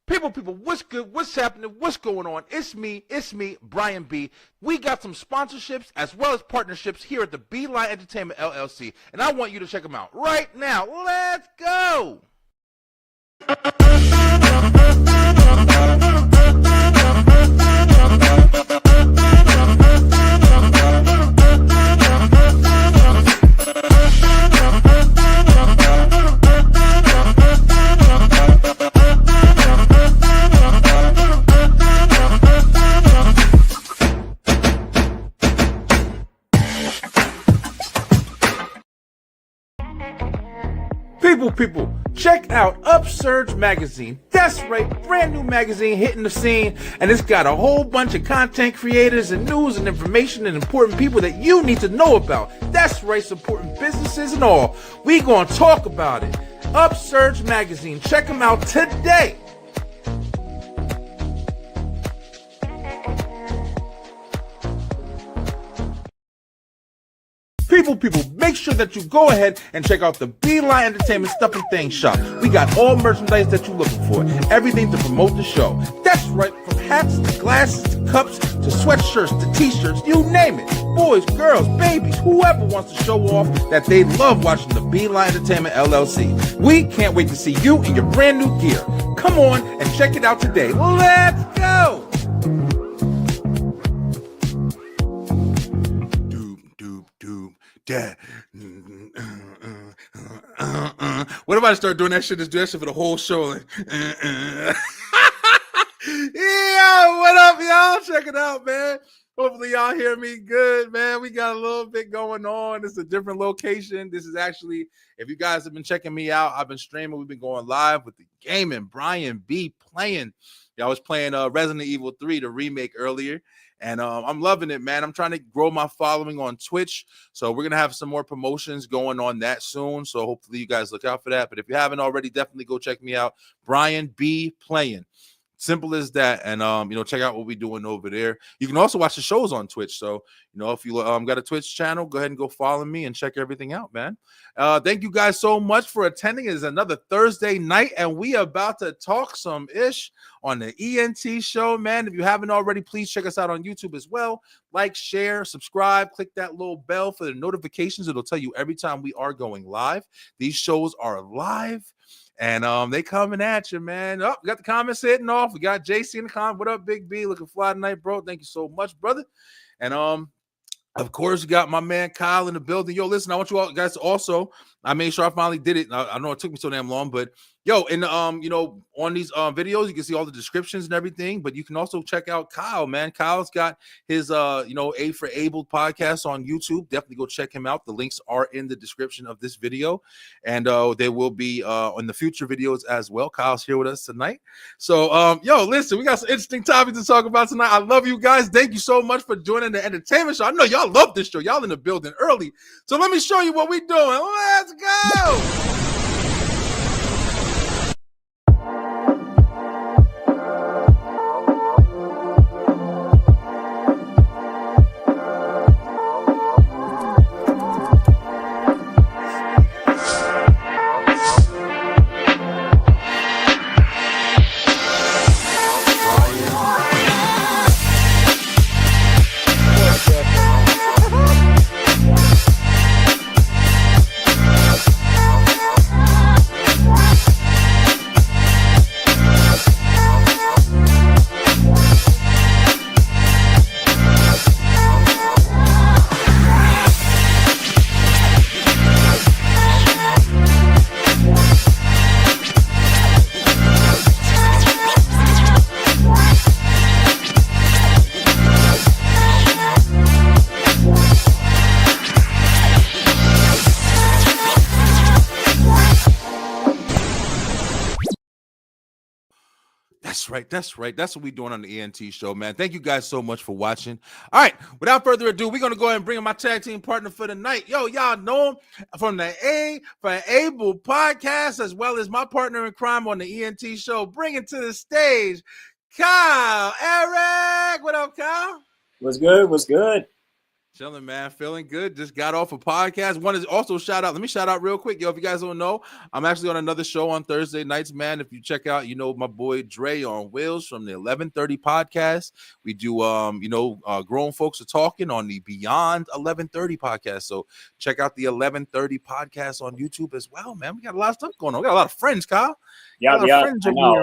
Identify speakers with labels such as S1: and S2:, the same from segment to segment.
S1: People, what's good? What's happening? What's going on? It's me, Brian B. We got some sponsorships as well as partnerships here at the Beeline Entertainment LLC, and I want you to check them out right now. Let's go! People, check out Upsurge Magazine. That's right, brand new magazine hitting the scene, and it's got a whole bunch of content creators and news and information and important people that you need to know about. That's right, supporting businesses and all. We gonna talk about it. Upsurge Magazine, check them out today. People, make sure that you go ahead and check out the Beeline Entertainment Stuff and Things shop. We got all merchandise that you're looking for. Everything to promote the show. That's right, from hats to glasses to cups to sweatshirts to t-shirts, you name it. Boys, girls, babies, whoever wants to show off that they love watching the Beeline Entertainment LLC. We can't wait to see you in your brand new gear. Come on and check it out today. Let's go! Dad. What if I start doing that shit? Just do that shit for the whole show. Like, yeah, what up, y'all? Check it out, man. Hopefully y'all hear me good, man. We got a little bit going on. This is a different location. This is actually, if you guys have been checking me out, I've been streaming. We've been going live with the gaming. Brian B playing. Yeah, I was playing Resident Evil 3, the remake earlier. And I'm loving it, man. I'm trying to grow my following on Twitch. So we're going to have some more promotions going on that soon. So hopefully you guys look out for that. But if you haven't already, definitely go check me out. Brian B Playing. Simple as that. And, check out what we're doing over there. You can also watch the shows on Twitch. So, if you got a Twitch channel, go ahead and go follow me and check everything out, man. Thank you guys so much for attending. It's another Thursday night, and we about to talk some ish on the ENT show, man. If you haven't already, please check us out on YouTube as well. Like, share, subscribe, click that little bell for the notifications. It'll tell you every time we are going live. These shows are live. And they coming at you, man. Oh, we got the comments hitting off. We got JC in the comment. What up, Big B? Looking fly tonight, bro. Thank you so much, brother. And of course, you got my man Kyle in the building. Yo, listen, I want you all guys to also, I made sure I finally did it. I know it took me so damn long, but yo, and on these videos, you can see all the descriptions and everything, but you can also check out Kyle, man. Kyle's got his A for Able podcast on YouTube. Definitely go check him out. The links are in the description of this video, and they will be on the future videos as well. Kyle's here with us tonight. So yo, listen, we got some interesting topics to talk about tonight. I love you guys. Thank you so much for joining the entertainment show. I know y'all love this show. Y'all in the building early. So let me show you what we're doing. Let's go. That's right. That's what we're doing on the ENT show, man. Thank you guys so much for watching. All right, without further ado, we're gonna go ahead and bring in my tag team partner for the night. Yo, y'all know him from the Able podcast, as well as my partner in crime on the ENT show. Bring it to the stage, Kyle, Eric. What up, Kyle?
S2: What's good? What's good?
S1: Chilling, man. Feeling good. Just got off a podcast. One is also shout out. Let me shout out real quick. Yo, if you guys don't know, I'm actually on another show on Thursday nights, man. If you check out, my boy Dre on Wheels from the 11:30 podcast. We do grown folks are talking on the Beyond 11:30 podcast. So check out the 11:30 podcast on YouTube as well, man. We got a lot of stuff going on. We got a lot of friends, Kyle. Got a lot of friends
S2: I
S1: over
S2: know,
S1: here,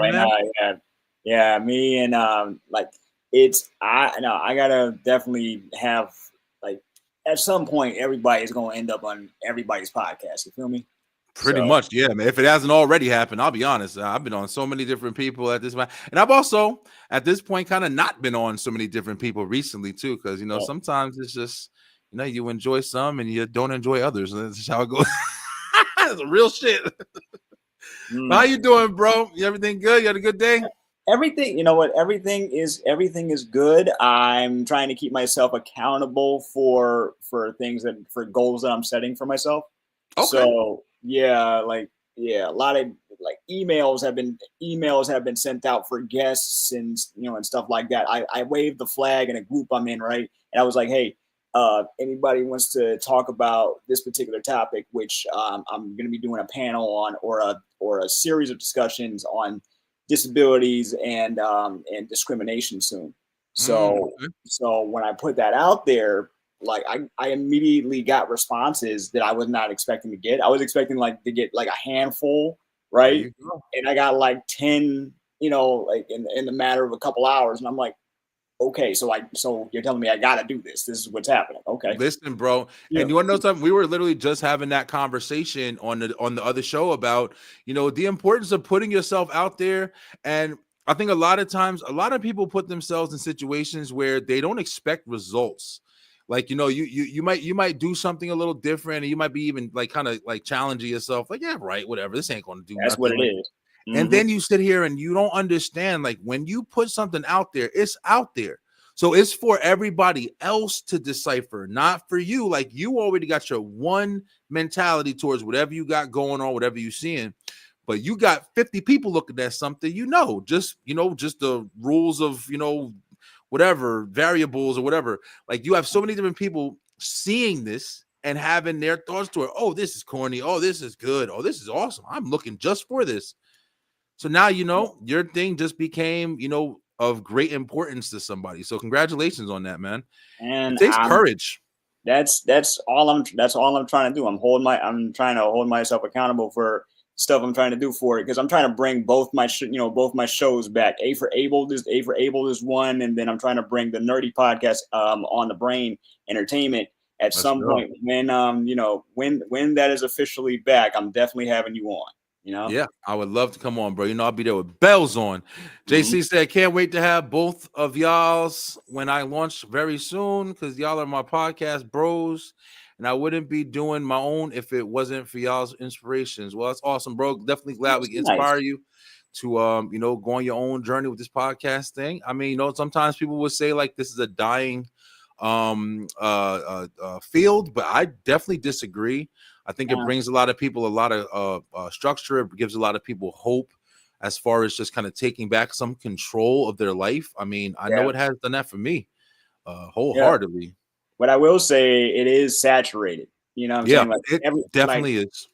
S2: and
S1: man.
S2: me and I gotta definitely have like at some point everybody is gonna end up on everybody's podcast. You feel me?
S1: Pretty
S2: So
S1: much, yeah, man. If it hasn't already happened, I'll be honest. I've been on so many different people at this point, and I've also, at this point, kind of not been on so many different people recently too, because
S2: yeah.
S1: sometimes it's just you enjoy some and you don't enjoy others, and that's just how it goes. That's real shit. How you doing, bro? Everything good? You had a good day?
S2: Everything, you know what? Everything is good. I'm trying to keep myself accountable for things for goals that I'm setting for myself.
S1: Okay.
S2: So a lot of like emails have been sent out for guests and and stuff like that. I waved the flag in a group I'm in, right? And I was like, hey, anybody wants to talk about this particular topic, which I'm going to be doing a panel on or a series of discussions on disabilities and discrimination soon. So
S1: Okay.
S2: so when I put that out there, like I immediately got responses that I was not expecting to get. I was expecting like to get like a handful,
S1: There
S2: right?
S1: you go.
S2: And I got like 10, like in the matter of a couple hours. And I'm like, okay, so you're telling me I gotta do this. This is what's happening. Okay.
S1: Listen, bro,
S2: Yeah.
S1: and you want to know something? We were literally just having that conversation on the other show about the importance of putting yourself out there. And I think a lot of times, a lot of people put themselves in situations where they don't expect results. Like you might do something a little different, and you might be even like kind of like challenging yourself, like yeah, right, whatever. This ain't going to do
S2: That's what
S1: nothing.
S2: it
S1: Like,
S2: is.
S1: and
S2: Mm-hmm.
S1: then you sit here and you don't understand, like when you put something out there, it's out there. So it's for everybody else to decipher, not for you. Like you already got your one mentality towards whatever you got going on, whatever you're seeing. But you got 50 people looking at something, just the rules of, whatever variables or whatever. Like you have so many different people seeing this and having their thoughts to it. Oh, this is corny. Oh, this is good. Oh, this is awesome. I'm looking just for this. So now your thing just became, of great importance to somebody. So congratulations on that, man. It
S2: And
S1: takes courage.
S2: that's all I'm trying to do. I'm trying to hold myself accountable for stuff I'm trying to do for it because I'm trying to bring both my shows back. A for Able is one, and then I'm trying to bring the Nerdy podcast on the Brain Entertainment at
S1: Let's
S2: some
S1: go.
S2: point when when that is officially back. I'm definitely having you on. You know.
S1: Yeah, I would love to come on, bro. I'll be there with bells on.
S2: Mm-hmm.
S1: JC said, can't wait to have both of y'all's when I launch very soon because y'all are my podcast bros. And I wouldn't be doing my own if it wasn't for y'all's inspirations. Well, that's awesome, bro. Definitely glad we
S2: That's
S1: can
S2: nice.
S1: inspire you to go on your own journey with this podcast thing. I mean, sometimes people would say like this is a dying field, but I definitely disagree. I think it
S2: Yeah.
S1: brings a lot of people a lot of structure. It gives a lot of people hope as far as just kind of taking back some control of their life. I mean, I know
S2: Yeah.
S1: it has done that for me
S2: Yeah.
S1: wholeheartedly.
S2: But I will say it is saturated. You know what I'm
S1: Yeah,
S2: saying? Like
S1: it definitely is.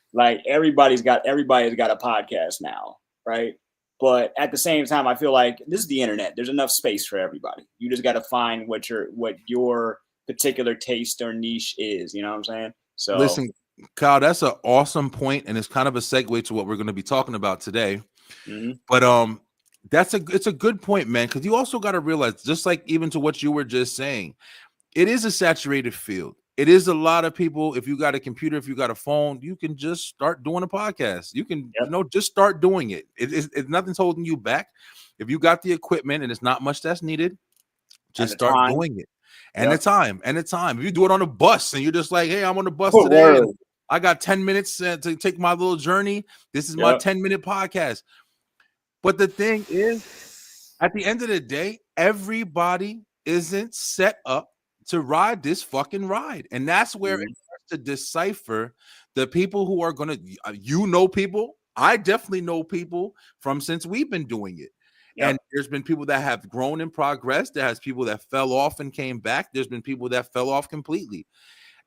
S2: everybody's got a podcast now, right? But at the same time, I feel like this is the internet. There's enough space for everybody. You just got to find what your particular taste or niche is. You know what I'm saying? So,
S1: Listen, Kyle, that's an awesome point, and it's kind of a segue to what we're going to be talking about today.
S2: mhm.
S1: But it's a good point, man, because you also got to realize, just like even to what you were just saying, it is a saturated field. It is a lot of people. If you got a computer, if you got a phone, you can just start doing a podcast. You can,
S2: Yep.
S1: just start doing it. Nothing's holding you back. If you got the equipment and it's not much that's needed,
S2: At
S1: just
S2: the
S1: start
S2: time,
S1: doing it. And the
S2: yep.
S1: time, and the time. If you do it on a bus and you're just like, hey, I'm on the bus today and
S2: Word.
S1: I got 10 minutes to take my little journey. This is my
S2: Yep.
S1: 10-minute podcast. But the thing is, at the end of the day, everybody isn't set up to ride this fucking ride. And that's where it
S2: Mhm.
S1: starts to decipher the people who are going to, people. I definitely know people from since we've been doing it.
S2: Yep.
S1: And there's been people that have grown and progressed. There has people that fell off and came back. There's been people that fell off completely.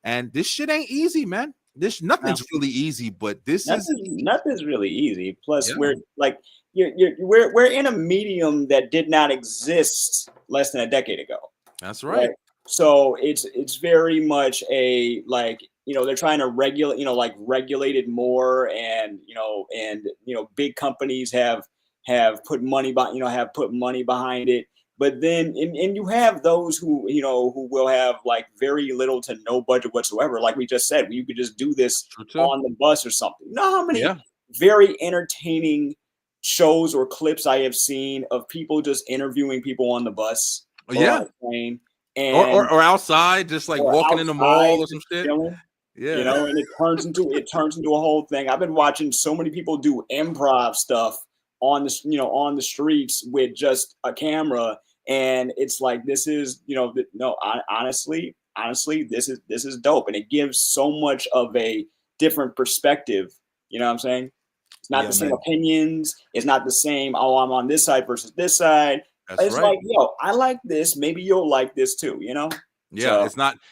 S1: And this shit ain't easy, man. Nothing's really easy, but this is
S2: Nothing's really easy. Plus,
S1: yeah,
S2: we're like we're in a medium that did not exist less than a decade ago.
S1: that's
S2: Right.
S1: right.
S2: So it's very much a like they're trying to regulate like regulate it more, and big companies have put money have put money behind it. But then and you have those who will have like very little to no budget whatsoever. Like we just said, you could just do
S1: That's
S2: this
S1: true too.
S2: on the bus or something. You know how many
S1: Yeah.
S2: very entertaining shows or clips I have seen of people just interviewing people on the bus
S1: Oh,
S2: or on
S1: yeah.
S2: a plane,
S1: Or,
S2: and
S1: or or outside, just like
S2: or
S1: walking in the
S2: outside
S1: mall or some
S2: just
S1: shit.
S2: chilling,
S1: Yeah.
S2: and it turns into a whole thing. I've been watching so many people do improv stuff on on the streets with just a camera, and it's like this is no, honestly, this is dope, and it gives so much of a different perspective. You know what I'm saying? It's not
S1: Yeah,
S2: the same
S1: man.
S2: opinions. It's not the same. Oh, I'm on this side versus this side.
S1: That's
S2: It's
S1: right.
S2: like, yo, I like this. Maybe you'll like this too.
S1: Yeah,
S2: So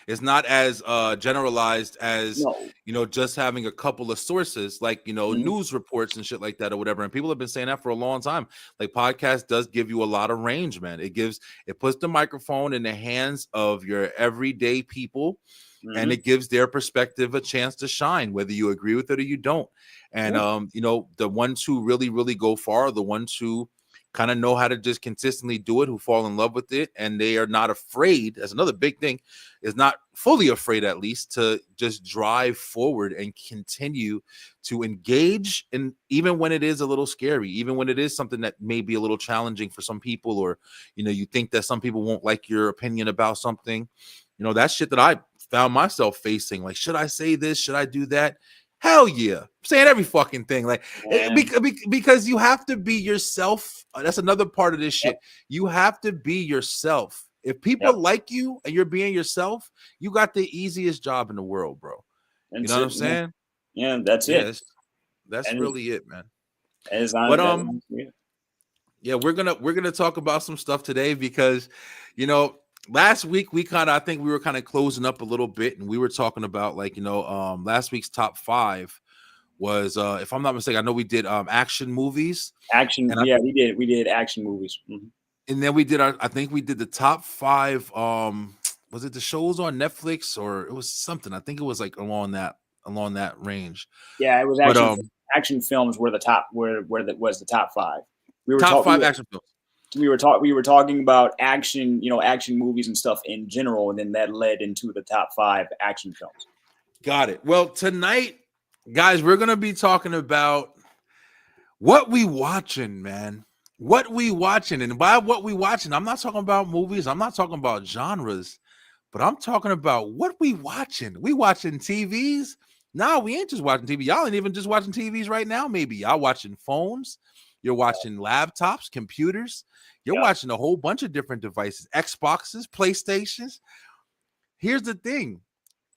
S1: it's not as generalized as
S2: no.
S1: just having a couple of sources like
S2: Mhm.
S1: news reports and shit like that or whatever. And people have been saying that for a long time. Like podcast does give you a lot of range, man. It puts the microphone in the hands of your everyday people, and
S2: Mhm.
S1: it gives their perspective a chance to shine, whether you agree with it or you don't. And
S2: Yeah.
S1: the ones who really, really go far are the ones who kind of know how to just consistently do it, who fall in love with it, and they are not afraid. That's another big thing, is not fully afraid, at least, to just drive forward and continue to engage. And even when it is a little scary, even when it is something that may be a little challenging for some people, or you think that some people won't like your opinion about something, that shit that I found myself facing, like, should I say this, should I do that? Hell yeah. I'm saying every fucking thing. Like,
S2: And
S1: because you have to be yourself. That's another part of this
S2: yep,
S1: shit. You have to be yourself. If people
S2: yep,
S1: like you and you're being yourself, you got the easiest job in the world, bro. You know
S2: that's
S1: what
S2: it.
S1: I'm
S2: Yeah,
S1: saying?
S2: yeah, that's it.
S1: Yes, that's
S2: And
S1: really it, man.
S2: as
S1: But
S2: on that's honestly it.
S1: yeah, we're gonna talk about some stuff today because last week I think we were kind of closing up a little bit, and we were talking about, like, last week's top 5 was, if I'm not mistaken, I know we did action movies,
S2: Action.
S1: and
S2: Yeah, we did action movies.
S1: then we did I think we did the top 5, was it the shows on Netflix, or it was something, I think it was like along that range.
S2: Yeah, it was
S1: But
S2: action films were the top where that was the top five. We were
S1: top
S2: talking
S1: 5 action films.
S2: we were talking about action, action movies and stuff in general, and then that led into the top five action films.
S1: Got it. Well, tonight, guys, we're gonna be talking about what we watching, man. What we watching, and by what we watching, I'm not talking about movies. I'm not talking about genres, but I'm talking about what we watching. We watching TVs. No, we ain't just watching TV. Y'all ain't even just watching TVs right now. Maybe y'all watching phones. You're watching laptops, computers. You're
S2: Yep.
S1: watching a whole bunch of different devices, Xboxes, PlayStations. Here's the thing.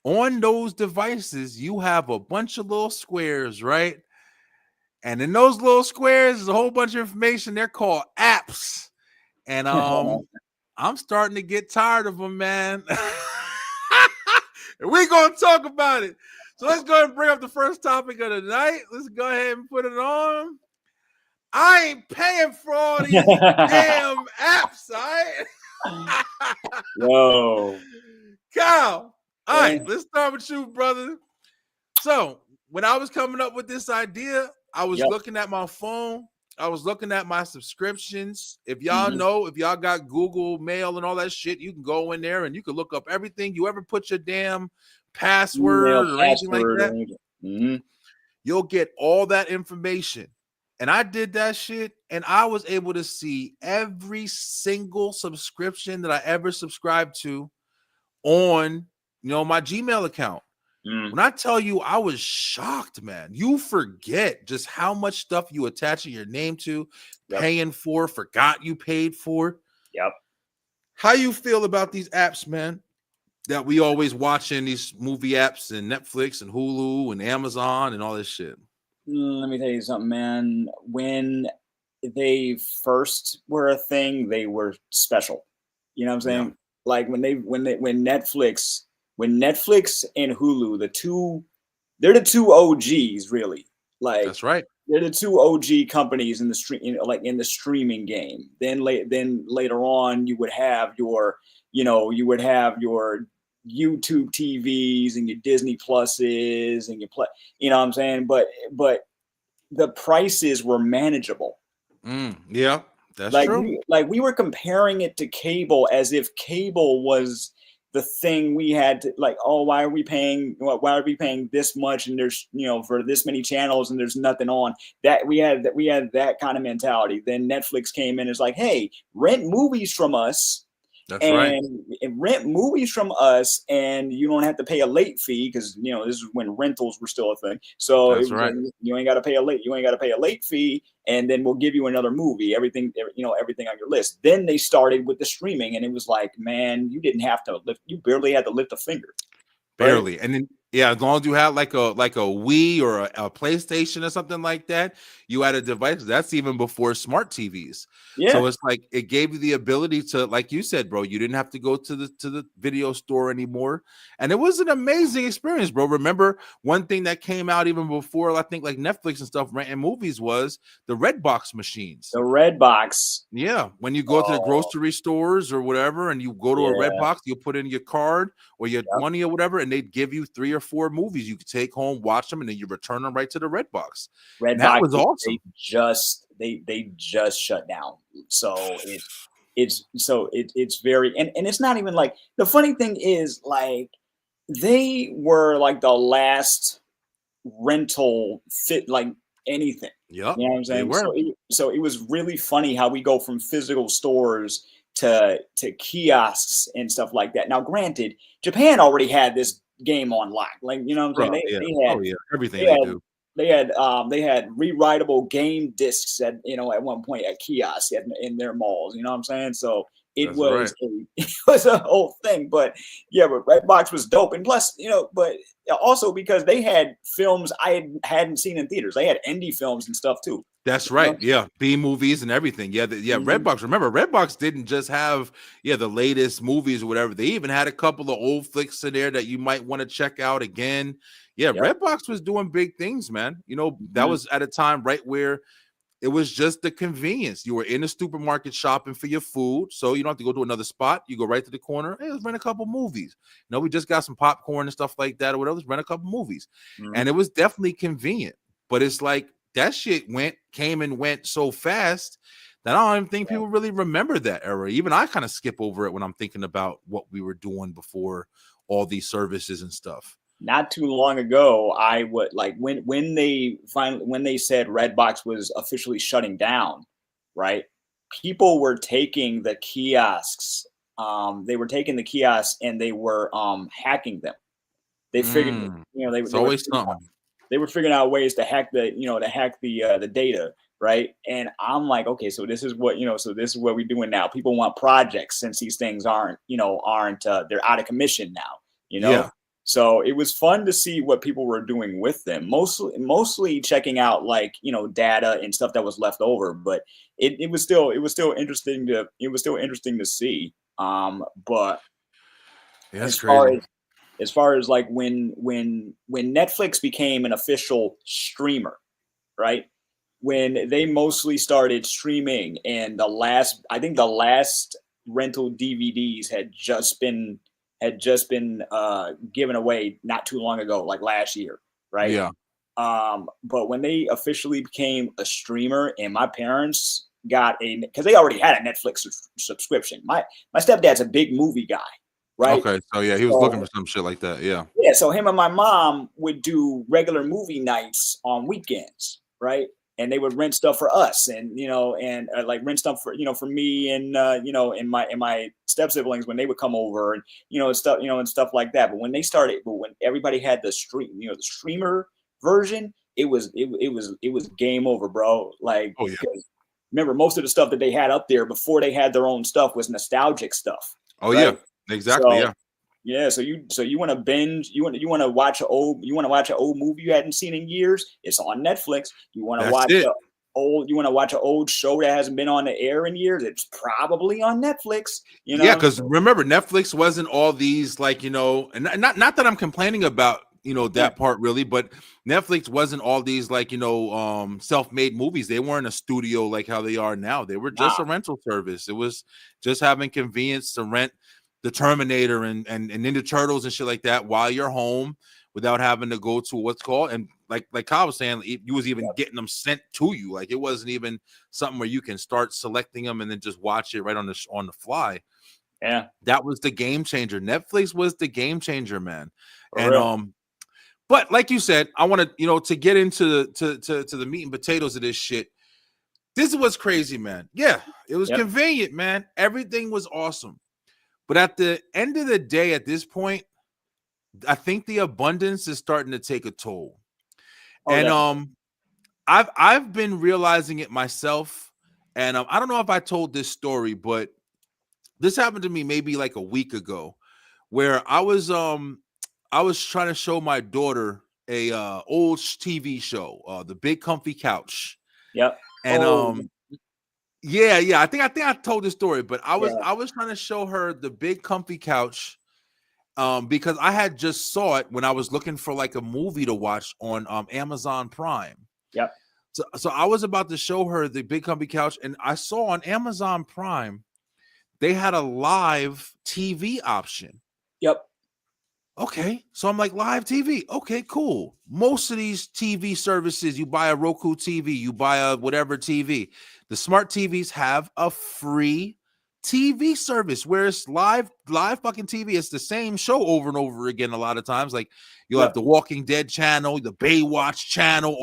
S1: On those devices, you have a bunch of little squares, right? And in those little squares is a whole bunch of information. They're called apps. And I'm starting to get tired of them, man. And we're gonna talk about it. So let's go ahead and bring up the first topic of the night. Let's go ahead and put it on. I ain't paying for all these damn apps, all right?
S2: Whoa.
S1: Kyle, all
S2: Yeah.
S1: right, let's start with you, brother. So when I was coming up with this idea, I was
S2: Yep.
S1: looking at my phone. I was looking at my subscriptions. If y'all
S2: Mhm.
S1: know, if y'all got Google Mail and all that shit, you can go in there and you can look up everything you ever put your damn
S2: Email
S1: password or anything like
S2: password or
S1: that.
S2: anything. Mm-hmm.
S1: You'll get all that information. And I did that shit, and I was able to see every single subscription that I ever subscribed to on my Gmail account.
S2: Mm.
S1: When I tell you, I was shocked, man. You forget just how much stuff you attach your name to,
S2: Yep.
S1: paying for, forgot you paid for.
S2: Yep.
S1: How you feel about these apps, man, that we always watching, these movie apps and Netflix and Hulu and Amazon and all this shit?
S2: Let me tell you something, man. they first were a thing, they were special. You know what I'm
S1: Yeah,
S2: saying? Like when Netflix and Hulu, they're the two OGs really. Like
S1: that's right.
S2: they're the two OG companies in the stream, like in the streaming game. Then later on, you would have your YouTube TVs and your Disney Pluses and your play. You know what I'm saying? But the prices were manageable.
S1: Yeah, that's true.
S2: Like we were comparing it to cable as if cable was the thing we had to like. Oh, why are we paying this much and there's for this many channels and there's nothing on that. We had that kind of mentality. Then Netflix came in and is like, hey, rent movies from us
S1: That's right.
S2: and rent movies from us, and you don't have to pay a late fee because this is when rentals were still a thing. So it
S1: That's
S2: was like
S1: right.
S2: you ain't got to pay a late fee, and then we'll give you another movie, everything on your list. Then they started with the streaming, and it was like, man, you barely had to lift a finger, right?
S1: Barely. And then yeah, as long as you have like a Wii or a PlayStation or something like that, you had a device. That's even before smart TVs. So
S2: Yeah,
S1: it's like it gave you the ability to, like you said, bro, you didn't have to go to the video store anymore. And it was an amazing experience, bro. Remember one thing that came out even before I think like Netflix and stuff renting movies was the red box machines.
S2: the red box.
S1: Yeah, when you go to the
S2: Oh,
S1: grocery stores or whatever, and you go to a red
S2: yeah,
S1: box, you put in your card or your
S2: yep.
S1: money or whatever, and they'd give you 3 or 4 movies you could take home, watch them, and then you return them right to the red box.
S2: Red
S1: And that
S2: box.
S1: was awesome.
S2: They just shut down. So it's very, and it's not even like, the funny thing is, like, they were like the last rental fit like anything.
S1: Yep,
S2: You know what I'm
S1: they
S2: saying?
S1: were.
S2: So it was really funny how we go from physical stores to kiosks and stuff like that. Now, granted, Japan already had this game on lock. Like, you know what I'm saying?
S1: Bro,
S2: They
S1: yeah.
S2: they had
S1: Oh yeah, everything
S2: they
S1: they
S2: had
S1: do.
S2: they had rewritable game discs at one point at kiosks in their malls. You know what I'm saying? So it
S1: That's right.
S2: was a it was a whole thing. But yeah, but Redbox was dope, and plus, but also because they had films hadn't seen in theaters. They had indie films and stuff too.
S1: That's
S2: You know?
S1: right. Yeah, B movies and everything. Yeah, yeah.
S2: Mhm.
S1: Redbox. Remember, Redbox didn't just have the latest movies or whatever. They even had a couple of old flicks in there that you might want to check out again. Yeah,
S2: Yep.
S1: Redbox was doing big things, man. That
S2: Mhm.
S1: was at a time right where it was just the convenience. You were in the supermarket shopping for your food, so you don't have to go to another spot. You go right to the corner. Hey, let's rent a couple movies. We just got some popcorn and stuff like that or whatever. Let's rent a couple movies. And
S2: Mhm.
S1: it was definitely convenient. But it's like that shit came and went so fast that I don't even think people really remember that era. Even I kind of skip over it when I'm thinking about what we were doing before all these services and stuff.
S2: Not too long ago, I would like when they said Redbox was officially shutting down, right? People were taking the kiosks. They were taking the kiosks and they were hacking them. They figured,
S1: It's always something.
S2: they were figuring out ways to hack the data, right? And I'm like, okay, so this is what we're doing now. People want projects since these things aren't they're out of commission now, you know.
S1: Yeah,
S2: So it was fun to see what people were doing with them. Mostly checking out like data and stuff that was left over, but it was still interesting to see. But
S1: that's
S2: as far
S1: crazy.
S2: as like when Netflix became an official streamer, right? When they mostly started streaming, and the last rental DVDs had just been given away not too long ago, like last year, right?
S1: Yeah.
S2: But when they officially became a streamer, and my parents got because they already had a Netflix subscription. My stepdad's a big movie guy, right?
S1: Okay. So yeah, he was looking
S2: So
S1: for some shit like that. Yeah.
S2: yeah, so him and my mom would do regular movie nights on weekends, right? And they would rent stuff for us, and like rent stuff for me and and my step siblings when they would come over, and and stuff like that. But when everybody had the streamer version, it was game over, bro. Like,
S1: Oh yeah.
S2: 'cause remember, most of the stuff that they had up there before they had their own stuff was nostalgic stuff,
S1: Oh yeah.
S2: right?
S1: Exactly.
S2: So
S1: Yeah.
S2: yeah, so you want to binge, you want to watch an old movie you hadn't seen in years. It's on Netflix. You want to
S1: That's
S2: watch
S1: it.
S2: you want to watch an old show that hasn't been on the air in years, it's probably on Netflix.
S1: Yeah, because remember, Netflix wasn't all these like, and not that I'm complaining about that part really, but Netflix wasn't all these like self-made movies. They weren't a studio like how they are now. They were just a rental service. It was just having convenience to rent the Terminator and Ninja Turtles and shit like that while you're home without having to go to what's called, and like Kyle was saying, you was even getting them sent to you. Like it wasn't even something where you can start selecting them and then just watch it right on the fly.
S2: Yeah,
S1: that was the game changer. Netflix was the game changer, man.
S2: for
S1: And
S2: real.
S1: but like you said, I want to to get into to the meat and potatoes of this shit. This is what's crazy, man. Yeah, it was convenient, man. Everything was awesome. But at the end of the day, at this point, I think the abundance is starting to take a toll. And I've been realizing it myself. And I don't know if I told this story, but this happened to me maybe like a week ago, where I was trying to show my daughter a old TV show, The Big Comfy Couch.
S2: Yep.
S1: And yeah, I think I told this story, but I was trying to show her The Big Comfy Couch because I had just saw it when I was looking for like a movie to watch on Amazon Prime.
S2: Yep.
S1: So I was about to show her The Big Comfy Couch, and I saw on Amazon Prime they had a live TV option.
S2: Yep.
S1: Okay, so I'm like, live TV. Okay, cool. Most of these TV services, you buy a Roku TV, you buy a whatever TV. The smart TVs have a free TV service where it's live fucking TV. It's the same show over and over again. A lot of times, like you'll have the Walking Dead channel, the Baywatch channel.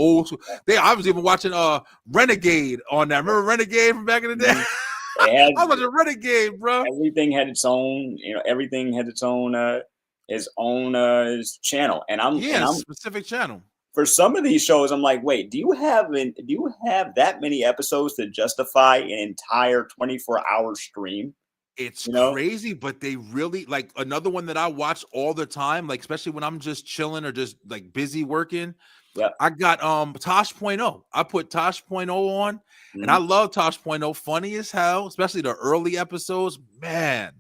S1: I was even watching Renegade on that. Remember Renegade from back in the day? I was watching Renegade, bro.
S2: Everything had its own. Everything had its own channel, and I'm
S1: specific channel.
S2: For some of these shows, I'm like, wait, do you have that many episodes to justify an entire 24-hour stream?
S1: It's crazy, but they really like another one that I watch all the time, like especially when I'm just chilling or just like busy working.
S2: Yeah,
S1: I got Tosh.0. I put Tosh.0 on, and I love Tosh.0. Funny as hell, especially the early episodes. Man,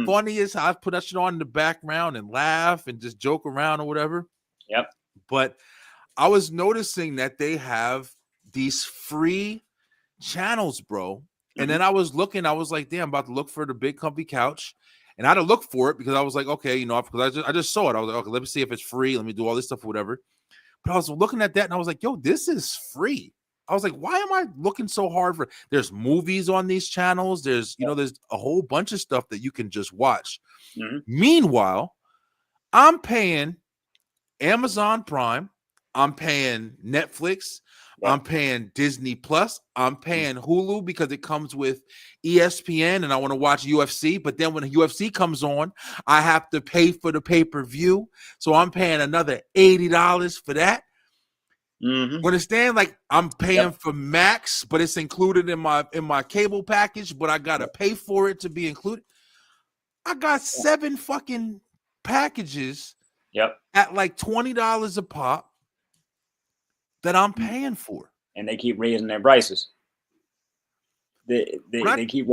S1: funny as hell. I put that shit on in the background and laugh and just joke around or whatever.
S2: Yep.
S1: But I was noticing that they have these free channels, bro. And then I was looking, I was like, damn, I'm about to look for The Big Comfy Couch. And I had to look for it because I was like, okay, because I just saw it. I was like, okay, let me see if it's free. Let me do all this stuff or whatever. But I was looking at that and I was like, yo, this is free. I was like, why am I looking so hard for? There's movies on these channels. There's, there's a whole bunch of stuff that you can just watch. Meanwhile, I'm paying Amazon Prime. I'm paying Netflix. I'm paying Disney Plus. I'm paying Hulu because it comes with ESPN and I want to watch UFC. But then when UFC comes on, I have to pay for the pay-per-view. So I'm paying another $80 for that. You understand? Like I'm paying for Max, but it's included in my cable package, but I gotta pay for it to be included. I got 7 fucking packages at like $20 a pop that I'm paying for,
S2: and they keep raising their prices. They keep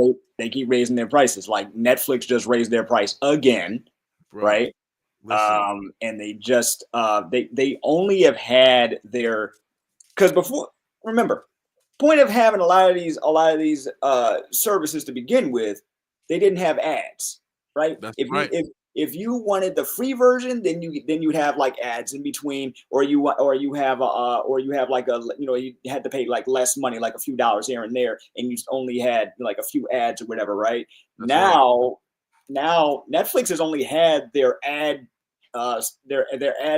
S2: raising their prices. Like Netflix just raised their price again, right? And they just they only have had their, because before, remember, point of having a lot of these services to begin with, they didn't have ads, right? If you wanted the free version, then you'd have like ads in between, or you have like a, you had to pay like less money, like a few dollars here and there, and you only had like a few ads or whatever, right? Now Netflix has only had their ad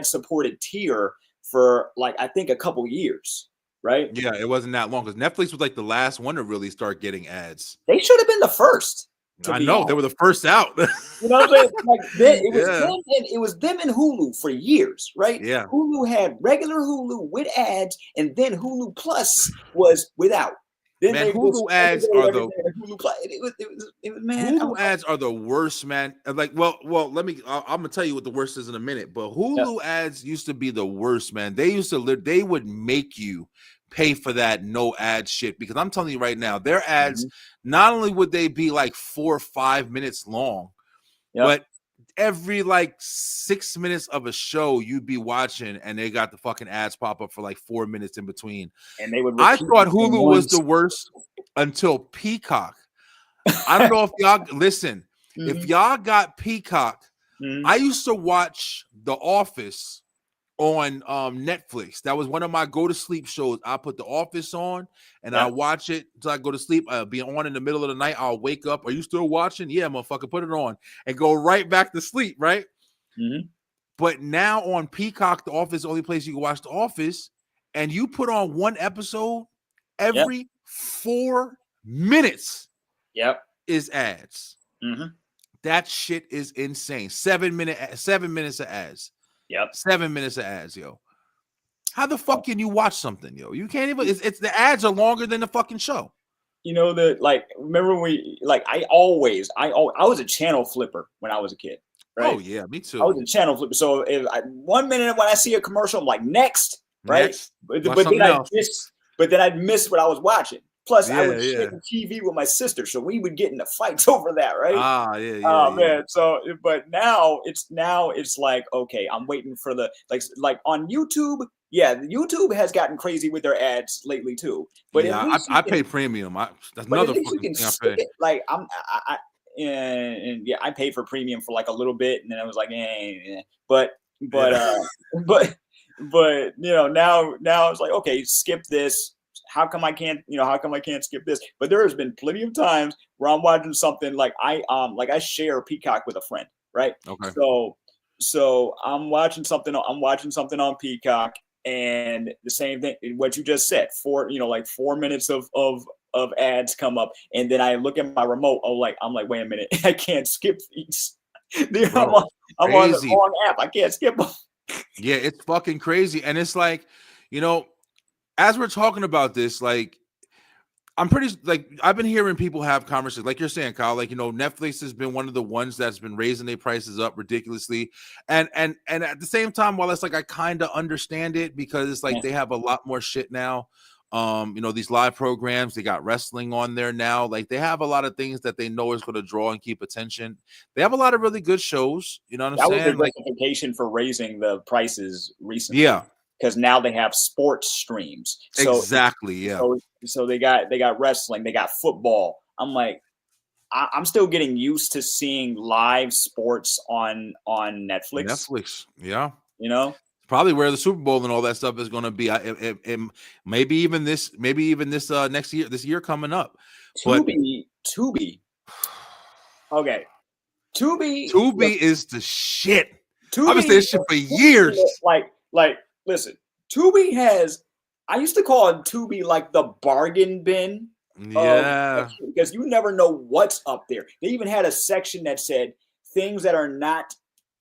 S2: supported tier for like I think a couple years, right?
S1: Yeah, it wasn't that long because Netflix was like the last one to really start getting ads.
S2: They should have been the first.
S1: I know they were the first out.
S2: You know what I'm saying? Like it was them and Hulu for years, right?
S1: Yeah.
S2: Hulu had regular Hulu with ads, and then Hulu Plus was without. Then
S1: Hulu ads are the
S2: Hulu Plus. It was man.
S1: Hulu ads are the worst, man. Like, well, I'm gonna tell you what the worst is in a minute. But Hulu ads used to be the worst, man. They would make you pay for that no ad shit, because I'm telling you right now, their ads,
S2: Mhm.
S1: not only would they be like 4 or 5 minutes long,
S2: Yep.
S1: but every like 6 minutes of a show you'd be watching and they got the fucking ads pop up for like 4 minutes in between.
S2: And they would
S1: I
S2: repeat
S1: thought
S2: the same
S1: Hulu was
S2: ones.
S1: the worst until Peacock. I don't know if y'all listen. If
S2: Mhm.
S1: y'all got Peacock,
S2: Mhm.
S1: I used to watch The Office on Netflix. That was one of my go to sleep shows. I put The Office on and I
S2: Yep.
S1: watch it until I go to sleep. I'll be on in the middle of the night. I'll wake up. Are you still watching? Yeah, motherfucker, put it on and go right back to sleep, right?
S2: Mhm.
S1: But now on Peacock, The Office is the only place you can watch The Office, and you put on one episode
S2: Yep.
S1: every 4 minutes
S2: Yep.
S1: is ads.
S2: Mhm.
S1: That shit is insane. 7 minutes of ads.
S2: Yep.
S1: 7 minutes of ads, yo. How the fuck can you watch something, yo? You can't even. It's the ads are longer than the fucking show.
S2: You know that, like, remember I was a channel flipper when I was a kid,
S1: Oh
S2: right?
S1: yeah, me
S2: I
S1: too.
S2: was a channel flipper. So if 1 minute when I see a commercial, I'm like, next, right?
S1: Next,
S2: But
S1: watch
S2: then
S1: something
S2: I
S1: else.
S2: miss, but then I'd miss what I was watching. Plus, I
S1: Yeah,
S2: would share
S1: yeah.
S2: the TV with my sister, so we would get into fights over that, right?
S1: Ah, yeah, yeah,
S2: Oh
S1: yeah.
S2: man. So, but now it's like, okay, I'm waiting for the like on YouTube. Yeah, YouTube has gotten crazy with their ads lately too. But at
S1: Yeah,
S2: least you
S1: I
S2: can
S1: pay premium. That's
S2: but at
S1: another
S2: least you
S1: fucking
S2: can
S1: thing I
S2: skip
S1: pay.
S2: it. Like and yeah, I paid for premium for like a little bit, and then I was like, but but
S1: Yeah.
S2: uh, but but now it's like, okay, skip this. How come I can't? How come I can't skip this? But there has been plenty of times where I'm watching something like I share Peacock with a friend, right?
S1: Okay.
S2: So I'm watching something. I'm watching something on Peacock, and the same thing. What you just said, like 4 minutes of ads come up, and then I look at my remote. I'm like, wait a minute, I can't skip these.
S1: Bro,
S2: I'm on the
S1: crazy.
S2: wrong app. I can't skip them.
S1: Yeah, it's fucking crazy. And it's like, you know, as we're talking about this, like, I'm pretty like I've been hearing people have conversations like you're saying, Kyle. Like, Netflix has been one of the ones that's been raising their prices up ridiculously, and at the same time, while it's like I kind of understand it because it's like
S2: Yeah,
S1: they have a lot more shit now. These live programs, they got wrestling on there now. Like they have a lot of things that they know is going to draw and keep attention. They have a lot of really good shows. You know what I'm
S2: that was their
S1: saying? Like,
S2: justification for raising the prices recently,
S1: yeah,
S2: because now they have sports streams.
S1: exactly. Yeah,
S2: So they got wrestling, they got football. I'm like, I'm still getting used to seeing live sports on Netflix.
S1: Netflix. Yeah.
S2: You know,
S1: Probably where the Super Bowl and all that stuff is going to be. Maybe even this next year, this year coming up. But
S2: Tubi. Okay, Tubi.
S1: Tubi is the shit. I've been saying
S2: Tubi,
S1: shit for years.
S2: like, listen, Tubi has. I used to call it Tubi like the bargain bin of
S1: Yeah,
S2: because you never know what's up there. They even had a section that said things that are not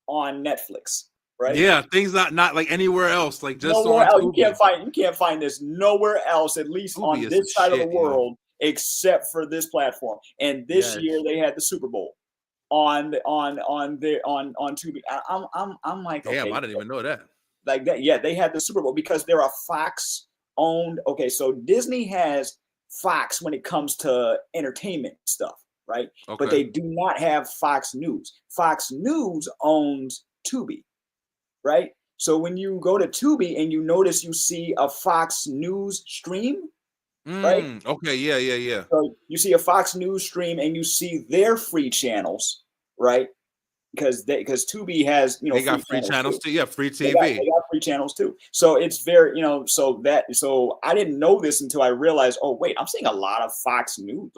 S2: on Netflix, right?
S1: yeah. Things not like anywhere else, like just
S2: Nowhere
S1: on
S2: else.
S1: Tubi.
S2: You can't find this nowhere else, at least
S1: Tubi
S2: on
S1: is the
S2: this side of the
S1: shit, yo.
S2: world, except for this platform. And this
S1: Yes.
S2: year they had the Super Bowl on Tubi. I'm like,
S1: Damn,
S2: okay,
S1: I didn't even know that.
S2: like that. Yeah, they had the Super Bowl because they're a Fox owned. Okay, so Disney has Fox when it comes to entertainment stuff, right? But
S1: Okay.
S2: they do not have Fox News. Fox News owns Tubi, right? So when you go to Tubi and you notice you see a Fox News stream, right?
S1: Okay. Yeah. Yeah. Yeah.
S2: So you see a Fox News stream and you see their free channels, right? Because Tubi has
S1: They
S2: free
S1: got free
S2: channels
S1: channels
S2: too.
S1: too. Yeah, free
S2: They got
S1: TV.
S2: they got free channels too. So it's very so I didn't know this until I realized, oh wait, I'm seeing a lot of Fox News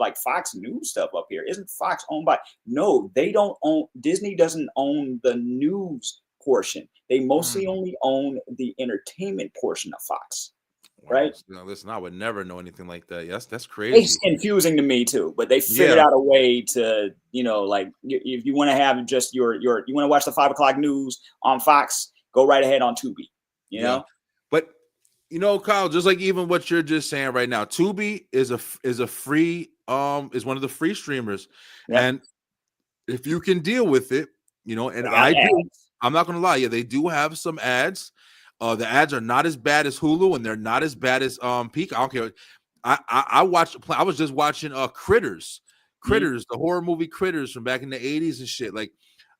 S2: stuff up here. Isn't Fox owned by? No, they don't own. Disney doesn't own the news portion. They mostly
S1: Mm.
S2: only own the entertainment portion of Fox,
S1: Wow.
S2: right?
S1: Now, listen, I would never know anything like that. Yes, that's
S2: It's
S1: crazy.
S2: confusing to me too, but they figured
S1: Yeah.
S2: out a way to, like if you want to have just you want to watch the 5 o'clock news on Fox, go right ahead on Tubi. You
S1: Yeah.
S2: know,
S1: But Kyle, just like even what you're just saying right now, Tubi is a free is one of the free streamers.
S2: yep,
S1: And if you can deal with it, and
S2: they got
S1: I do,
S2: ads.
S1: I'm not gonna lie, yeah, they do have some ads. The ads are not as bad as Hulu, and they're not as bad as Peak. I don't care. I watched. I was just watching Critters,
S2: Mhm.
S1: the horror movie Critters from back in the 80s and shit. Like,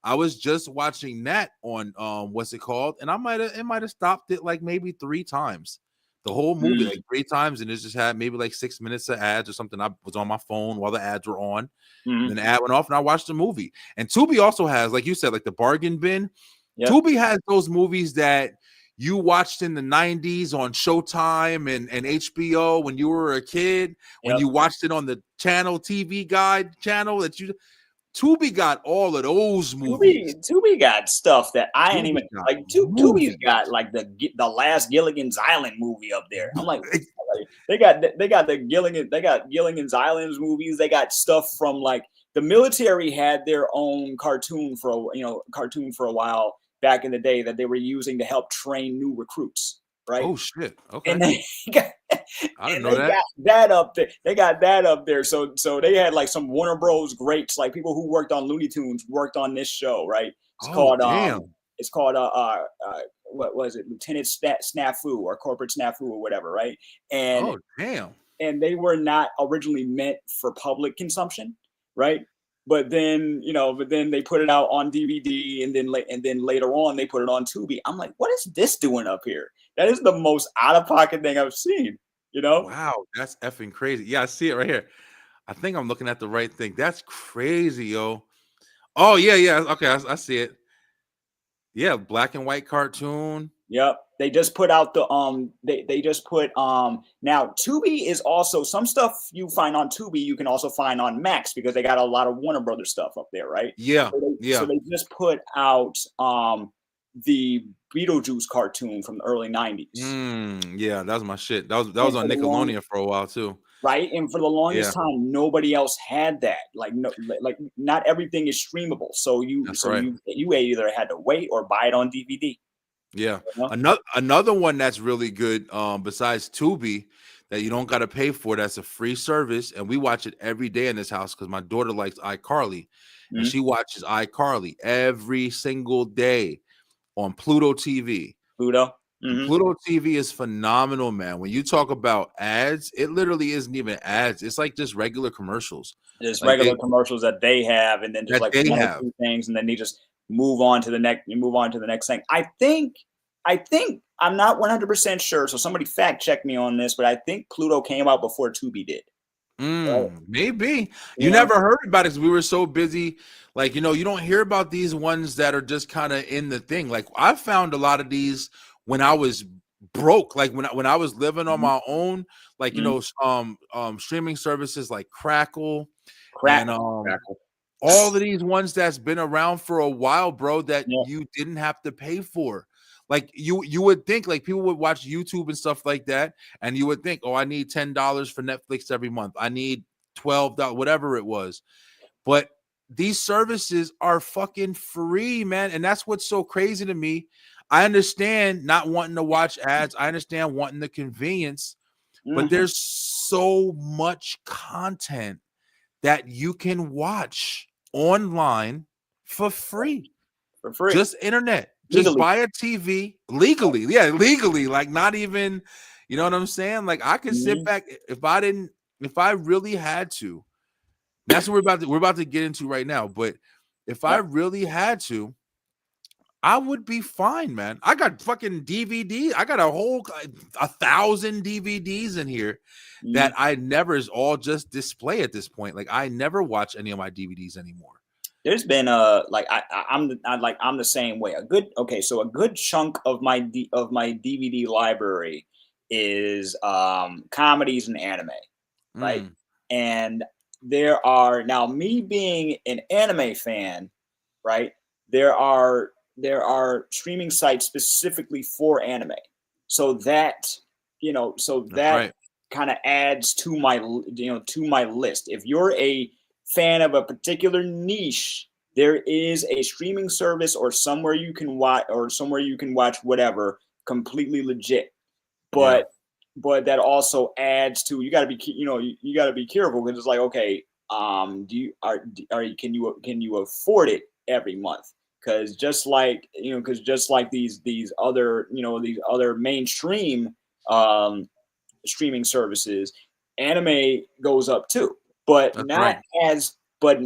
S1: I was just watching that on what's it called, and it might have stopped it like maybe 3 times. The whole movie,
S2: Mm.
S1: like 3 times, and it just had maybe like 6 minutes of ads or something. I was on my phone while the ads were on. And
S2: Mhm.
S1: then the ad went off, and I watched the movie. And Tubi also has, like you said, like the bargain bin.
S2: Yep.
S1: Tubi has those movies that you watched in the 90s on Showtime and HBO when you were a kid, when
S2: Yep.
S1: you watched it on the channel TV guide channel that you Tubi got all of those movies.
S2: Tubi got stuff that I ain't
S1: Tubi
S2: even
S1: got
S2: like. Tubi's
S1: movies.
S2: got like the last Gilligan's Island movie up there. I'm like, they got the Gilligan's Islands movies. They got stuff from like the military had their own cartoon for a while back in the day that they were using to help train new recruits, right?
S1: Oh shit. Okay.
S2: And they got
S1: I didn't
S2: and
S1: know
S2: they
S1: that.
S2: got that up there. They got that up there. So they had like some Warner Bros. Greats, like people who worked on Looney Tunes worked on this show, right? It's
S1: Oh
S2: called
S1: damn.
S2: what was it, Lieutenant Snafu or Corporate Snafu or whatever, right? And
S1: Oh damn.
S2: and they were not originally meant for public consumption, right? But then they put it out on DVD, and then later on they put it on Tubi. I'm like, what is this doing up here? That is the most out of pocket thing I've seen. You know?
S1: Wow, that's effing crazy. Yeah, I see it right here. I think I'm looking at the right thing. That's crazy, yo. Oh yeah, yeah. Okay, I see it. Yeah, black and white cartoon.
S2: Yep. They just put out they just put now Tubi is also some stuff you find on Tubi you can also find on Max because they got a lot of Warner Brothers stuff up there, right?
S1: Yeah,
S2: So
S1: yeah.
S2: they just put out the Beetlejuice cartoon from the early 90s.
S1: Yeah, that was my shit. That was
S2: And
S1: on
S2: for the long
S1: Nickelodeon for a while too.
S2: right? And for the
S1: Yeah,
S2: longest time nobody else had that. Like no like not everything is streamable. So you
S1: that's
S2: so
S1: right.
S2: you either had to wait or buy it on DVD,
S1: Yeah.
S2: you know?
S1: Another one that's really good, besides Tubi, that you don't gotta pay for, that's a free service, and we watch it every day in this house because my daughter likes iCarly, and
S2: Mhm.
S1: she watches iCarly every single day on Pluto TV.
S2: Pluto.
S1: And
S2: Mhm.
S1: Pluto TV is phenomenal, man. When you talk about ads, it literally isn't even ads. It's like just regular commercials,
S2: Just
S1: like
S2: regular commercials that they have, and then just
S1: that
S2: like
S1: they
S2: one or
S1: have.
S2: two things, and then they just move on to the next thing. I think I'm not 100% sure, so somebody fact check me on this, but I think Pluto came out before Tubi did. Right?
S1: Maybe you
S2: You know?
S1: never heard about it because we were so busy. Like, you don't hear about these ones that are just kind of in the thing. Like, I found a lot of these when I was broke. Like when I was living on
S2: Mhm.
S1: my own. Like,
S2: Mhm.
S1: streaming services like Crackle and
S2: Crackle.
S1: all of these ones that's been around for a while, bro, that
S2: Yeah.
S1: you didn't have to pay for. Like you would think like people would watch YouTube and stuff like that, and you would think, oh, I need $10 for Netflix every month. I need $12, whatever it was. But these services are fucking free, man. And that's what's so crazy to me. I understand not wanting to watch ads. I understand wanting the convenience, but
S2: Mhm.
S1: there's so much content that you can watch online for free.
S2: For free.
S1: Just internet. Just
S2: Legally.
S1: buy a TV legally. Yeah, legally. Like not even, you know what I'm saying? Like I could sit
S2: Mhm.
S1: back if I really had to. That's what we're about to get into right now. But if I
S2: Yep.
S1: really had to, I would be fine, man. I got fucking DVD. I got a whole 1,000 DVDs in here that
S2: Mhm.
S1: I never is all just display at this point. Like I never watch any of my DVDs anymore.
S2: There's been like I'm the same way. So a good chunk of my DVD library is comedies and anime, right?
S1: Mm,
S2: And there are now me being an anime fan, right? There are streaming sites specifically for anime. So
S1: that's
S2: that
S1: right.
S2: kind of adds to my list. If you're a fan of a particular niche, there is a streaming service or somewhere you can watch whatever completely legit.
S1: Yeah.
S2: But that also adds to, you got to be you got to be careful because it's like, okay, do you are you can you afford it every month? because just like these other these other mainstream um, streaming services, anime goes up too, but
S1: That's
S2: not
S1: right.
S2: as what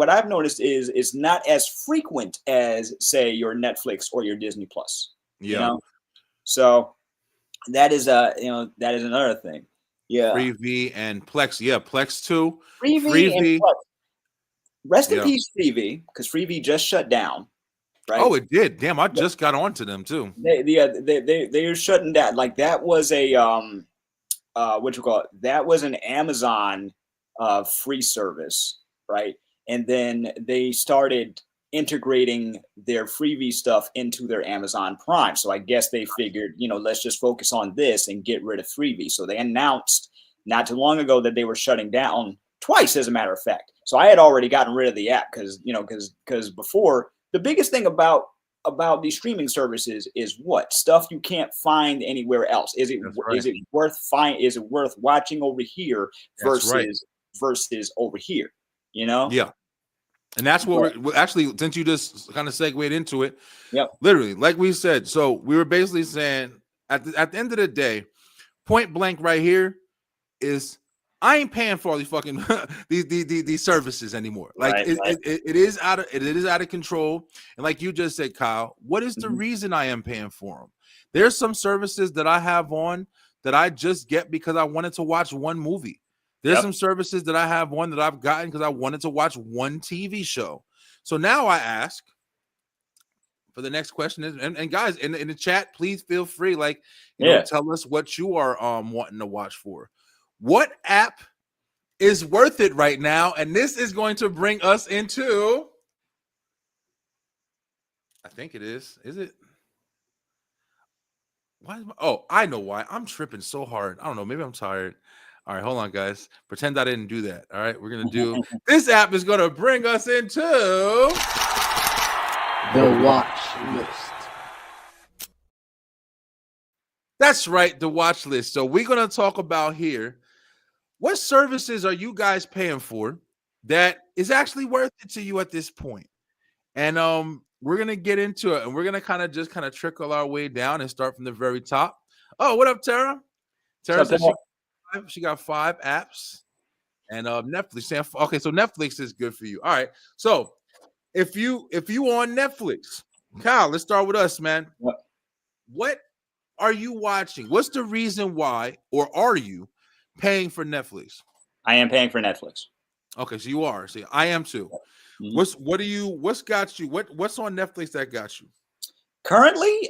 S2: I've noticed is it's not as frequent as say your Netflix or your Disney Plus. You
S1: Yeah.
S2: know, so that is that is another thing. Yeah,
S1: Freevee and Plex. Yeah, Plex too.
S2: Freevee and
S1: Freevee.
S2: Plus. Rest in
S1: Yeah.
S2: peace, Freevee, because Freevee just shut down. Right?
S1: Oh, it did. Damn, I just got onto them too.
S2: They're shutting down. Like that was a what you call it? That was an Amazon free service, right? And then they started integrating their freebie stuff into their Amazon Prime. So I guess they figured, let's just focus on this and get rid of freebie. So they announced not too long ago that they were shutting down twice, as a matter of fact. So I had already gotten rid of the app because before the biggest thing about these streaming services is what stuff you can't find anywhere else. Is it
S1: That's
S2: is
S1: right.
S2: it worth is it worth watching over here
S1: That's right.
S2: versus over here? You know?
S1: Yeah. And that's what
S2: But,
S1: we're actually, since you just kind of segued into it,
S2: yep.
S1: literally, like we said. So we were basically saying at the end of the day, point blank right here is I ain't paying for all these fucking these services anymore. Like
S2: Right.
S1: it is out of control. And like you just said, Kyle, what is the
S2: Mhm.
S1: reason I am paying for them? There's some services that I have on that I just get because I wanted to watch one movie. There's
S2: Yep.
S1: some services that I have on that I've gotten because I wanted to watch one TV show. So now I ask for the next question is, and guys in the chat, please feel free, like,
S2: Yeah.
S1: tell us what you are wanting to watch for. What app is worth it right now? And this is going to bring us into, I think it is. Is it? Why? Oh, I know why. I'm tripping so hard. I don't know. Maybe I'm tired. All right, hold on, guys. Pretend I didn't do that. All right, we're gonna do. This app is gonna bring us into
S3: The watch list.
S1: That's right, the watch list. So we're gonna talk about here. What services are you guys paying for that is actually worth it to you at this point? And we're gonna get into it, and we're gonna kind of trickle our way down and start from the very top. Oh, what up, Tara? Tara
S2: So,
S1: said she got 5 apps, and Netflix. Okay, so Netflix is good for you. All right, so if you on Netflix, Kyle, let's start with us, man. What are you watching? What's the reason why, or are you paying for Netflix?
S2: I am paying for Netflix.
S1: Okay, so you are. See, I am too.
S2: Mhm.
S1: What's got you? What's on Netflix that got you?
S2: Currently,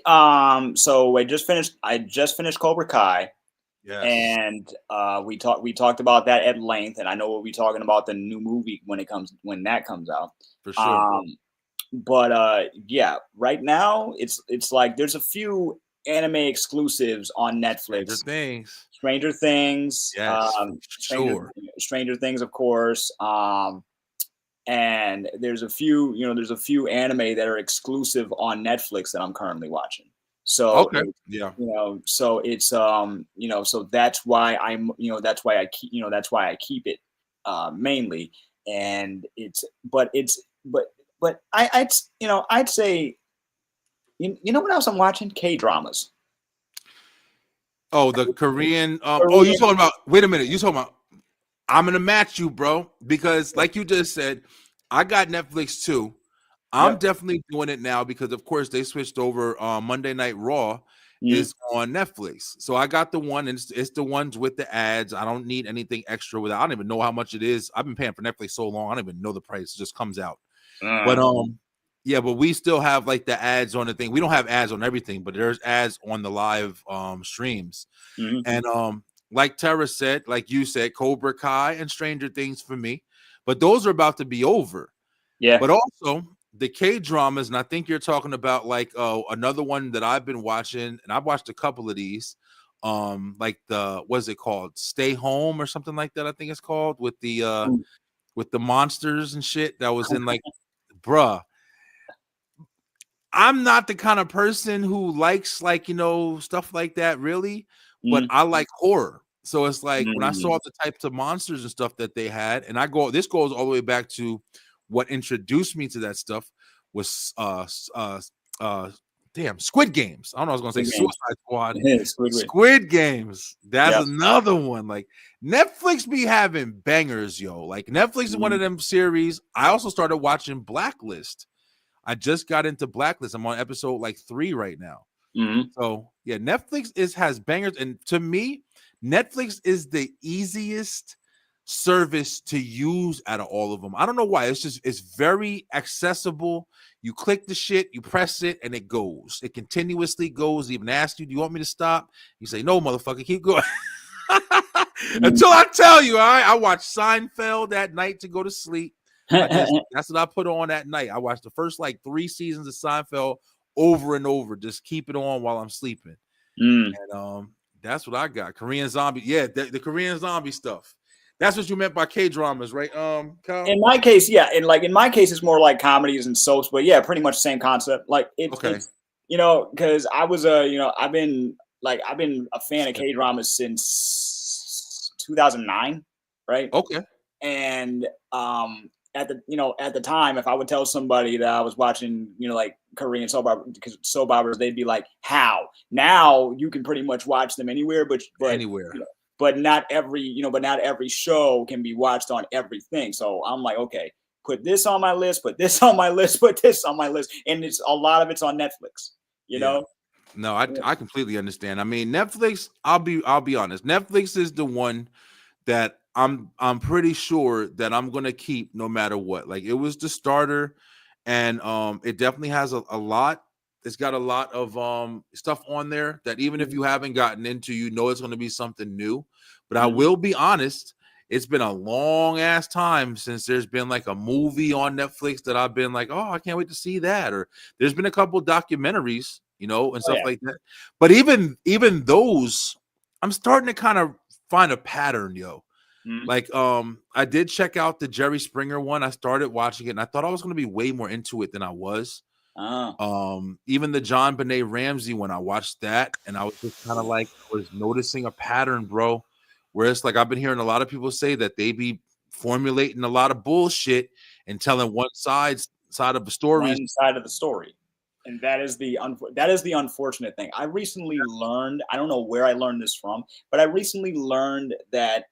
S2: so I just finished Cobra Kai.
S1: Yes.
S2: And we talked about that at length, and I know we'll be talking about the new movie when that comes out.
S1: For sure.
S2: But yeah, right now it's like there's a few anime exclusives on Netflix. Stranger Things.
S1: Yes,
S2: Stranger Things, of course. And there's a few anime that are exclusive on Netflix that I'm currently watching. So
S1: okay, yeah,
S2: so it's so that's why that's why I keep it mainly, and but I'd say you know what else I'm watching? K-dramas.
S1: Oh, the Korean. Oh,
S2: Korean.
S1: you talking about? Wait a minute. You talking about? I'm gonna match you, bro, because like you just said, I got Netflix too. I'm definitely doing it now because, of course, they switched over. Monday Night Raw is on Netflix, so I got the one, and it's the ones with the ads. I don't need anything extra with it. I don't even know how much it is. I've been paying for Netflix so long, I don't even know the price. It just comes out. But yeah, but we still have like the ads on the thing. We don't have ads on everything, but there's ads on the live streams. And like Tara said, like you said, Cobra Kai and Stranger Things for me, but those are about to be over.
S2: Yeah.
S1: But also the K-dramas, and I think you're talking about like another one that I've been watching, and I've watched a couple of these. Like the what's it called? Stay Home or something like that, I think it's called, with the monsters and shit that was in like bruh. I'm not the kind of person who likes like stuff like that really, but I like horror. So it's like when I saw the types of monsters and stuff that they had, and this goes all the way back to what introduced me to that stuff was damn, Squid Games. I don't know. I was gonna say
S2: Squid Games.
S1: Suicide Squad.
S2: Squid.
S1: Squid Games. That's
S2: Yeah.
S1: another one. Like Netflix be having bangers, yo. Like Netflix is one of them series. I also started watching Blacklist. I just got into Blacklist. I'm on episode like 3 right now.
S2: Mm-hmm.
S1: So yeah, Netflix has bangers, and to me, Netflix is the easiest service to use out of all of them. I don't know why. It's very accessible. You click the shit, you press it, and it goes. It continuously goes. They even ask you, "Do you want me to stop?" You say, "No, motherfucker, keep going." Until I tell you, all right. I watched Seinfeld that night to go to sleep. That's what I put on at night. I watched the first like 3 seasons of Seinfeld over and over. Just keep it on while I'm sleeping. And that's what I got. Korean zombie. Yeah, the Korean zombie stuff. That's what you meant by K-dramas, right? Kyle?
S2: In my case, yeah. And like in my case, it's more like comedies and soaps, but yeah, pretty much same concept. Like it's because I was I've been a fan of K-dramas since 2009, right?
S1: Okay.
S2: And at the time, if I would tell somebody that I was watching like Korean soap operas, they'd be like, "How?" Now you can pretty much watch them anywhere, but
S1: anywhere.
S2: But not every show can be watched on everything. So I'm like, okay, put this on my list, put this on my list, put this on my list, and it's a lot of it's on Netflix. You know.
S1: No, I completely understand. I mean, Netflix. I'll be honest. Netflix is the one that I'm pretty sure that I'm gonna keep no matter what. Like it was the starter, and it definitely has a lot. It's got a lot of stuff on there that even if you haven't gotten into, it's gonna be something new. But I will be honest, it's been a long ass time since there's been like a movie on Netflix that I've been like, oh, I can't wait to see that. Or there's been a couple documentaries, and stuff like that. But even those, I'm starting to kind of find a pattern, yo. Like I did check out the Jerry Springer one. I started watching it and I thought I was going to be way more into it than I was. Even the John Benet Ramsey one, I watched that and I was just kind of like I was noticing a pattern, bro. Where it's like I've been hearing a lot of people say that they be formulating a lot of bullshit and telling one side of the story.
S2: One side of the story. And that is the unfortunate thing. I recently learned, I don't know where I learned this from, but I recently learned that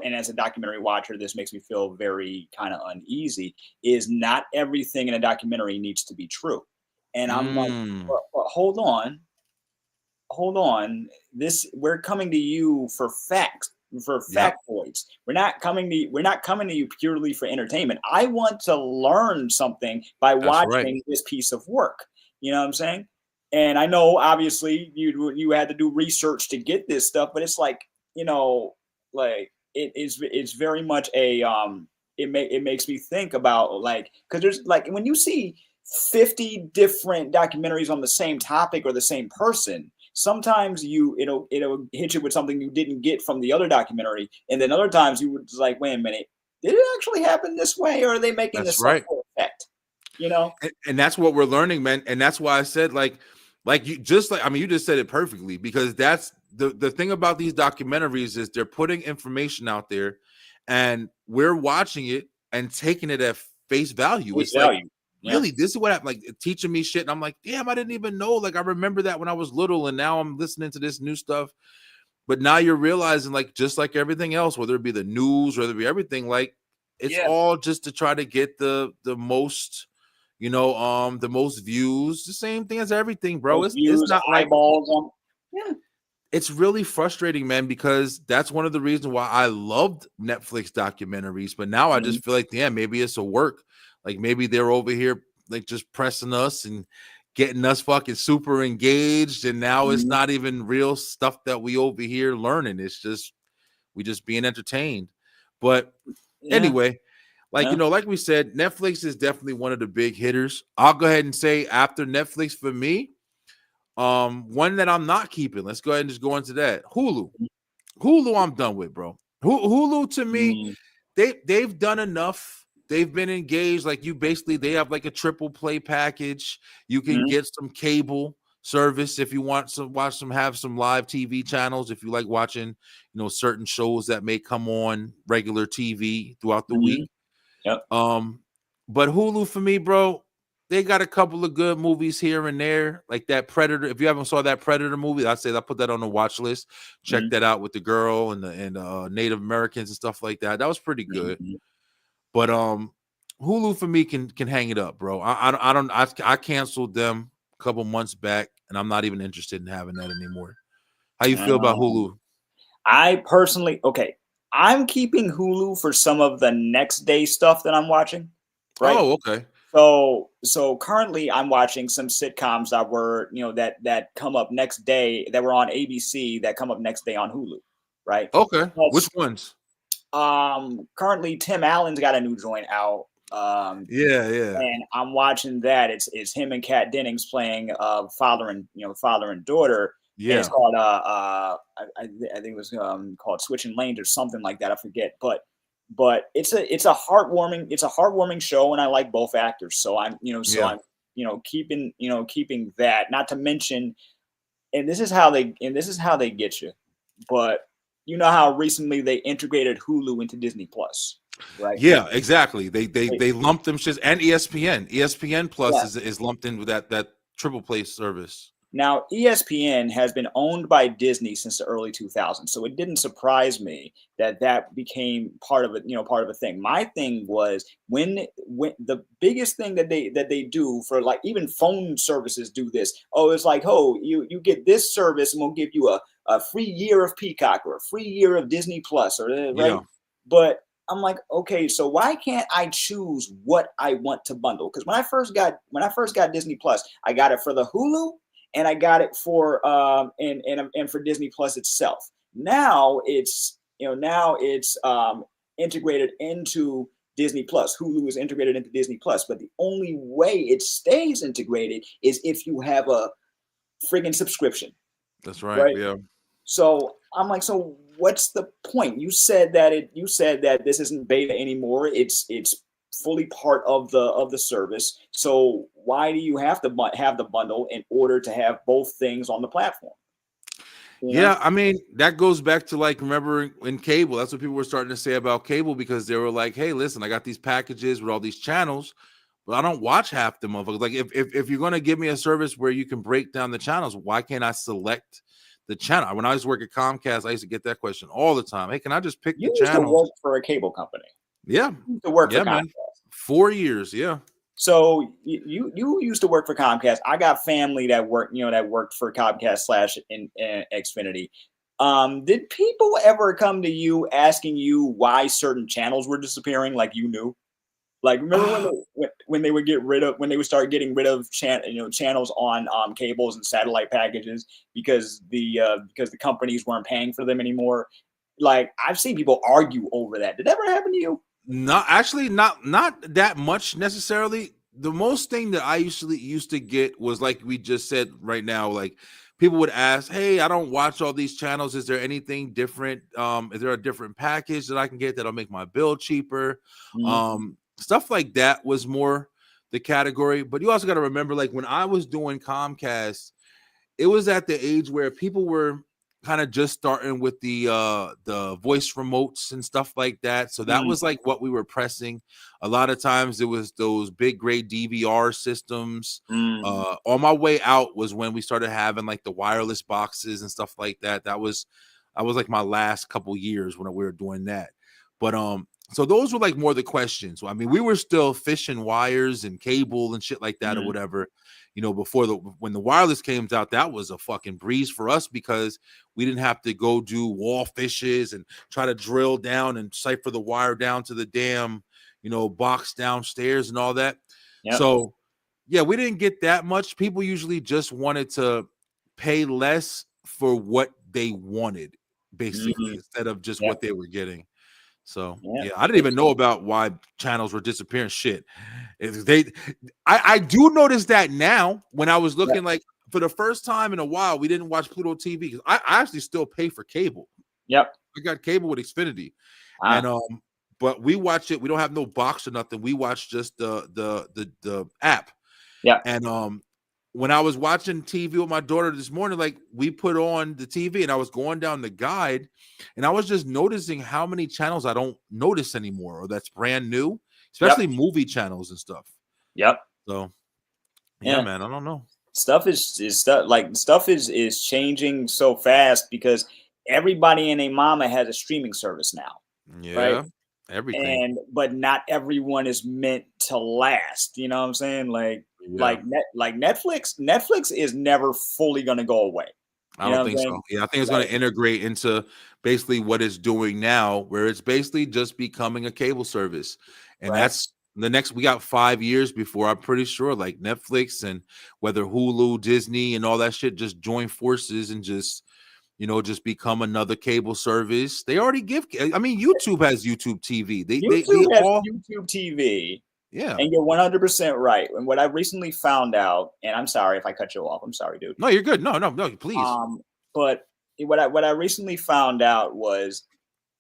S2: and as a documentary watcher, this makes me feel very kind of uneasy, is not everything in a documentary needs to be true. And I'm like, well, hold on. We're coming to you for facts, for factoids. We're not coming to you purely for entertainment. I want to learn something by watching this piece of work. You know what I'm saying? And I know obviously you had to do research to get this stuff, but it's like, like it's very much a it makes me think about like, because there's like when you see 50 different documentaries on the same topic or the same person, sometimes it'll hit you with something you didn't get from the other documentary, and then other times you would just like, wait a minute, did it actually happen this way, or are they making this for effect?
S1: And that's what we're learning, man. And that's why I said you just said it perfectly, because that's the thing about these documentaries is they're putting information out there and we're watching it and taking it at face value. It's like, really, this is what happened, like teaching me shit. And I'm like, damn, I didn't even know. Like, I remember that when I was little and now I'm listening to this new stuff. But now you're realizing, like, just like everything else, whether it be the news, whether it be everything, like it's all just to try to get the most, the most views, the same thing as everything, bro. It's not like
S2: eyeballs.
S1: It's really frustrating, man, because that's one of the reasons why I loved Netflix documentaries. But now I just feel like, damn, maybe it's a work. Like maybe they're over here like just pressing us and getting us fucking super engaged. And now it's not even real stuff that we over here learning. It's just we just being entertained. But anyway, like like we said, Netflix is definitely one of the big hitters. I'll go ahead and say after Netflix for me. One that I'm not keeping. Let's go ahead and just go into that. Hulu, I'm done with, bro. Hulu to me, they've done enough. They've been engaged. Like they have like a triple play package. You can get some cable service if you want to have some live TV channels. If you like watching, certain shows that may come on regular TV throughout the week.
S2: Yep.
S1: But Hulu for me, bro, they got a couple of good movies here and there, like that Predator. If you haven't saw that Predator movie, I'd say I put that on the watch list. Check that out with the girl and the Native Americans and stuff like that. That was pretty good. But Hulu for me can hang it up, bro. I canceled them a couple months back, and I'm not even interested in having that anymore. How you feel about Hulu?
S2: I personally, I'm keeping Hulu for some of the next day stuff that I'm watching. Right.
S1: Oh, okay.
S2: So currently I'm watching some sitcoms that were, that come up next day, that were on ABC, that come up next day on Hulu. Right.
S1: Okay. Which ones?
S2: Currently Tim Allen's got a new joint out.
S1: Yeah.
S2: And I'm watching that. It's him and Kat Dennings playing father and daughter.
S1: Yeah.
S2: And it's called I think it was called Switching Lanes or something like that. I forget. But it's a heartwarming show, and I like both actors. So I'm keeping that. Not to mention, and this is how they get you. But you know how recently they integrated Hulu into Disney Plus, right?
S1: Yeah, exactly. They lumped them shit, and ESPN. ESPN Plus is lumped in with that triple play service.
S2: Now, ESPN has been owned by Disney since the early 2000s, so it didn't surprise me that became part of a thing. My thing was when the biggest thing that they do for, like, even phone services do this. Oh, it's like, you get this service and we'll give you a free year of Peacock or a free year of Disney Plus, or right. Yeah. But I'm like, okay, so why can't I choose what I want to bundle? Because when I first got Disney Plus, I got it for the Hulu. And I got it for and for Disney Plus itself. Now it's integrated into Disney Plus. Hulu is integrated into Disney Plus, but the only way it stays integrated is if you have a friggin' subscription.
S1: That's right. Yeah.
S2: So I'm like, so what's the point? You said that this isn't beta anymore. It's fully part of the service. So why do you have to have the bundle in order to have both things on the platform?
S1: Yeah, I mean, that goes back to, like, remember in cable, that's what people were starting to say about cable, because they were like, hey, listen, I got these packages with all these channels, but I don't watch half them motherfuckers. Like, if you're going to give me a service where you can break down the channels, why can't I select the channel? When I used to work at Comcast, I used to get that question all the time. Hey, can I just pick the channels?
S2: You used to work for a cable company.
S1: Yeah.
S2: You used to work for Comcast.
S1: Man. 4 years, yeah.
S2: So you used to work for Comcast. I got family that worked for Comcast / Xfinity. Did people ever come to you asking you why certain channels were disappearing? Like, you knew? Like, remember when they would start getting rid of channels on cables and satellite packages because the companies weren't paying for them anymore? Like, I've seen people argue over that. Did that ever happen to you?
S1: No, actually, not that much necessarily. The most thing that I used to get was, like we just said right now, like, people would ask, hey, I don't watch all these channels. Is there anything different? Is there a different package that I can get that'll make my bill cheaper? Mm-hmm. Stuff like that was more the category. But you also got to remember, like, when I was doing Comcast, it was at the age where people were kind of just starting with the voice remotes and stuff like that. So that was like what we were pressing. A lot of times it was those big great DVR systems. On my way out was when we started having, like, the wireless boxes and stuff like that. That was like my last couple years when we were doing that. But so those were, like, more the questions. I mean, we were still fishing wires and cable and shit like that or whatever. Before when the wireless came out, that was a fucking breeze for us because we didn't have to go do wall fishes and try to drill down and cipher the wire down to the damn, box downstairs and all that. Yep. So, yeah, we didn't get that much. People usually just wanted to pay less for what they wanted, basically, instead of just what they were getting. So, yeah, I didn't even know about why channels were disappearing. Shit. I do notice that now when I was looking, like, for the first time in a while, we didn't watch Pluto TV because I actually still pay for cable.
S2: Yep.
S1: I got cable with Xfinity. And but we watch it. We don't have no box or nothing. We watch just the app.
S2: Yeah.
S1: And when I was watching TV with my daughter this morning, like, we put on the TV and I was going down the guide and I was just noticing how many channels I don't notice anymore or that's brand new, especially movie channels and stuff.
S2: Yep.
S1: So Yeah, man. I don't know.
S2: Stuff is changing so fast because everybody and a mama has a streaming service now, right?
S1: Yeah, everything.
S2: And but not everyone is meant to last. You know what I'm saying?
S1: Yeah,
S2: Like Netflix is never fully gonna go away.
S1: I
S2: You know
S1: don't
S2: what I'm
S1: think
S2: saying?
S1: so. Yeah, I think it's going
S2: Like
S1: to integrate into basically what it's doing now, where it's basically just becoming a cable service, and
S2: right.
S1: that's the next. We got 5 years before I'm pretty sure, like Netflix and whether Hulu, Disney, and all that shit just join forces and just just become another cable service. They already give. I mean, YouTube has YouTube TV. They
S2: YouTube has
S1: all
S2: YouTube TV,
S1: yeah.
S2: and you're 100% right. And what I recently found out, and I'm sorry if I cut you off. I'm sorry, dude.
S1: No, you're good. No, no, no. Please.
S2: But what I recently found out was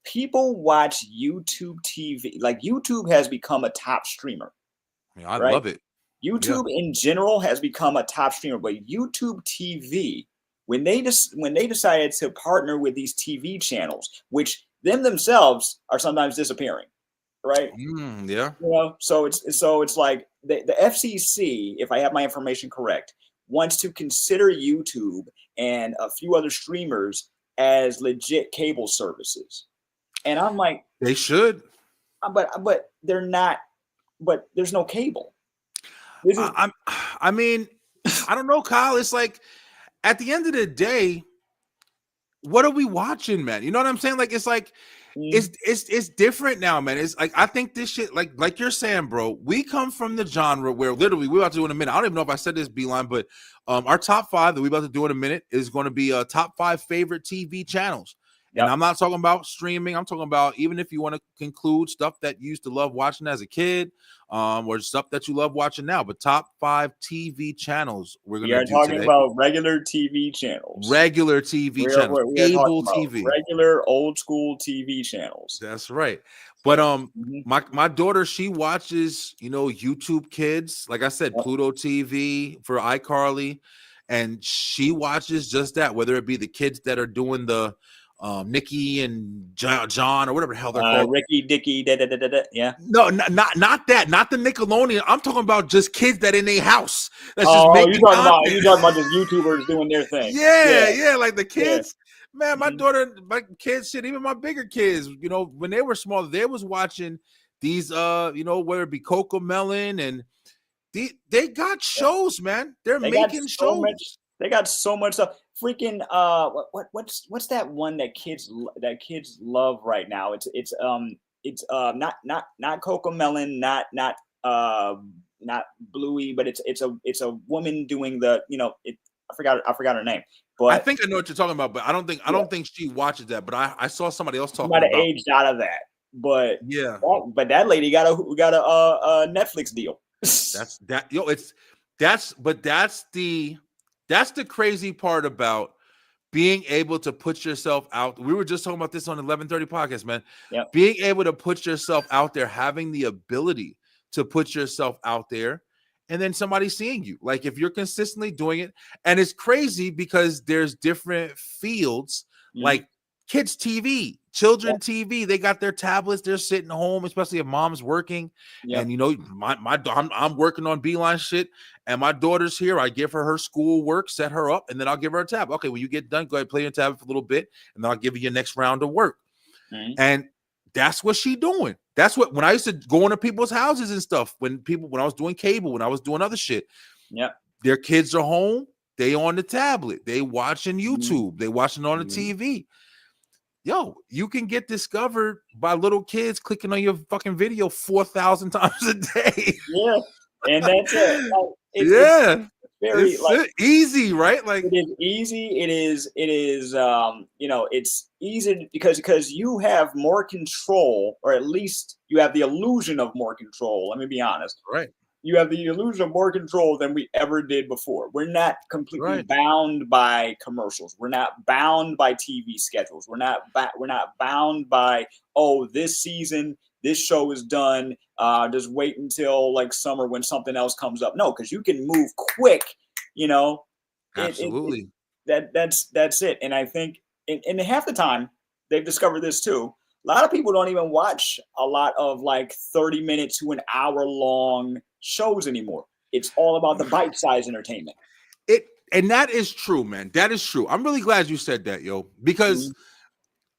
S2: people watch YouTube TV. Like YouTube has become a top streamer,
S1: Yeah, I
S2: right?
S1: love it. Yeah.
S2: YouTube in general has become a top streamer, but YouTube TV, when they decided to partner with these TV channels, which themselves are sometimes disappearing, right?
S1: Yeah.
S2: So it's like the FCC, if I have my information correct, wants to consider YouTube and a few other streamers as legit cable services. And I'm like,
S1: They should.
S2: but they're not. But there's no cable. This is
S1: I mean, I don't know, Kyle. It's like at the end of the day, what are we watching, man? You know what I'm saying? Like it's like it's different now, man. It's like I think this shit, like you're saying, bro. We come from the genre where literally we're about to do in a minute. I don't even know if I said this, Beeline, but our top 5 that we're about to do in a minute is going to be top 5 favorite TV channels. And
S2: Yep.
S1: I'm not talking about streaming. I'm talking about even if you want to conclude stuff that you used to love watching as a kid, or stuff that you love watching now. But top 5 TV channels we're
S2: We
S1: gonna
S2: are
S1: do
S2: talking
S1: today.
S2: about regular TV channels.
S1: Regular TV channels,
S2: We are talking
S1: cable
S2: about
S1: TV.
S2: regular old school TV channels.
S1: That's right. But
S2: Mhm.
S1: my daughter, she watches, YouTube Kids, like I said,
S2: Yep.
S1: Pluto TV for iCarly, and she watches just that, whether it be the kids that are doing the Nikki and John or whatever the hell they're called.
S2: Ricky, Dicky, yeah.
S1: No, not that, not the Nickelodeon. I'm talking about just kids that in a house that's just
S2: Oh,
S1: making content.
S2: you talking about just YouTubers doing their thing.
S1: Yeah, like the
S2: Yeah.
S1: kids. Man, my daughter, my kids, shit, even my bigger kids, when they were smaller, they was watching these, whether it be Coco Melon and they got shows, man. They're
S2: They got
S1: making
S2: so much.
S1: shows.
S2: They got so much stuff. Freaking what's that one that kids love right now? It's not Coco Melon, not Bluey, but it's a woman doing the I forgot her name.
S1: I
S2: But
S1: think I know what you're talking about, but I don't think she watches that. But I saw somebody else
S2: she
S1: talking
S2: might have
S1: about.
S2: aged out of that. But
S1: Yeah,
S2: that lady got a Netflix deal.
S1: that's that. That's the crazy part about being able to put yourself out. We were just talking about this on 11:30 podcast, man.
S2: Yep.
S1: Being able to put yourself out there, having the ability to put yourself out there, and then somebody seeing you. Like if you're consistently doing it, and it's crazy because there's different fields, like kids TV, children TV. They got their tablets. They're sitting home, especially if mom's working.
S2: Yep.
S1: And I'm working on Beeline shit, and my daughter's here. I give her school work, set her up, and then I'll give her a tab. Okay, when you get done, go ahead play your tab for a little bit, and then I'll give you your next round of work. And that's what she doing. That's what when I used to go into people's houses and stuff. When I was doing cable, when I was doing other shit.
S2: Yep.
S1: Their kids are home. They on the tablet. They watching YouTube. They watching on the TV. Yo, you can get discovered by little kids clicking on your fucking video 4,000 times a day.
S2: Yeah, and that's it. Like,
S1: Yeah,
S2: very
S1: it's easy, right? Like
S2: it is easy. It is it's easy because you have more control, or at least you have the illusion of more control. Let me be honest.
S1: right.
S2: You have the illusion of more control than we ever did before. We're not completely
S1: Right.
S2: bound by commercials. We're not bound by TV schedules. We're not bound by, oh, this season this show is done. Just wait until like summer when something else comes up. No, because you can move quick.
S1: Absolutely.
S2: That's it. And I think and half the time they've discovered this too. A lot of people don't even watch a lot of like 30 minute to an hour long shows anymore. It's all about the bite-sized entertainment.
S1: And that is true, man. That is true. I'm really glad you said that, yo, because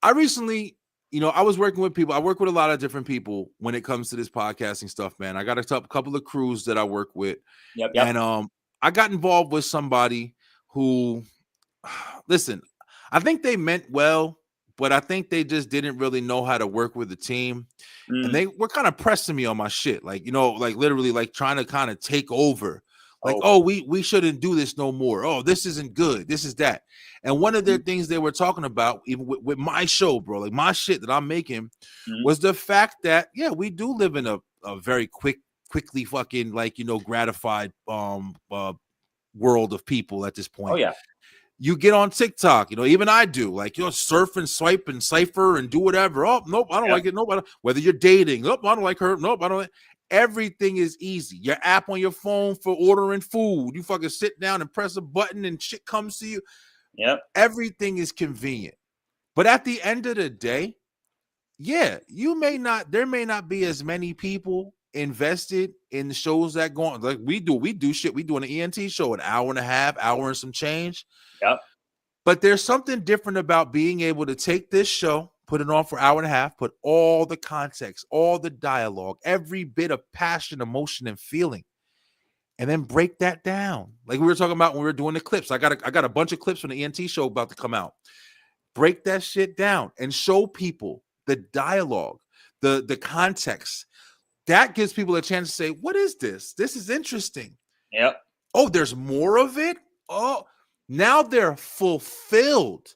S1: I recently, I was working with people. I work with a lot of different people when it comes to this podcasting stuff, man. I got a couple of crews that I work with.
S2: Yep.
S1: And I got involved with somebody who, listen, I think they meant well, but I think they just didn't really know how to work with the team. And they were kind of pressing me on my shit. Like, like literally like trying to kind of take over. Like, we shouldn't do this no more. Oh, this isn't good. This is that. And one of their things they were talking about, even with my show, bro, like my shit that I'm making, was the fact that, yeah, we do live in a very quickly fucking like, gratified world of people at this point.
S2: Oh, yeah.
S1: You get on TikTok, even I do, like, surf and swipe and cipher and do whatever. Oh, nope, I don't like it. Nope, whether you're dating, nope, I don't like her. Nope, I don't like. Everything is easy. Your app on your phone for ordering food. You fucking sit down and press a button and shit comes to you.
S2: Yep.
S1: Everything is convenient. But at the end of the day, yeah, there may not be as many people invested in the shows that go on. Like we do shit. We do an ENT show, an hour and a half, hour and some change.
S2: Yep.
S1: But there's something different about being able to take this show, put it on for an hour and a half, put all the context, all the dialogue, every bit of passion, emotion, and feeling, and then break that down. Like we were talking about when we were doing the clips. I got a bunch of clips from the ENT show about to come out. Break that shit down and show people the dialogue, the context. That gives people a chance to say, what is this? This is interesting.
S2: Yep.
S1: Oh, there's more of it? Oh, now they're fulfilled.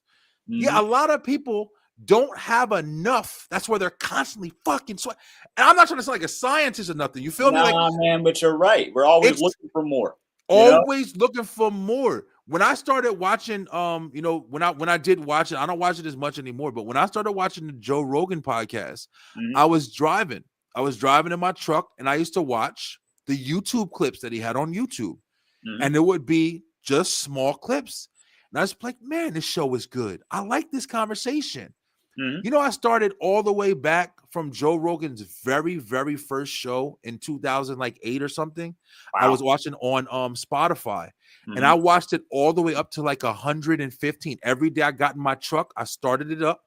S1: Yeah, a lot of people don't have enough. That's why they're constantly fucking sweat. And I'm not trying to sound like a scientist or nothing. You feel me? Like,
S2: man, but you're right. We're always looking for more.
S1: Always looking for more. When I started watching, when I did watch it, I don't watch it as much anymore. But when I started watching the Joe Rogan podcast, I was driving. I was driving in my truck, and I used to watch the YouTube clips that he had on YouTube, and it would be just small clips. And I was like, man, this show is good. I like this conversation. I started all the way back from Joe Rogan's very, very first show in 2008 or something. Wow. I was watching on Spotify, and I watched it all the way up to like 115. Every day I got in my truck, I started it up,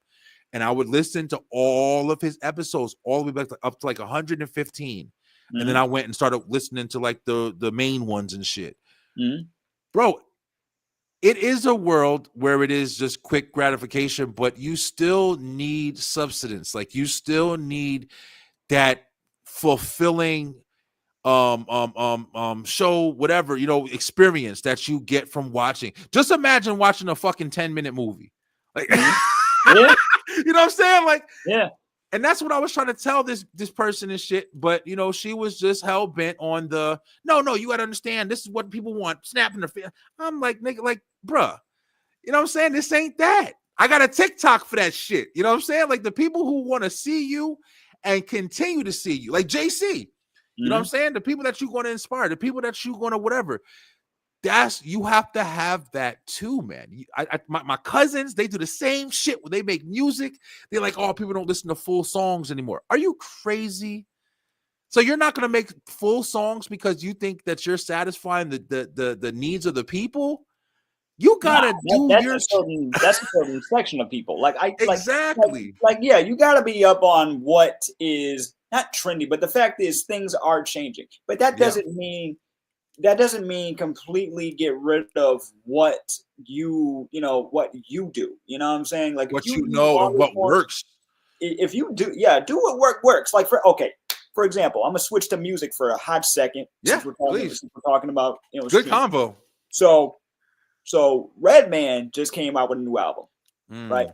S1: and I would listen to all of his episodes all the way back up to like 115. And then I went and started listening to like the main ones and shit. Bro, it is a world where it is just quick gratification, but you still need substance. Like you still need that fulfilling show, whatever, experience that you get from watching. Just imagine watching a fucking 10-minute movie. Like you know what I'm saying? Like,
S2: yeah.
S1: And that's what I was trying to tell this person and shit. But, she was just hell bent on the, no, you got to understand. This is what people want. Snapping their face. I'm like, nigga, like, bruh, you know what I'm saying? This ain't that. I got a TikTok for that shit. You know what I'm saying? Like the people who want to see you and continue to see you, like JC, you know what I'm saying? The people that you're going to inspire, the people that you're going to whatever. You have to have that too, man. My cousins, they do the same shit when they make music. They're like, oh, people don't listen to full songs anymore. Are you crazy? So you're not going to make full songs because you think that you're satisfying the needs of the people? You gotta
S2: that's a certain section of people.
S1: Exactly.
S2: Yeah, you gotta be up on what is not trendy, but the fact is things are changing. But that doesn't mean completely get rid of what you do. You know what I'm saying? Like
S1: what and what works.
S2: If you do what works. Like for example, I'm gonna switch to music for a hot second.
S1: Yeah,
S2: since we're talking about
S1: good combo.
S2: So Redman just came out with a new album, right?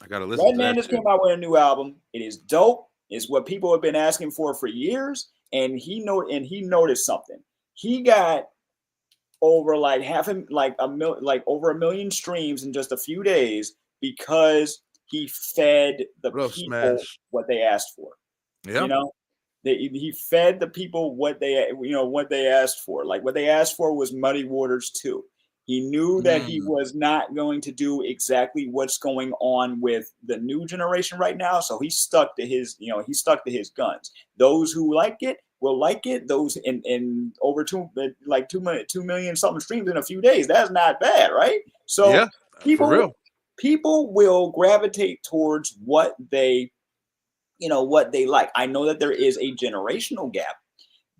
S1: I gotta listen.
S2: Redman just came out with a new album. It is dope. It's what people have been asking for years, and he noticed something. He got over over 1 million streams in just a few days because he fed the people what they asked for.
S1: Yeah.
S2: He fed the people what they asked for. Like what they asked for was Muddy Waters 2. He knew that he was not going to do exactly what's going on with the new generation right now, so he stuck to his guns. Those who like it will like it. Those in over 2 million something streams in a few days. That's not bad, right? So
S1: Yeah, for
S2: people
S1: real.
S2: people will gravitate towards what they what they like. I know that there is a generational gap,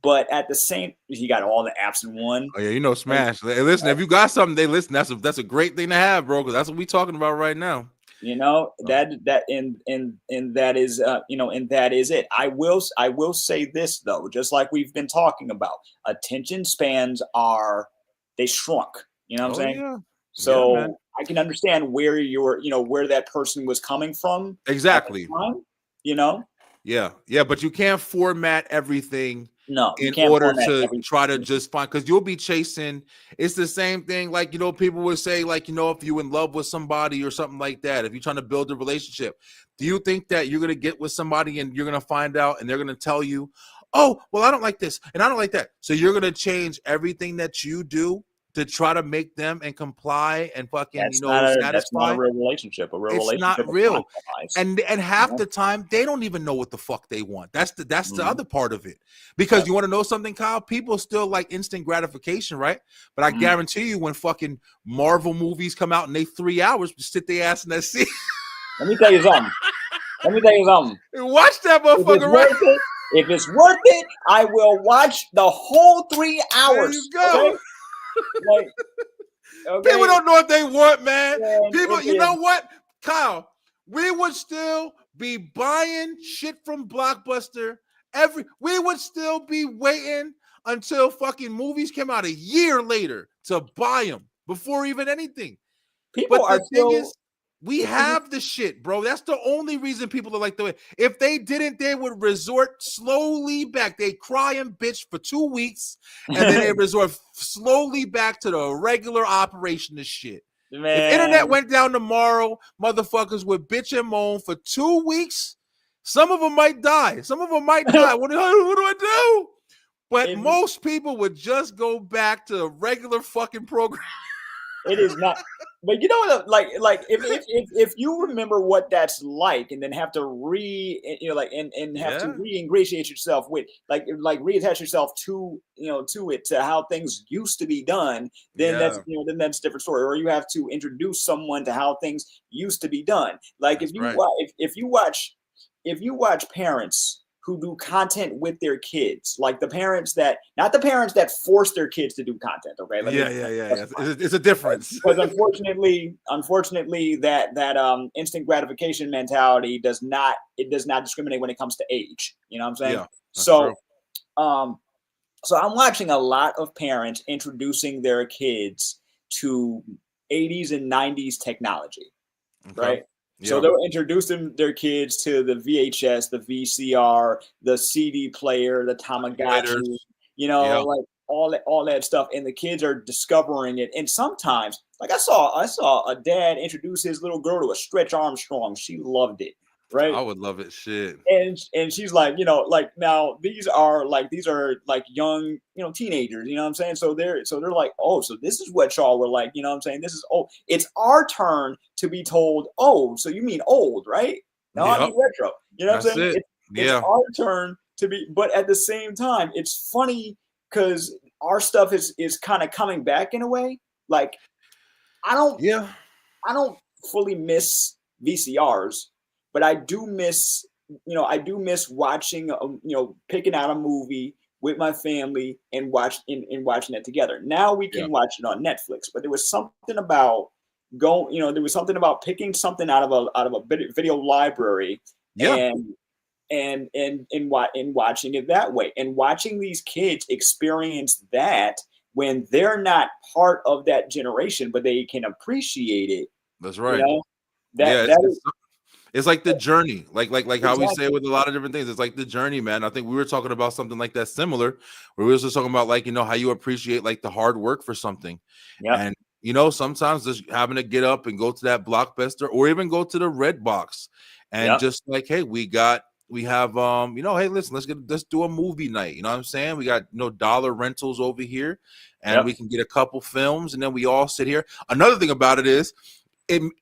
S2: but at the same, you got all the apps in one.
S1: Oh yeah,
S2: And,
S1: Smash. Hey, listen, if you got something, they listen. That's a great thing to have, bro. Because that's what we talking about right now.
S2: And that is and that is it. I will say this though, just like we've been talking about, attention spans they shrunk. You know what I'm
S1: Oh
S2: saying?
S1: yeah, yeah, man.
S2: So I can understand where where that person was coming from at the
S1: Exactly.
S2: time. You know,
S1: Yeah, but you can't format everything
S2: no, you
S1: in
S2: can't
S1: order
S2: format
S1: to
S2: every.
S1: try to just find, because you'll be chasing. It's the same thing, like people would say, like if you're in love with somebody or something like that, if you're trying to build a relationship, do you think that you're gonna get with somebody and you're gonna find out and they're gonna tell you, oh well, I don't like this and I don't like that, so you're gonna change everything that you do to try to make them and comply and fucking
S2: That's not a
S1: satisfy?
S2: real relationship. A real
S1: It's not
S2: relationship is
S1: real.
S2: compromise.
S1: And
S2: You
S1: half
S2: know?
S1: the time they don't even know what the fuck they want. That's the
S2: Mhm.
S1: other part of it. Because
S2: Yep.
S1: you want to know something, Kyle? People still like instant gratification, right? But I
S2: Mhm.
S1: guarantee you, when fucking Marvel movies come out and they 3 hours, sit their ass in that seat
S2: Let me tell you something. Let me tell you something.
S1: and watch that
S2: If it's
S1: motherfucker, right?
S2: worth it, I will watch the whole 3
S1: There you
S2: hours.
S1: go.
S2: Okay, like
S1: People
S2: okay,
S1: don't know what they want, man.
S2: and
S1: People,
S2: it
S1: you
S2: is
S1: know what, Kyle? We would still be buying shit from Blockbuster. We would still be waiting until fucking movies came out a year later to buy them before even anything.
S2: people
S1: But
S2: are
S1: the thing
S2: still.
S1: is, we have the shit, bro. That's the only reason people are like the way. If they didn't, they would resort slowly back. They cry and bitch for 2 weeks, and then they resort slowly back to the regular operation of shit. If internet
S2: Man,
S1: went down tomorrow, motherfuckers would bitch and moan for 2 weeks. Some of them might die. What do I do? But
S2: it,
S1: most people would just go back to a regular fucking program.
S2: it is not. But you know what? Like if you remember what that's like, and then have to and have to
S1: Yeah,
S2: re-ingratiate yourself with like reattach yourself to it, to how things used to be done, then
S1: yeah,
S2: that's a different story. Or you have to introduce someone to how things used to be done. Like
S1: that's right.
S2: if you watch parents who do content with their kids, like not the parents that force their kids to do content. Okay, let me
S1: Yeah. It's a difference.
S2: because unfortunately, that instant gratification mentality does not discriminate when it comes to age. You know what I'm saying?
S1: Yeah, that's true.
S2: So um, so I'm watching a lot of parents introducing their kids to 80s and 90s technology,
S1: Okay.
S2: right? So
S1: Yeah.
S2: they'll introduce their kids to the VHS, the VCR, the CD player, the
S1: Emulators.
S2: Tamagotchi,
S1: Yeah.
S2: like all that stuff, and the kids are discovering it. And sometimes, like I saw a dad introduce his little girl to a Stretch Armstrong. She loved it, right?
S1: I would love it. Shit.
S2: And she's like, like now these are like young, teenagers, you know what I'm saying? So they're like, oh, so this is what y'all were like, you know what I'm saying? This is, oh, it's our turn to be told, oh, so you mean old, right? No, I
S1: Yep.
S2: mean retro. You know what I'm
S1: That's
S2: saying?
S1: it.
S2: It's
S1: Yeah.
S2: our turn to be, but at the same time, it's funny because our stuff is kind of coming back in a way. Like I don't
S1: Yeah.
S2: I don't fully miss VCRs, but I do miss watching, picking out a movie with my family and watching it together. Now we
S1: Yeah.
S2: can watch it on Netflix, but there was something about picking something out of a video library
S1: Yeah.
S2: and watching it that way, and watching these kids experience that when they're not part of that generation, but they can appreciate it.
S1: That's
S2: You
S1: right.
S2: know
S1: Yeah.
S2: that that is
S1: It's like the journey, like how we say
S2: exactly.
S1: with a lot of different things. It's like the journey, man. I think we were talking about something like that similar, where we were just talking about like how you appreciate like the hard work for something,
S2: Yep.
S1: and sometimes just having to get up and go to that Blockbuster or even go to the Red Box, and
S2: Yep.
S1: just like, hey, we have hey, listen, let's do a movie night. You know what I'm saying? We got dollar rentals over here, and
S2: Yep.
S1: we can get a couple films, and then we all sit here. Another thing about it is,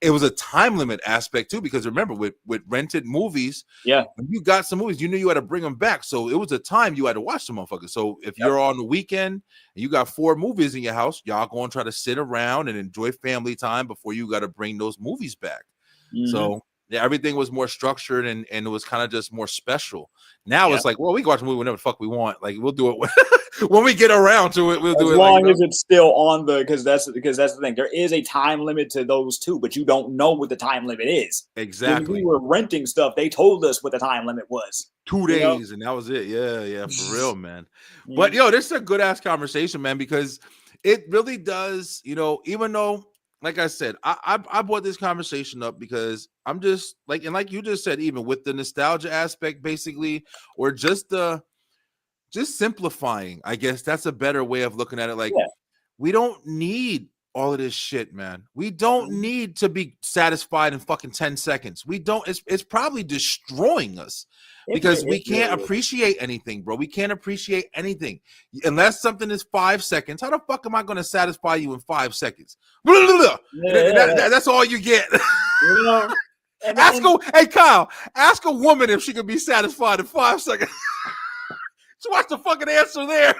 S1: it was a time limit aspect too, because remember with rented movies,
S2: Yeah.
S1: when you got some movies, you knew you had to bring them back. So it was a time you had to watch the motherfuckers. So if you're on the weekend and you got 4 movies in your house, y'all going to try to sit around and enjoy family time before you got to bring those movies back. So yeah, everything was more structured and it was kind of just more special. Now it's like, well, we can watch a movie whenever the fuck we want. Like we'll do it when we get around to it. We'll do it
S2: as long as it's still on the because that's the thing. There is a time limit to those too, but you don't know what the time limit is.
S1: Exactly.
S2: When we were renting stuff, they told us what the time limit was.
S1: 2 days, and that was it. Yeah, for real, man. But
S2: Mm-hmm.
S1: this is a good ass conversation, man, because it really does. Even though, like I said, I brought this conversation up because I'm just like you just said, even with the nostalgia aspect, basically, or just simplifying. I guess that's a better way of looking at it. Like, we don't need all of this shit, man. We don't need to be satisfied in fucking 10 seconds. We don't. It's probably destroying us. Because we can't appreciate anything, bro. We can't appreciate anything unless something is 5 seconds. How the fuck am I going to satisfy you in 5 seconds? That's all you get. Hey Kyle, ask a woman if she could be satisfied in 5 seconds. So watch the fucking answer there.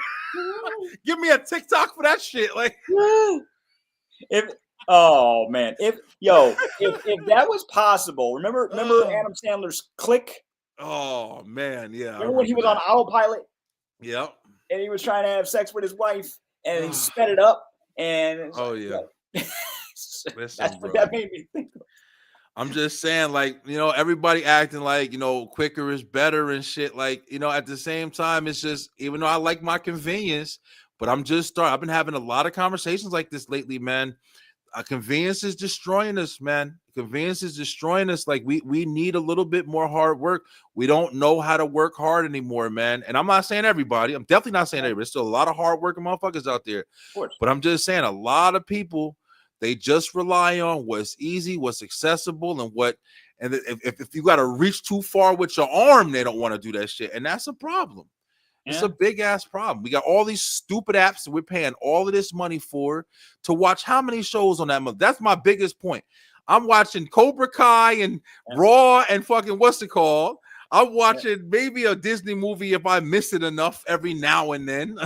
S1: Give me a TikTok for that shit. Like,
S2: if that was possible, remember Adam Sandler's Click?
S1: Oh man, yeah.
S2: Remember when he was on autopilot?
S1: Yep.
S2: And he was trying to have sex with his wife, and he sped it up. And
S1: Listen,
S2: what that made me think of.
S1: I'm just saying, like, everybody acting like, quicker is better and shit. Like, at the same time, it's just, even though I like my convenience, but I've been having a lot of conversations like this lately, man. Convenience is destroying us, man. Convenience is destroying us. Like we need a little bit more hard work. We don't know how to work hard anymore, man. And I'm not saying everybody. I'm definitely not saying everybody. There's still a lot of hard working motherfuckers out there.
S2: Of course.
S1: But I'm just saying a lot of people, they just rely on what's easy, what's accessible, and if you got to reach too far with your arm, they don't want to do that shit. And that's a problem. It's a big ass problem. We got all these stupid apps that we're paying all of this money for to watch how many shows on that month. That's my biggest point. I'm watching Cobra Kai and Raw and fucking what's it called? I'm watching maybe a Disney movie if I miss it enough every now and then.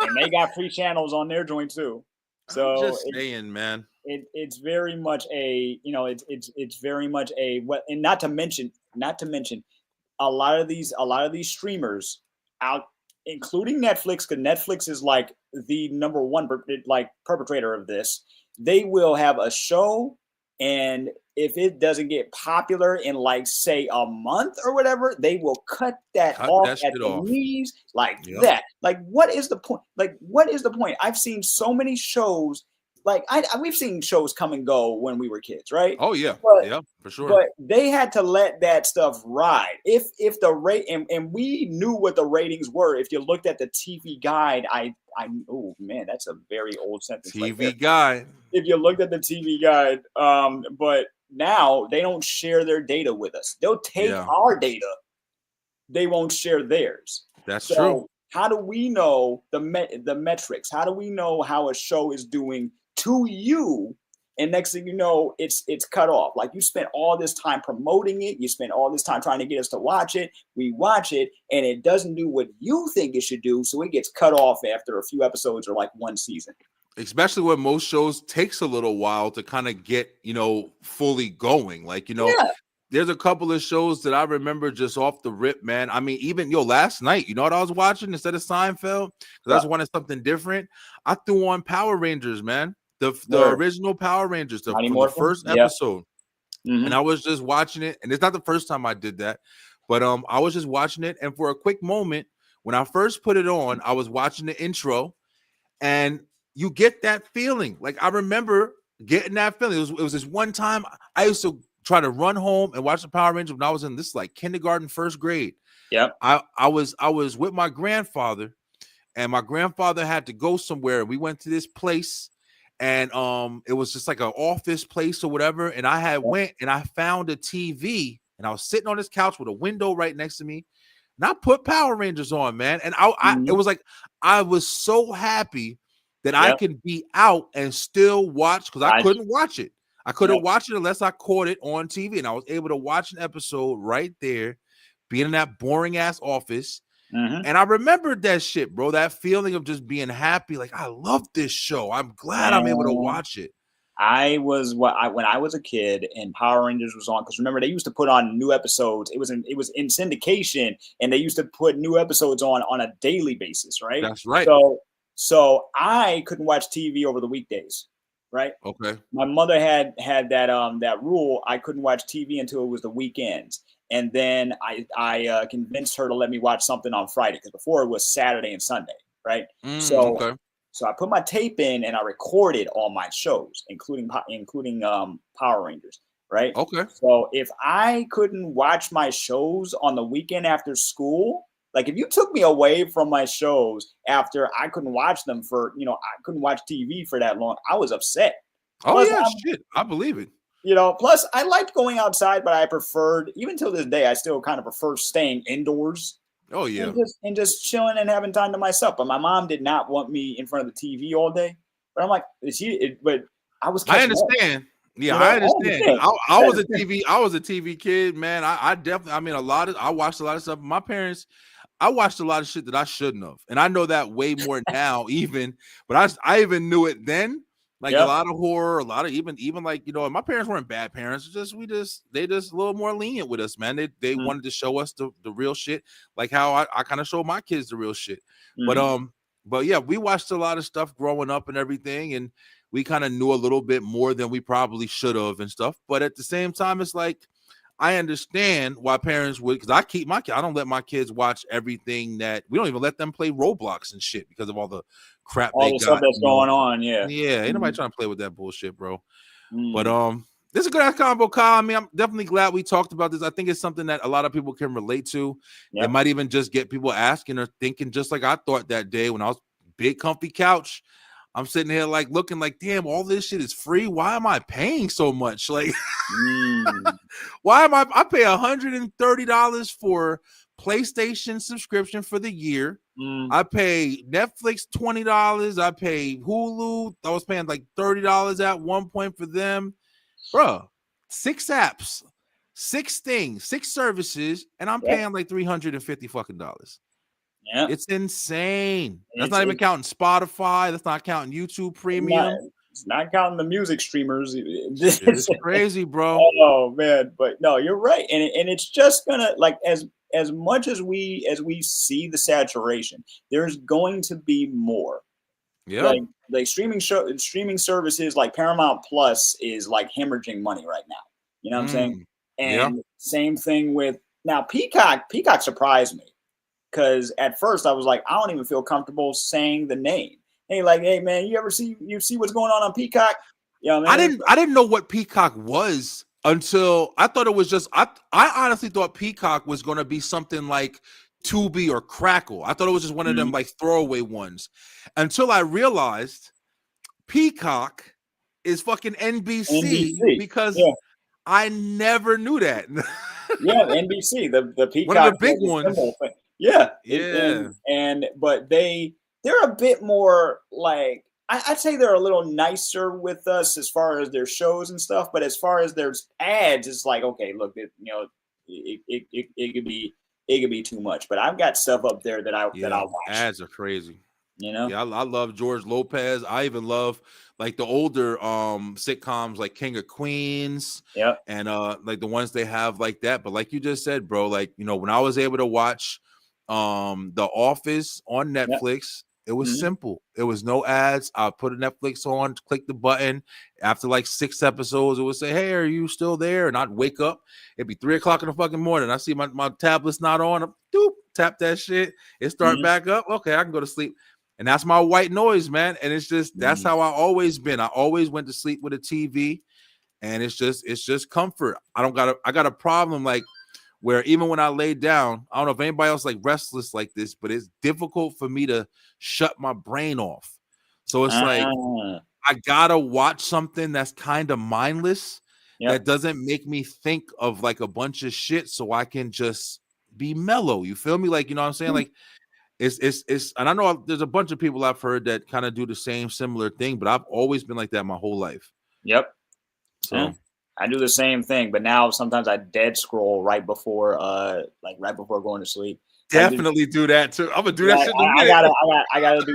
S2: And they got free channels on their joint too. So
S1: I'm just saying, man.
S2: It's very much a it's very much a and not to mention a lot of these streamers out, including Netflix, because Netflix is like the number one perpetrator of this. They will have a show, and if it doesn't get popular in like say a month or whatever, they will cut that off at the knees like that. Like, what is the point? I've seen so many shows. Like we've seen shows come and go when we were kids, right?
S1: Oh yeah, yeah, for sure.
S2: But they had to let that stuff ride. If the rate and we knew what the ratings were. If you looked at the TV guide, oh man, that's a very old sentence.
S1: TV guide.
S2: If you looked at the TV guide, but now they don't share their data with us. They'll take our data. They won't share theirs.
S1: That's true.
S2: How do we know the metrics? How do we know how a show is doing to you? And next thing you know, it's cut off. Like, you spent all this time promoting it. You spent all this time trying to get us to watch it. We watch it, and it doesn't do what you think it should do. So it gets cut off after a few episodes or like one season. Especially
S1: when most shows takes a little while to kind of get, fully going. Like, there's a couple of shows that I remember just off the rip, man. I mean, even last night, you know what I was watching instead of Seinfeld? Because I just wanted something different. I threw on Power Rangers, man. The original Power Rangers, from the first episode. Mm-hmm. And I was just watching it. And it's not the first time I did that. But I was just watching it. And for a quick moment, when I first put it on, I was watching the intro. And you get that feeling. Like, I remember getting that feeling. It was this one time I used to try to run home and watch the Power Rangers when I was in this like kindergarten, first grade.
S2: Yeah.
S1: I was with my grandfather, and my grandfather had to go somewhere. We went to this place, and it was just like an office place or whatever. And I had went and I found a TV, and I was sitting on this couch with a window right next to me. And I put Power Rangers on, man. And it was like, I was so happy that I could be out and still watch, because I couldn't watch it. I couldn't watch it unless I caught it on TV, and I was able to watch an episode right there, being in that boring ass office. And I remembered that shit, bro. That feeling of just being happy, like I love this show. I'm glad I'm able to watch it.
S2: When I was a kid and Power Rangers was on, because remember they used to put on new episodes. It was in syndication, and they used to put new episodes on a daily basis, right?
S1: That's right.
S2: So I couldn't watch TV over the weekdays, right?
S1: Okay.
S2: My mother had that rule. I couldn't watch TV until it was the weekends, and then I convinced her to let me watch something on Friday, because before it was Saturday and Sunday, right?
S1: Okay.
S2: So I put my tape in and I recorded all my shows, including Power Rangers, right?
S1: Okay.
S2: So if I couldn't watch my shows on the weekend after school, like if you took me away from my shows after I couldn't watch them for, I couldn't watch TV for that long, I was upset.
S1: Oh yeah, shit. I believe it.
S2: Plus I liked going outside, but I preferred, even till this day, I still kind of prefer staying indoors.
S1: Oh yeah,
S2: and just chilling and having time to myself. But my mom did not want me in front of the TV all day. But I'm like, but I was.
S1: I understand. Up. Yeah, I understand. I was a TV kid, man. I definitely. I mean, I watched a lot of stuff. My parents. I watched a lot of shit that I shouldn't have, and I know that way more now. Even, but I even knew it then. Like a lot of horror, a lot of even like, my parents weren't bad parents. They just a little more lenient with us, man. They wanted to show us the real shit, like how I kind of show my kids the real shit. But yeah, we watched a lot of stuff growing up and everything, and we kind of knew a little bit more than we probably should have and stuff. But at the same time, it's like I understand why parents would, because I don't let my kids watch everything that we don't even let them play Roblox and shit because of all the crap
S2: all the stuff that's going on. Yeah,
S1: ain't nobody trying to play with that bullshit, bro. But this is a good ass combo, Kyle. I mean, I'm definitely glad we talked about this. I think it's something that a lot of people can relate to. It might even just get people asking or thinking, just like I thought that day when I was big comfy couch. I'm sitting here like looking like, damn, all this shit is free. Why am I paying so much? Like, why am I pay $130 for PlayStation subscription for the year? I pay Netflix $20. I pay Hulu. I was paying like $30 at one point for them. Bro, 6 apps, 6 things, 6 services, and I'm paying like $350 fucking dollars. Yeah, it's insane. That's not even counting Spotify. That's not counting YouTube Premium.
S2: It's not counting the music streamers.
S1: It's crazy, bro.
S2: Oh man, but no, you're right, and it's just gonna, like, as much as we see the saturation, there's going to be more.
S1: Yeah,
S2: like streaming services like Paramount Plus is like hemorrhaging money right now. You know what I'm saying? And same thing with now Peacock. Peacock surprised me, because at first I was like, I don't even feel comfortable saying the name. Hey man, you see what's going on Peacock?
S1: Yeah, I didn't know what Peacock was until I thought it was just I honestly thought Peacock was going to be something like Tubi or Crackle. I thought it was just one of them like throwaway ones, until I realized Peacock is fucking NBC. Because I never knew that.
S2: NBC, the Peacock,
S1: one of the big ones.
S2: But they're a bit more like, I'd say they're a little nicer with us as far as their shows and stuff. But as far as their ads, it's like, okay, look, it could be too much. But I've got stuff up there that I'll watch.
S1: Ads are crazy. I love George Lopez. I even love like the older sitcoms like King of Queens, and like the ones they have like that. But like you just said, bro, like, when I was able to watch The Office on Netflix, it was simple. It was no ads. I put a Netflix on, click the button. After like 6 episodes, it would say, "Hey, are you still there?" And I'd wake up. It'd be 3:00 in the fucking morning. I see my tablet's not on. Tap that shit. It start back up. Okay, I can go to sleep. And that's my white noise, man. And it's just, that's how I always been. I always went to sleep with a TV, and it's just comfort. I got a problem like where even when I lay down, I don't know if anybody else like restless like this, but it's difficult for me to shut my brain off. So it's like, I gotta watch something that's kind of mindless, that doesn't make me think of like a bunch of shit, so I can just be mellow. You feel me? Like, you know what I'm saying? Like, it's and I know there's a bunch of people I've heard that kind of do the same similar thing, but I've always been like that my whole life. So.
S2: Yeah. I do the same thing, but now sometimes I dead scroll right before going to sleep.
S1: Definitely do that too. I'm gonna do that shit in a
S2: I
S1: minute.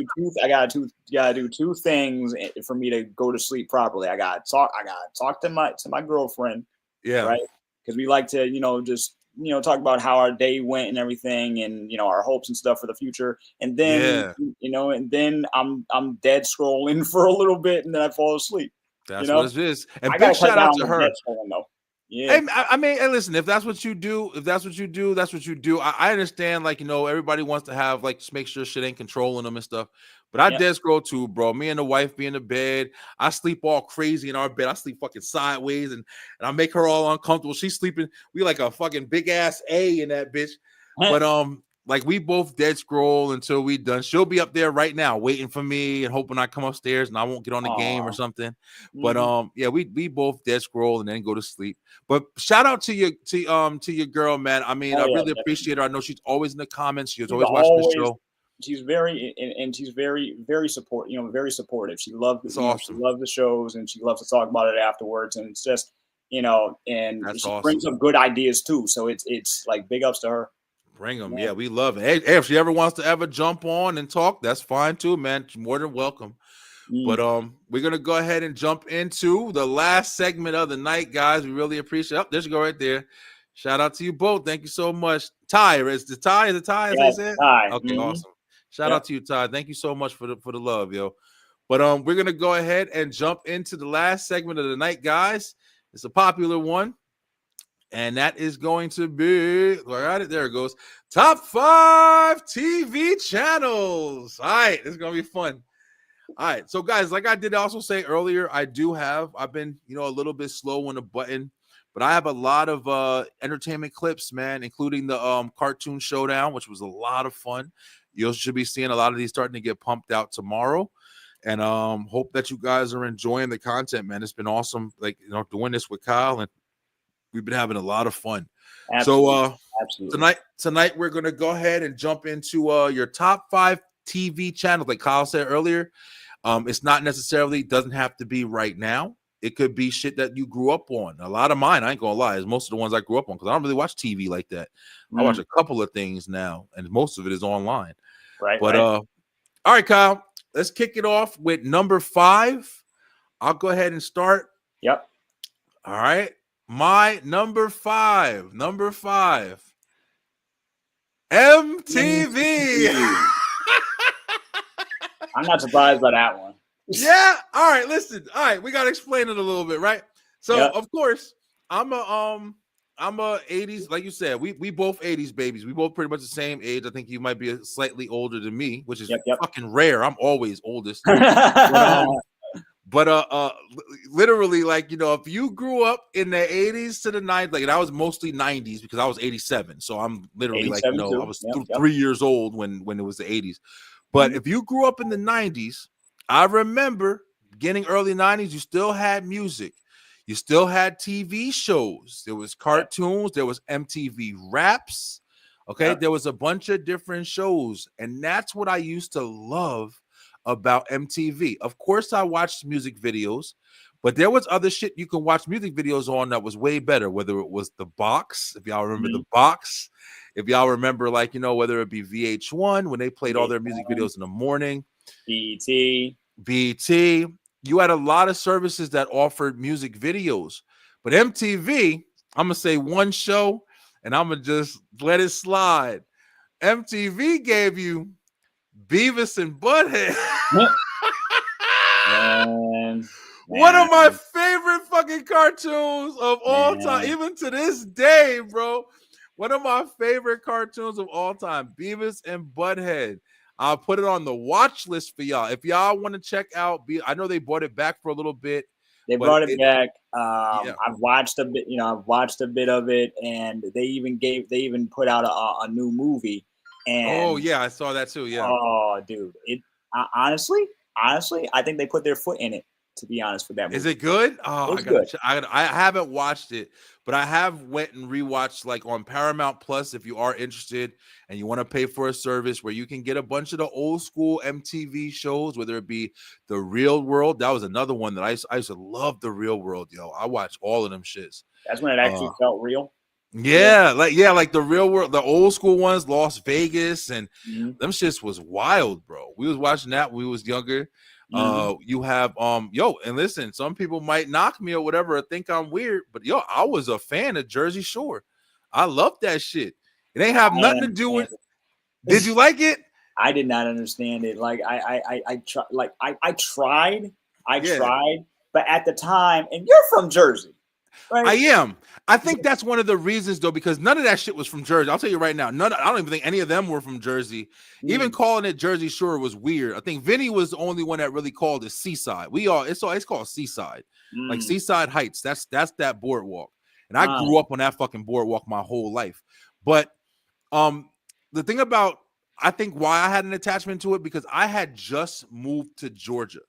S2: gotta do two things for me to go to sleep properly. I gotta talk to my girlfriend,
S1: Yeah.
S2: right? Because we like to, just talk about how our day went and everything, and our hopes and stuff for the future. And then and then I'm dead scrolling for a little bit, and then I fall asleep.
S1: That's what it is. And
S2: I
S1: big
S2: gotta cut
S1: shout
S2: down
S1: out
S2: on
S1: to
S2: the
S1: her.
S2: dead scrolling though. Yeah.
S1: Hey, I mean, hey, listen, if that's what you do, that's what you do. I understand, like, everybody wants to have, like, just make sure shit ain't controlling them and stuff. But I dead scroll too, bro. Me and the wife be in the bed. I sleep all crazy in our bed. I sleep fucking sideways and I make her all uncomfortable. She's sleeping. We like a fucking big ass A in that bitch. But like we both dead scroll until we done. She'll be up there right now waiting for me and hoping I come upstairs and I won't get on the game or something. But yeah, we both dead scroll and then go to sleep. But shout out to your girl, man. I mean, I really appreciate her. I know she's always in the comments. She's always watching the show.
S2: She's very and she's very very very supportive. She loves
S1: Awesome.
S2: She loves the shows and she loves to talk about it afterwards. And it's just and
S1: that's
S2: she
S1: awesome.
S2: brings up good ideas too. So it's like big ups to her.
S1: Bring them, yeah, we love it. Hey, if she ever wants to ever jump on and talk, that's fine too, man. She's more than welcome. But we're gonna go ahead and jump into the last segment of the night, guys. We really appreciate. Oh, there you go, right there. Shout out to you both. Thank you so much, Ty. Is it Ty? As they said?
S2: Ty.
S1: Okay, awesome. Shout out to you, Ty. Thank you so much for the love, yo. But we're gonna go ahead and jump into the last segment of the night, guys. It's a popular one. And that is going to be, I got it. There it goes. Top 5 TV channels. All right, this is gonna be fun. All right, so guys, like I did also say earlier, I've been, a little bit slow on the button, but I have a lot of entertainment clips, man, including the cartoon showdown, which was a lot of fun. You should be seeing a lot of these starting to get pumped out tomorrow. And hope that you guys are enjoying the content, man. It's been awesome, like doing this with Kyle, and we've been having a lot of fun.
S2: Absolutely.
S1: So tonight we're gonna go ahead and jump into your top 5 TV channels, like Kyle said earlier. It's not necessarily doesn't have to be right now. It could be shit that you grew up on. A lot of mine, I ain't gonna lie, is most of the ones I grew up on because I don't really watch TV like that. I watch a couple of things now, and most of it is online.
S2: Right.
S1: But all right, Kyle, let's kick it off with number 5. I'll go ahead and start.
S2: Yep.
S1: All right. My number 5. MTV.
S2: I'm not surprised by that one.
S1: Yeah. All right. Listen. All right. We gotta explain it a little bit, right? So of course, I'm a 80s, like you said. We both 80s babies. We both pretty much the same age. I think you might be slightly older than me, which is fucking rare. I'm always oldest. But literally, like, if you grew up in the 80s to the 90s, like, and I was mostly 90s because I was 87. So I'm literally like, I was 3 years old when it was the 80s. But if you grew up in the 90s, I remember beginning early 90s, you still had music. You still had TV shows. There was cartoons. There was MTV Raps. Okay. There was a bunch of different shows. And that's what I used to love about MTV. Of course, I watched music videos, but there was other shit you can watch music videos on that was way better, whether it was The Box, if y'all remember The Box, if y'all remember, like, whether it be VH1 when they played all their music videos in the morning, BET. You had a lot of services that offered music videos, but MTV, I'm gonna say one show and I'm gonna just let it slide. MTV gave you Beavis and Butthead. One of my favorite fucking cartoons of all time, even to this day, bro. One of my favorite cartoons of all time, Beavis and Butthead. I'll put it on the watch list for y'all. If y'all want to check out, I know they brought it back for a little bit.
S2: They brought it back. I've watched a bit. I've watched a bit of it, and they even put out a new movie. And
S1: I saw that too. Yeah.
S2: Oh, dude, honestly, I think they put their foot in it to be honest, for that movie.
S1: Is it good? Oh,
S2: It's good.
S1: I haven't watched it, but I have went and rewatched like on Paramount Plus. If you are interested and you want to pay for a service where you can get a bunch of the old school MTV shows, whether it be The Real World, that was another one that I used to love. The Real World, yo, I watched all of them shits.
S2: That's when it actually felt real.
S1: Yeah, like The Real World, the old school ones, Las Vegas, and
S2: Mm-hmm.
S1: them shits was wild, bro. We was watching that when we was younger. You have and listen, some people might knock me or whatever or think I'm weird, but yo, I was a fan of Jersey Shore. I love that shit. It ain't have nothing to do with. Did you like it?
S2: I did not understand it. Like I tried, but at the time, and you're from Jersey, right?
S1: I am. I think that's one of the reasons, though, because none of that shit was from Jersey. I'll tell you right now. I don't even think any of them were from Jersey. Even calling it Jersey Shore was weird. I think Vinny was the only one that really called it Seaside. It's called Seaside, like Seaside Heights. That's that boardwalk. And I grew up on that fucking boardwalk my whole life. But the thing about, I think why I had an attachment to it, because I had just moved to Georgia.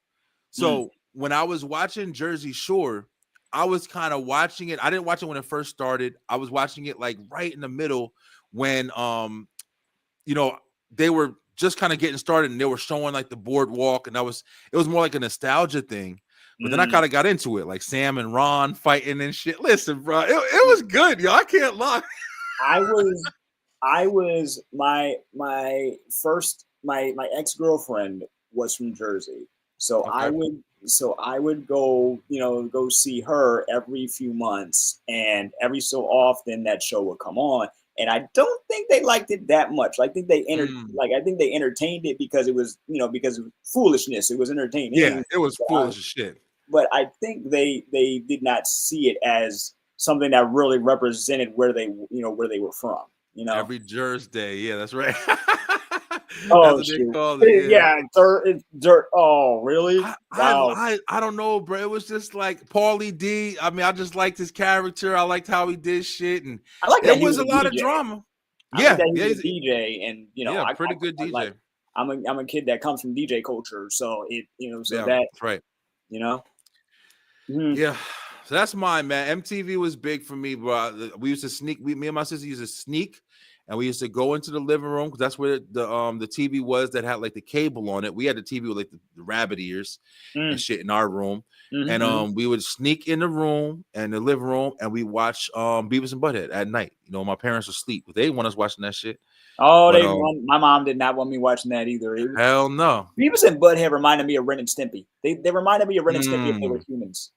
S1: So when I was watching Jersey Shore, I was kind of watching it. I didn't watch it when it first started. I was watching it like right in the middle when they were just kind of getting started and they were showing like the boardwalk, and it was more like a nostalgia thing. But then I kind of got into it, like Sam and Ron fighting and shit. Listen, bro, it was good, yo. I can't lie.
S2: I was my ex-girlfriend was from Jersey. So okay. I would go see her every few months, and every so often that show would come on. And I don't think they liked it that much. I think they entertained it because it was, because of foolishness. It was entertaining.
S1: Yeah, it was foolish as shit.
S2: But I think they did not see it as something that really represented where they were from.
S1: Every Jersey, yeah, that's right.
S2: Oh, shoot. Yeah, dirt. Oh, really?
S1: Wow. I don't know, bro. It was just like Paulie D. I mean, I just liked his character. I liked how he did shit, and
S2: I like
S1: there was a lot of drama.
S2: He's a DJ, and
S1: pretty good DJ.
S2: I'm a kid that comes from DJ culture, so that's
S1: right.
S2: Mm-hmm.
S1: Yeah. So that's mine, man. MTV was big for me, bro. We used to sneak. Me and my sister used to sneak, and we used to go into the living room because that's where the TV was that had like the cable on it. We had the TV with like the rabbit ears and shit in our room, and we would sneak in the room and the living room, and we watch Beavis and Butthead at night. My parents would sleep, but they didn't want us watching that shit.
S2: Oh, my mom did not want me watching that either.
S1: Hell no.
S2: Beavis and Butthead reminded me of Ren and Stimpy. They reminded me of Ren and Stimpy if they were humans.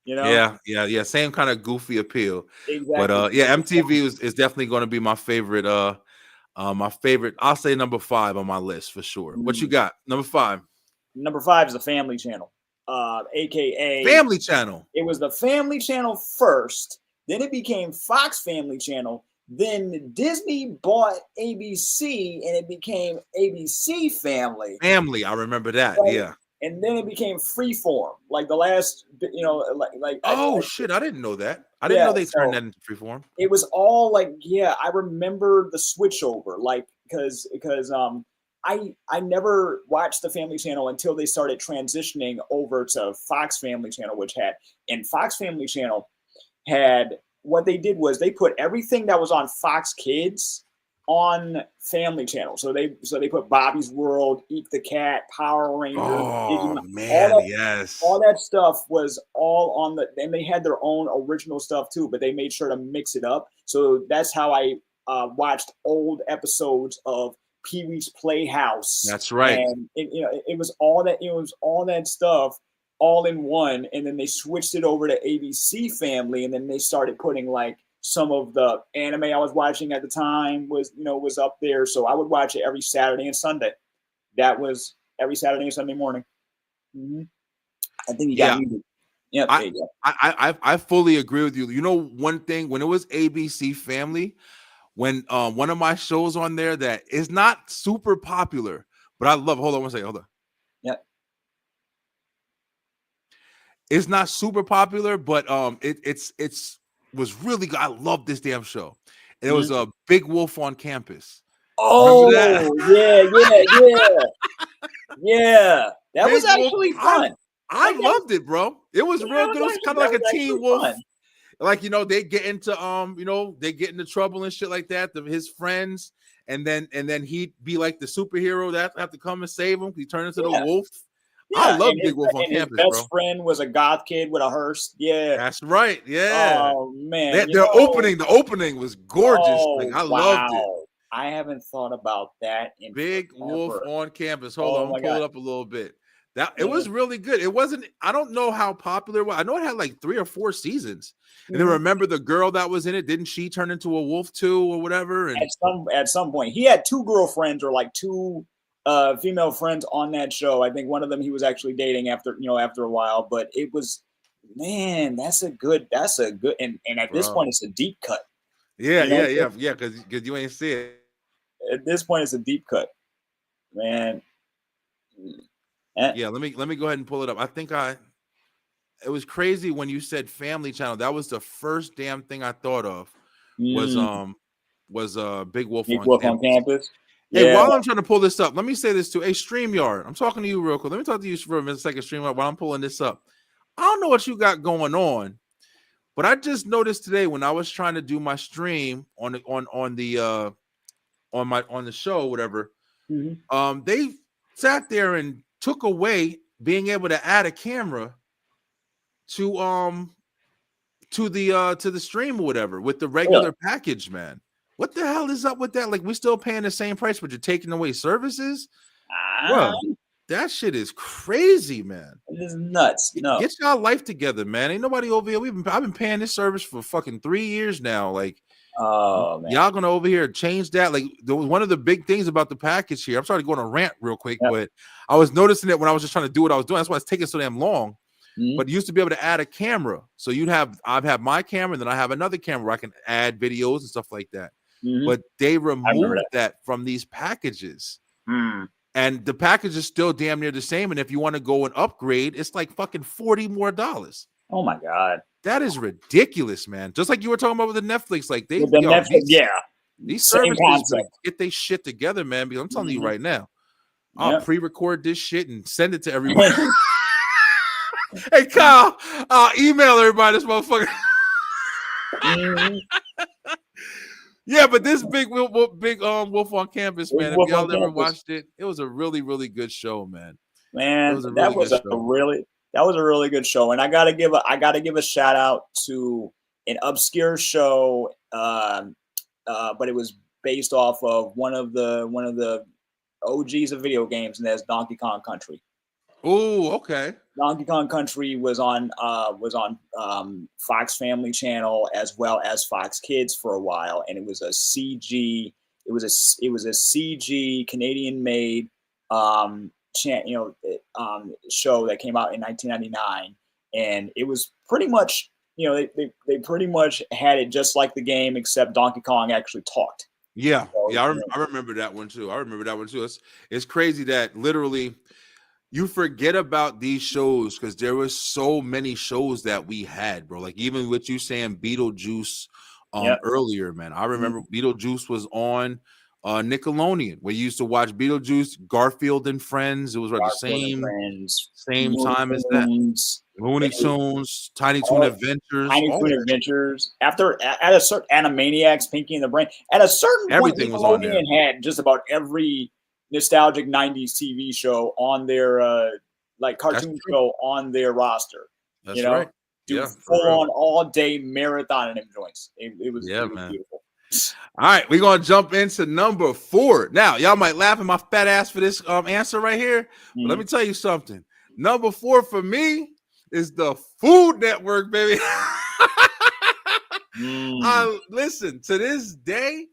S1: Yeah. Same kind of goofy appeal.
S2: Exactly.
S1: But MTV is definitely going to be my favorite. I'll say number 5 on my list for sure. What you got? Number 5.
S2: Number 5 is the Family Channel, aka
S1: Family Channel.
S2: It was the Family Channel first, then it became Fox Family Channel. Then Disney bought ABC, and it became ABC Family.
S1: I remember that. Right? Yeah.
S2: And then it became Freeform, like the last,
S1: shit! I didn't know that. I didn't know they turned that into Freeform.
S2: It was all like, I remember the switchover, like because I never watched the Family Channel until they started transitioning over to Fox Family Channel, Fox Family Channel had, what they did was they put everything that was on Fox Kids on Family Channel. So they put Bobby's World, Eek the Cat, Power Rangers.
S1: Oh man, yes.
S2: All that stuff was all on and they had their own original stuff too, but they made sure to mix it up. So that's how I watched old episodes of Pee-wee's Playhouse.
S1: That's right.
S2: And it was all that stuff all in one, and then they switched it over to ABC Family, and then they started putting like some of the anime I was watching at the time was up there. So I would watch it every Saturday and Sunday. That was every Saturday and Sunday morning. Mm-hmm. I think you got me. Yeah,
S1: I fully agree with you. One thing, when it was ABC Family, when one of my shows on there that is not super popular, but I love. Hold on one second. Hold on.
S2: Yeah.
S1: It's not super popular, but it's was really good. I love this damn show. And it was a Big Wolf on Campus.
S2: Oh, yeah. That was actually fun.
S1: I
S2: Like that was,
S1: loved it, bro. It was
S2: yeah,
S1: real good. It was kind of like a Teen
S2: actually
S1: Wolf.
S2: fun.
S1: Like, they get into they get into trouble and shit like that. His friends, and then he'd be like the superhero that have to come and save him. He turned into the
S2: Yeah.
S1: wolf. I
S2: Yeah,
S1: love Big Wolf on
S2: his
S1: Campus,
S2: best
S1: bro.
S2: friend was a goth kid with a hearse. Yeah.
S1: That's right. Yeah.
S2: Oh man,
S1: The opening was gorgeous. Like,
S2: oh
S1: I loved it.
S2: wow, I haven't thought about that in
S1: Big Wolf
S2: forever.
S1: on Campus. Hold on,
S2: Oh
S1: I'm
S2: my
S1: pull
S2: god,
S1: it up a little bit. It
S2: man.
S1: was really good. It wasn't. I don't know how popular it was. I know it had like 3 or 4 seasons. And then
S2: Mhm.
S1: remember the girl that was in it? Didn't she turn into a wolf too, or whatever? And
S2: At some point, he had 2 girlfriends or like 2 female friends on that show. I think one of them he was actually dating after a while. But it was, man, that's a good and at this
S1: bro,
S2: point it's a deep cut.
S1: yeah,
S2: You know,
S1: because you ain't see it.
S2: at this point it's a deep cut, man. Eh,
S1: Yeah, let me go ahead and pull it up. I think it was crazy when you said Family Channel. That was the first damn thing I thought of was
S2: mm,
S1: Big Wolf
S2: Big
S1: on
S2: Wolf on
S1: Campus.
S2: Campus.
S1: Hey,
S2: Yeah.
S1: while I'm trying to pull this up, let me say this too. Hey, StreamYard, I'm talking to you real quick. Let me talk to you for a second, StreamYard, while I'm pulling this up. I don't know what you got going on, but I just noticed today when I was trying to do my stream on the show, whatever.
S2: Mm-hmm.
S1: They sat there and took away being able to add a camera to the stream or whatever with the
S2: Really?
S1: regular package, man. What the hell is up with that? Like, we're still paying the same price, but you're taking away services,
S2: Ah,
S1: bro. That shit is crazy, man.
S2: this is nuts. No.
S1: Get y'all life together, man. Ain't nobody over here. I've been paying this service for fucking 3 years now. Like,
S2: Oh man.
S1: y'all gonna over here change that? Like, one of the big things about the package here. I'm sorry to go on a rant real quick,
S2: Yep.
S1: but I was noticing it when I was just trying to do what I was doing. That's why it's taking so damn long.
S2: Mm-hmm.
S1: But you used to be able to add a camera. So I'd have my camera, and then I have another camera where I can add videos and stuff like that.
S2: Mm-hmm.
S1: But they
S2: I remember
S1: removed that from these packages.
S2: Mm.
S1: And the package is still damn near the same. And if you want to go and upgrade, it's like fucking $40 more.
S2: Oh my god.
S1: That is ridiculous, man. Just like you were talking about with the Netflix, like
S2: With the Netflix,
S1: these
S2: same
S1: services better
S2: concept.
S1: get they shit together, man. Because I'm telling you right now, I'll
S2: Yep.
S1: pre-record this shit and send it to everyone. Hey, Kyle, email everybody this motherfucker.
S2: Mhm.
S1: Yeah, but this big Wolf on Campus, man. If
S2: Wolf on
S1: y'all ever
S2: Campus.
S1: watched it, it was a really, really good show, man.
S2: Man,
S1: It was a really good show.
S2: that was a really good show, and I gotta give a shout out to an obscure show, but it was based off of one of the OGs of video games, and that's Donkey Kong Country.
S1: Oh, okay.
S2: Donkey Kong Country was on Fox Family Channel as well as Fox Kids for a while, and it was a CG. It was a CG Canadian made show that came out in 1999, and it was pretty much they pretty much had it just like the game, except Donkey Kong actually talked.
S1: Yeah,
S2: So,
S1: yeah, I remember that one too. It's crazy that literally you forget about these shows because there were so many shows that we had, bro. Like, even with you saying Beetlejuice
S2: Yep.
S1: earlier, man. I remember Beetlejuice was on Nickelodeon, where you used to watch Beetlejuice, Garfield and Friends. It was at the same time as that. Looney Tunes, Tiny Toon Adventures,
S2: Tiny
S1: all
S2: Toon
S1: that shit.
S2: Adventures. At a certain Animaniacs, Pinky and the Brain. At a certain
S1: Everything
S2: point,
S1: was on there.
S2: Nickelodeon had just about every nostalgic '90s TV show on their cartoon show on their roster.
S1: That's right.
S2: Do
S1: Yeah,
S2: full on all day marathon in them joints. It was
S1: man.
S2: beautiful.
S1: All right, we're gonna jump into number 4. Now, y'all might laugh at my fat ass for this answer right here, but let me tell you something. Number 4 for me is the Food Network, baby. Listen, to this day,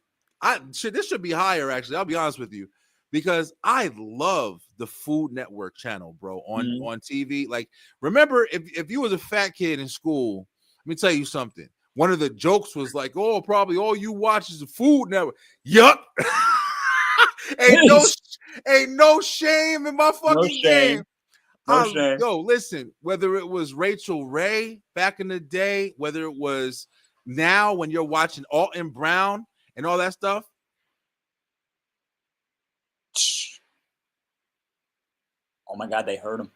S1: this should be higher, actually. I'll be honest with you, because I love the Food Network channel, bro, on TV. Like, remember, if you was a fat kid in school, let me tell you something. One of the jokes was like, "Oh, probably all you watch is the Food Network." Yup. ain't no shame in my fucking game.
S2: No shame.
S1: Yo, listen, whether it was Rachel Ray back in the day, whether it was now when you're watching Alton Brown and all that stuff.
S2: Oh my God, they heard him.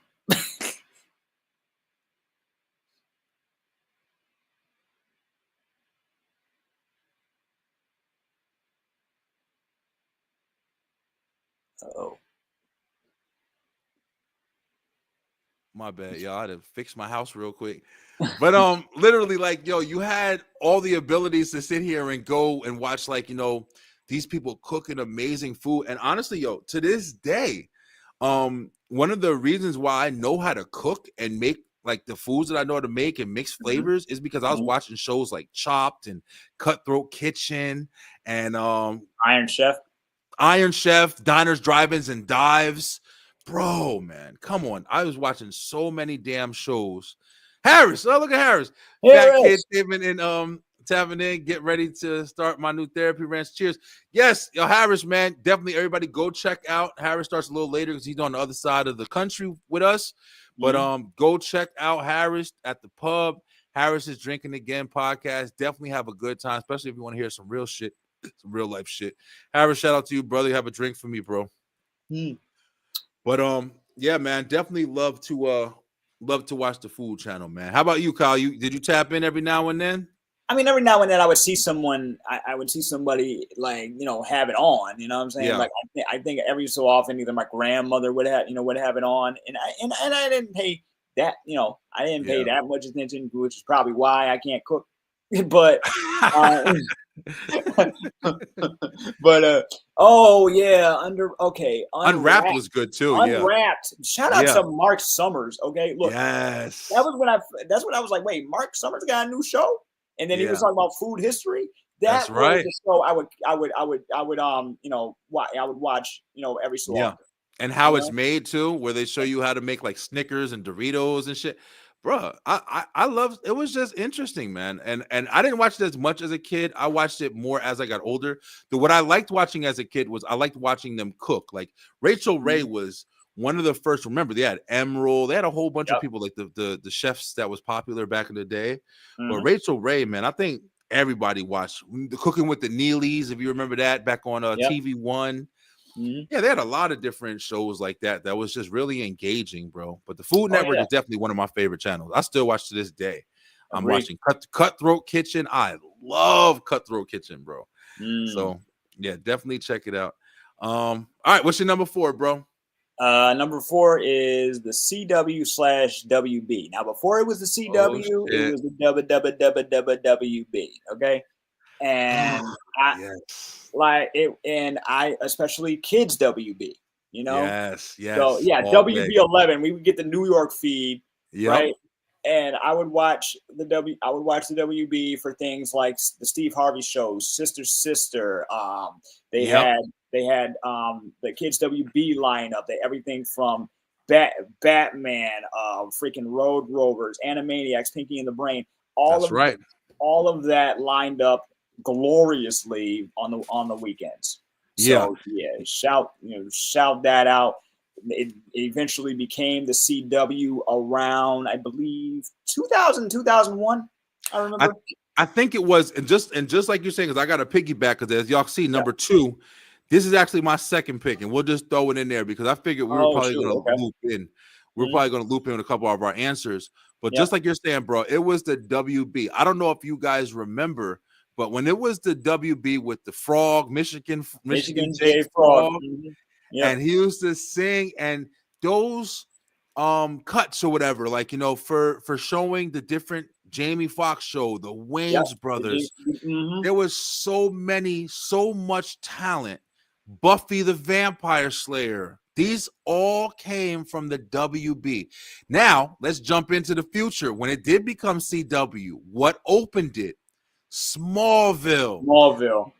S2: Oh,
S1: My bad, y'all. I had to fix my house real quick. But literally, like, yo, you had all the abilities to sit here and go and watch, like, these people cooking amazing food. And honestly, yo, to this day, one of the reasons why I know how to cook and make like the foods that I know how to make and mix flavors is because I was watching shows like Chopped and Cutthroat Kitchen and Iron Chef, Diners, Drive-ins, and Dives. Bro, man, come on. I was watching so many damn shows. Harris, oh, look at Harris. Fat kid tapping in, get ready to start my new therapy ranch. Cheers. Yes, yo, Harris, man, definitely everybody go check out. Harris starts a little later because he's on the other side of the country with us. But go check out Harris at the pub. Harris is Drinking Again podcast. Definitely have a good time, especially if you want to hear some real shit. Some real life shit. Harris, shout out to you, brother. Have a drink for me, bro. But yeah, man, definitely love to watch the Food Channel, man. How about you, Kyle? Did you tap in every now and then?
S2: I mean, every now and then I would see someone, I would see somebody like, have it on, you know what I'm saying?
S1: Yeah.
S2: Like, I think every so often, either my grandmother would have it on, and I didn't pay that, I didn't pay that much attention, which is probably why I can't cook. But, oh yeah,
S1: Unwrapped was good too.
S2: Unwrapped. Shout out to Mark Summers. Okay, look,
S1: yes,
S2: that's when I was like, wait, Mark Summers got a new show, and then he was talking about food history.
S1: That's right.
S2: The show I would watch every so often.
S1: And how it's made too, where they show you how to make like Snickers and Doritos and shit. Bro, I love it. Was just interesting, man. And I didn't watch it as much as a kid. I watched it more as I got older. What I liked watching as a kid was I liked watching them cook. Like Rachel Ray was one of the first. Remember, they had Emerald. They had a whole bunch of people like the chefs that was popular back in the day. But Rachel Ray, man, I think everybody watched the Cooking with the Neelys, if you remember that, back on TV One. Yeah, they had a lot of different shows like that was just really engaging, bro. But the Food Network is definitely one of my favorite channels. I still watch to this day. I'm watching Cutthroat Kitchen. I love Cutthroat Kitchen, bro. So yeah, definitely check it out. All right, what's your number 4, bro?
S2: Number 4 is the CW/WB. Now, before it was the CW, it was the WWWWB. Okay, and I especially Kids WB.
S1: Yes.
S2: So yeah, WB11. We would get the New York feed, right? And I would watch the WB for things like the Steve Harvey shows, Sister. They had the Kids WB lineup. Everything from Batman, freaking Road Rovers, Animaniacs, Pinky and the Brain. All of that lined up gloriously on the weekends. So shout that out. It eventually became the CW around, I believe, 2000, 2001. I remember.
S1: I think it was, and just like you're saying, because I got a piggyback, because as y'all see, number 2, this is actually my second pick, and we'll just throw it in there because I figured we were probably going to loop in. We're probably going to loop in with a couple of our answers. But just like you're saying, bro, it was the WB. I don't know if you guys remember, but when it was the WB with the frog, Michigan J. Frog, and he used to sing, and those cuts or whatever, like, for showing the different Jamie Foxx show, the Wayans brothers, there was so much talent. Buffy the Vampire Slayer, these all came from the WB. Now let's jump into the future. When it did become CW, what opened it? Smallville.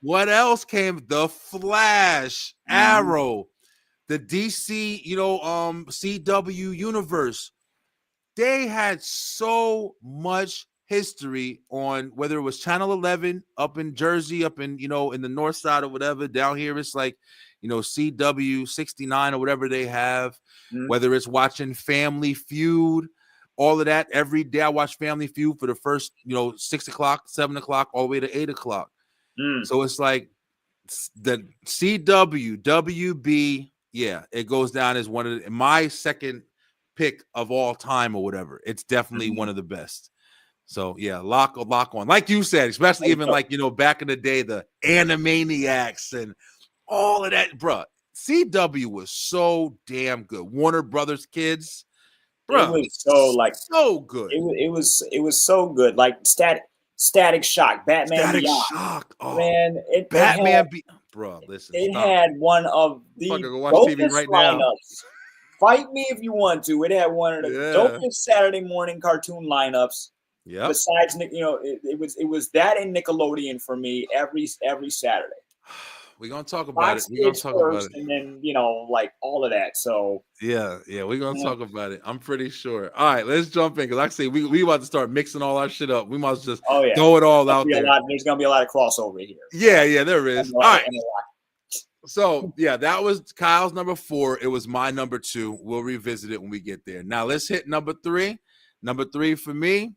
S1: What else came? The Flash, Arrow, the DC, CW universe. They had so much history on, whether it was Channel 11 up in Jersey, up in, in the north side or whatever. Down here, it's like, CW 69 or whatever they have, whether it's watching Family Feud, all of that. Every day I watch Family Feud for the first, 6 o'clock, 7 o'clock, all the way to 8 o'clock. So it's like the CW, WB, it goes down as one of my second pick of all time or whatever. It's definitely one of the best. So yeah, lock on. Like you said, especially even like, back in the day, the Animaniacs and all of that, bro. CW was so damn good. Warner Brothers kids, bro,
S2: It was so like
S1: so good.
S2: it was so good. Like Static Shock, Batman
S1: Static
S2: Beyond.
S1: Shock. Oh,
S2: Man,
S1: Batman, bro. Listen,
S2: it
S1: stop.
S2: had one of the
S1: Fucking go watch TV
S2: dopest
S1: right now.
S2: lineups. Fight me if you want to. It had one of the dopest Saturday morning cartoon lineups.
S1: Yeah.
S2: Besides, it was that and Nickelodeon for me every Saturday.
S1: We're gonna talk about it. We're gonna talk about it.
S2: And then like all of that. So
S1: yeah, we're gonna talk about it. I'm pretty sure. All right, let's jump in because like I say, we about to start mixing all our shit up. We must just throw it all out there.
S2: There's gonna be a lot of crossover here.
S1: Yeah, there is. All right. So that was Kyle's number 4. It was my number 2. We'll revisit it when we get there. Now let's hit number 3. Number 3 for me,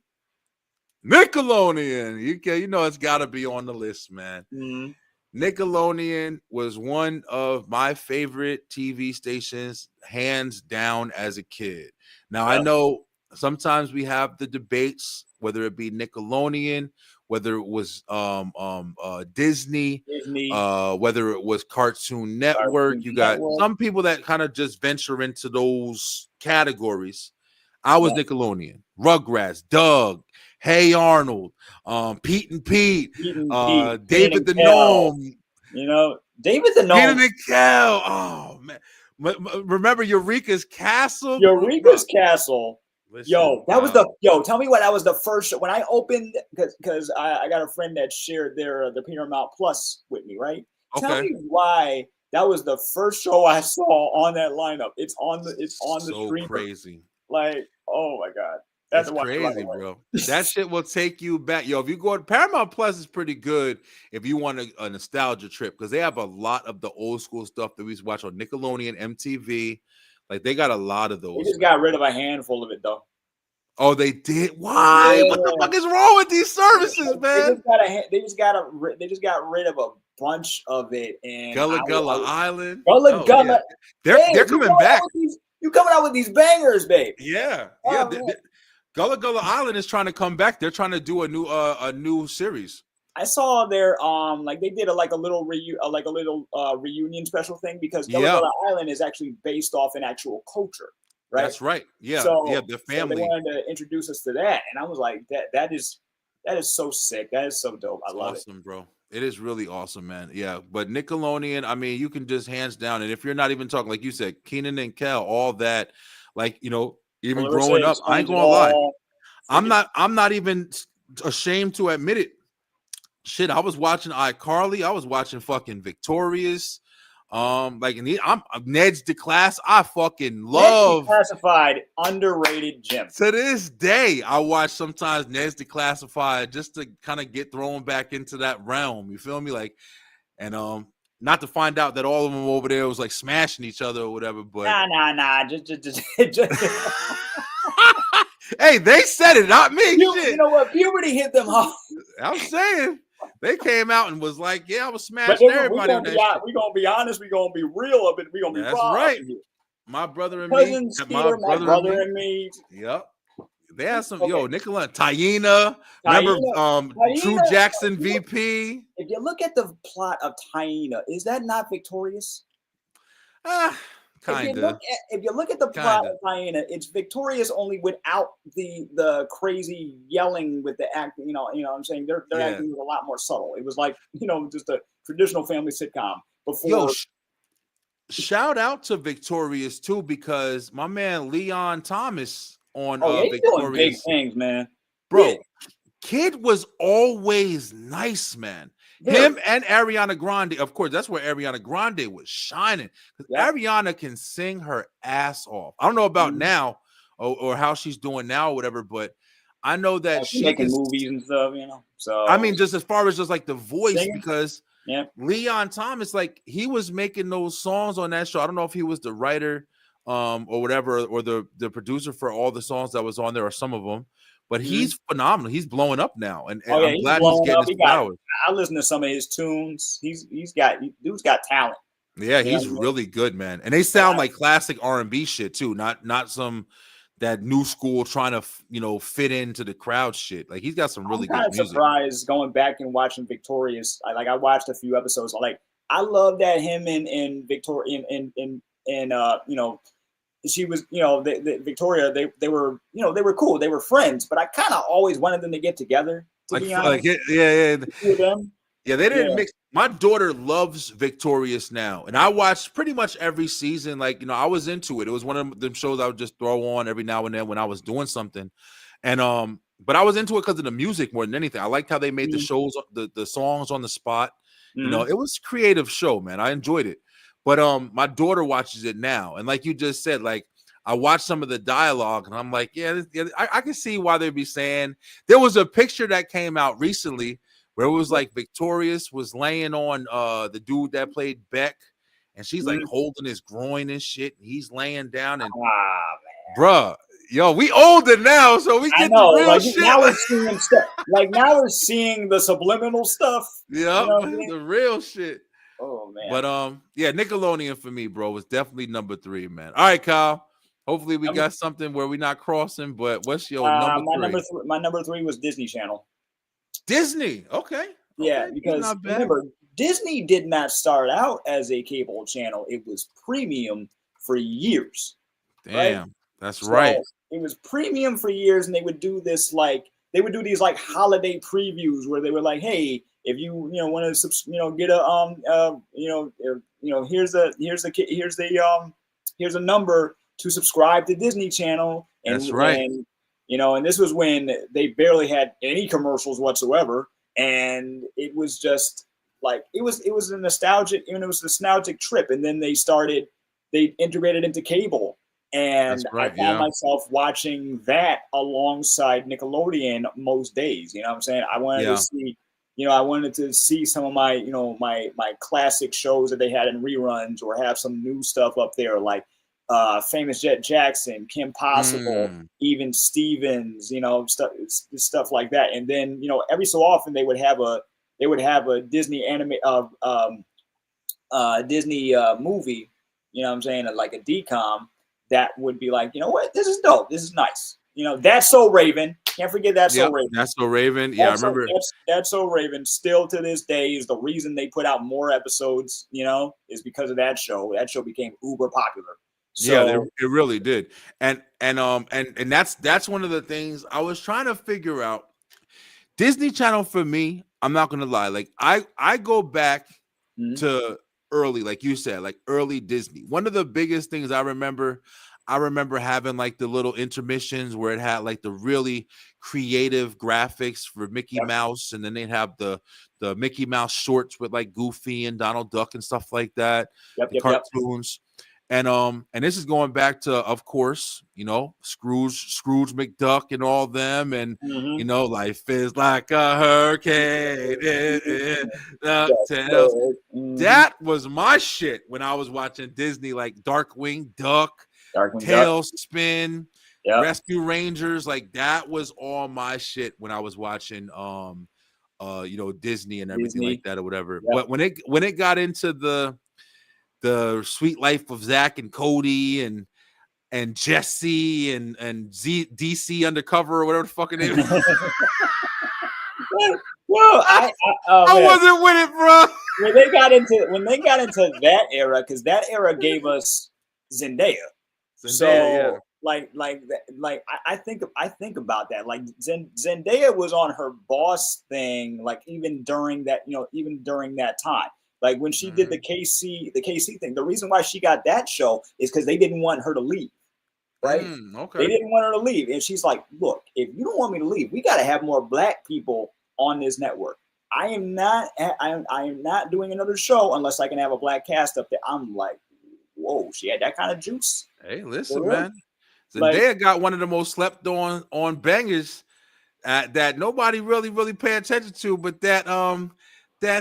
S1: Nickelodeon. You know it's got to be on the list, man.
S2: Mm-hmm.
S1: Nickelodeon was one of my favorite TV stations, hands down, as a kid. Now, I know sometimes we have the debates, whether it be Nickelodeon, whether it was Disney, whether it was Cartoon Network. You got some people that kind of just venture into those categories. I was Nickelodeon, Rugrats, Doug, Hey Arnold, Pete and Pete, David the Gnome.
S2: David the Gnome.
S1: Peter and Kel. Oh man, remember Eureka's Castle?
S2: Eureka's Castle.
S1: Listen,
S2: tell me what that was the first when I opened because I got a friend that shared their Paramount Plus with me, right? Okay. Tell me why that was the first show I saw on that lineup. It's on the stream.
S1: Crazy.
S2: Like, oh my God.
S1: That's crazy, bro. That shit will take you back. Yo, if you go to Paramount Plus is pretty good if you want a nostalgia trip because they have a lot of the old school stuff that we used to watch on Nickelodeon, MTV. Like they got a lot of those.
S2: They just got rid of a handful of it though.
S1: Oh, they did? Why? Yeah. What the fuck is wrong with these services, man?
S2: They just got rid of a bunch of it. And
S1: Gullah Island.
S2: Gullah.
S1: Yeah. They're coming back.
S2: You coming out with these bangers, babe.
S1: Yeah. Gullah Island is trying to come back. They're trying to do a new series.
S2: I saw their they did a little reunion special thing because Gullah Island is actually based off an actual culture, right?
S1: That's right. Yeah. The family.
S2: So they wanted to introduce us to that, and I was like, that is so sick. That is so dope. I love it.
S1: Awesome, bro. It is really awesome, man. Yeah, but Nickelodeon, I mean, you can just hands down, and if you're not even talking, like you said, Kenan and Kel, all that, even growing up, I ain't gonna lie. I'm not even ashamed to admit it. Shit, I was watching iCarly. I was watching fucking Victorious. I'm Ned's Declass. I fucking love
S2: Ned's Declassified, underrated gem.
S1: To this day, I watch sometimes Ned's Declassified just to kind of get thrown back into that realm. You feel me? Not to find out that all of them over there was like smashing each other or whatever, but
S2: nah. Just
S1: Hey, they said it, not me.
S2: You know what? Puberty hit them hard.
S1: I'm saying they came out and was like, "Yeah, I was smashing everybody."
S2: We're gonna be honest. We're gonna be real of it. We're gonna be
S1: That's right. My brother and
S2: Cousins,
S1: me,
S2: my brother and me.
S1: Yep. They had some Nicola, Taina. Remember True Jackson VP?
S2: If you look at the plot of Taina, is that not Victorious?
S1: Kinda.
S2: If you look at the plot of Taina, it's Victorious only without the crazy yelling with the acting. You know what I'm saying? Their acting was a lot more subtle. It was like, just a traditional family sitcom before.
S1: Shout out to Victorious too, because my man Leon Thomas on
S2: Victorious doing big things, man.
S1: Bro, kid was always nice, man. Him and Ariana Grande, of course, that's where Ariana Grande was shining. Because Ariana can sing her ass off. I don't know about now or how she's doing now or whatever, but I know that
S2: she's making movies and stuff, So
S1: I mean, just as far as just like the voice, because Leon Thomas, he was making those songs on that show. I don't know if he was the writer or whatever, or the producer for all the songs that was on there or some of them. But he's phenomenal. He's blowing up now, and I'm glad he's getting his flowers.
S2: I listen to some of his tunes. Dude's got talent.
S1: Yeah, he's really good, man. And they sound like classic R&B shit too, not some that new school trying to fit into the crowd shit. Like he's got some really good music.
S2: I'm surprised going back and watching Victorious. I watched a few episodes. I love that him and Victoria and you know, she was, you know, Victoria, they were, you know, they were cool, they were friends, but I kind of always wanted them to get together, to be honest.
S1: Yeah.
S2: The two of them.
S1: Yeah, they didn't
S2: Yeah.
S1: mix. My daughter loves Victorious now, and I watched pretty much every season. Like, you know, I was into it. It was one of them shows I would just throw on every now and then when I was doing something. And but I was into it because of the music more than anything. I liked how they made the shows, the songs on the spot. You know, it was a creative show, man. I enjoyed it. But my daughter watches it now, and like you just said, like I watched some of the dialogue, and I'm like, yeah, I can see why they'd be saying. There was a picture that came out recently where it was like Victorious was laying on the dude that played Beck, and she's like holding his groin and shit, and he's laying down, and bruh, yo, we older now, so we
S2: I
S1: get the
S2: know,
S1: real
S2: like
S1: shit.
S2: now we're seeing stuff. Like now we're seeing the subliminal stuff.
S1: Yeah,
S2: You know what I mean?
S1: the real shit.
S2: Oh man.
S1: But yeah, Nickelodeon for me, bro, was definitely number 3, man. All right, Kyle. Hopefully we got something where we're not crossing. But what's your number 3?
S2: My number 3 was Disney Channel.
S1: Disney. Okay.
S2: Yeah,
S1: Okay.
S2: because remember, Disney did not start out as a cable channel. It was premium for years.
S1: Damn,
S2: right?
S1: that's right.
S2: It was premium for years, and they would do this these like holiday previews where they were like, hey, if you want to get a here's a number to subscribe to Disney Channel, and
S1: that's right.
S2: And this was when they barely had any commercials whatsoever, and it was just like it was a nostalgic trip, and then they integrated into cable. And
S1: right,
S2: I found myself watching that alongside Nickelodeon most days. You know what I'm saying? I wanted to see some of my, my classic shows that they had in reruns, or have some new stuff up there, like Famous Jet Jackson, Kim Possible, even Stevens, stuff like that. And then, every so often they would have a Disney Disney movie, you know what I'm saying, like a DCOM, that would be like, you know what, this is dope, this is nice. That's So Raven. Can't forget That's So Raven.
S1: That's So Raven. Yeah, I remember.
S2: That's So Raven. Still to this day is the reason they put out more episodes. Is because of that show. That show became uber popular. So,
S1: yeah, it really did. And that's one of the things I was trying to figure out. Disney Channel for me, I'm not gonna lie. Like I go back to early, like you said, like early Disney. One of the biggest things I remember having like the little intermissions where it had like the really creative graphics for Mickey Mouse, and then they'd have the Mickey Mouse shorts with like Goofy and Donald Duck and stuff like that. Cartoons. And this is going back to, of course, Scrooge McDuck and all them, and life is like a hurricane. That was my shit when I was watching Disney, like Darkwing Duck, Tailspin, Rescue Rangers. Like that was all my shit when I was watching Disney and everything like that or whatever. But when it got into the Sweet Life of Zach and Cody and Jesse and DC Undercover or whatever the fucking name.
S2: Well, I
S1: wasn't with it, bro.
S2: When they got into that era, because that era gave us Zendaya. So I think about that. Like Zendaya was on her boss thing, like even during that time. Like when she did the KC thing, the reason why she got that show is because they didn't want her to leave, right?
S1: Okay.
S2: They didn't want her to leave, and she's like, "Look, if you don't want me to leave, we got to have more black people on this network. I am not doing another show unless I can have a black cast up there." I'm like, "Whoa, she had that kind of juice."
S1: Hey, listen, man, Zendaya got one of the most slept on bangers that nobody really pay attention to, but that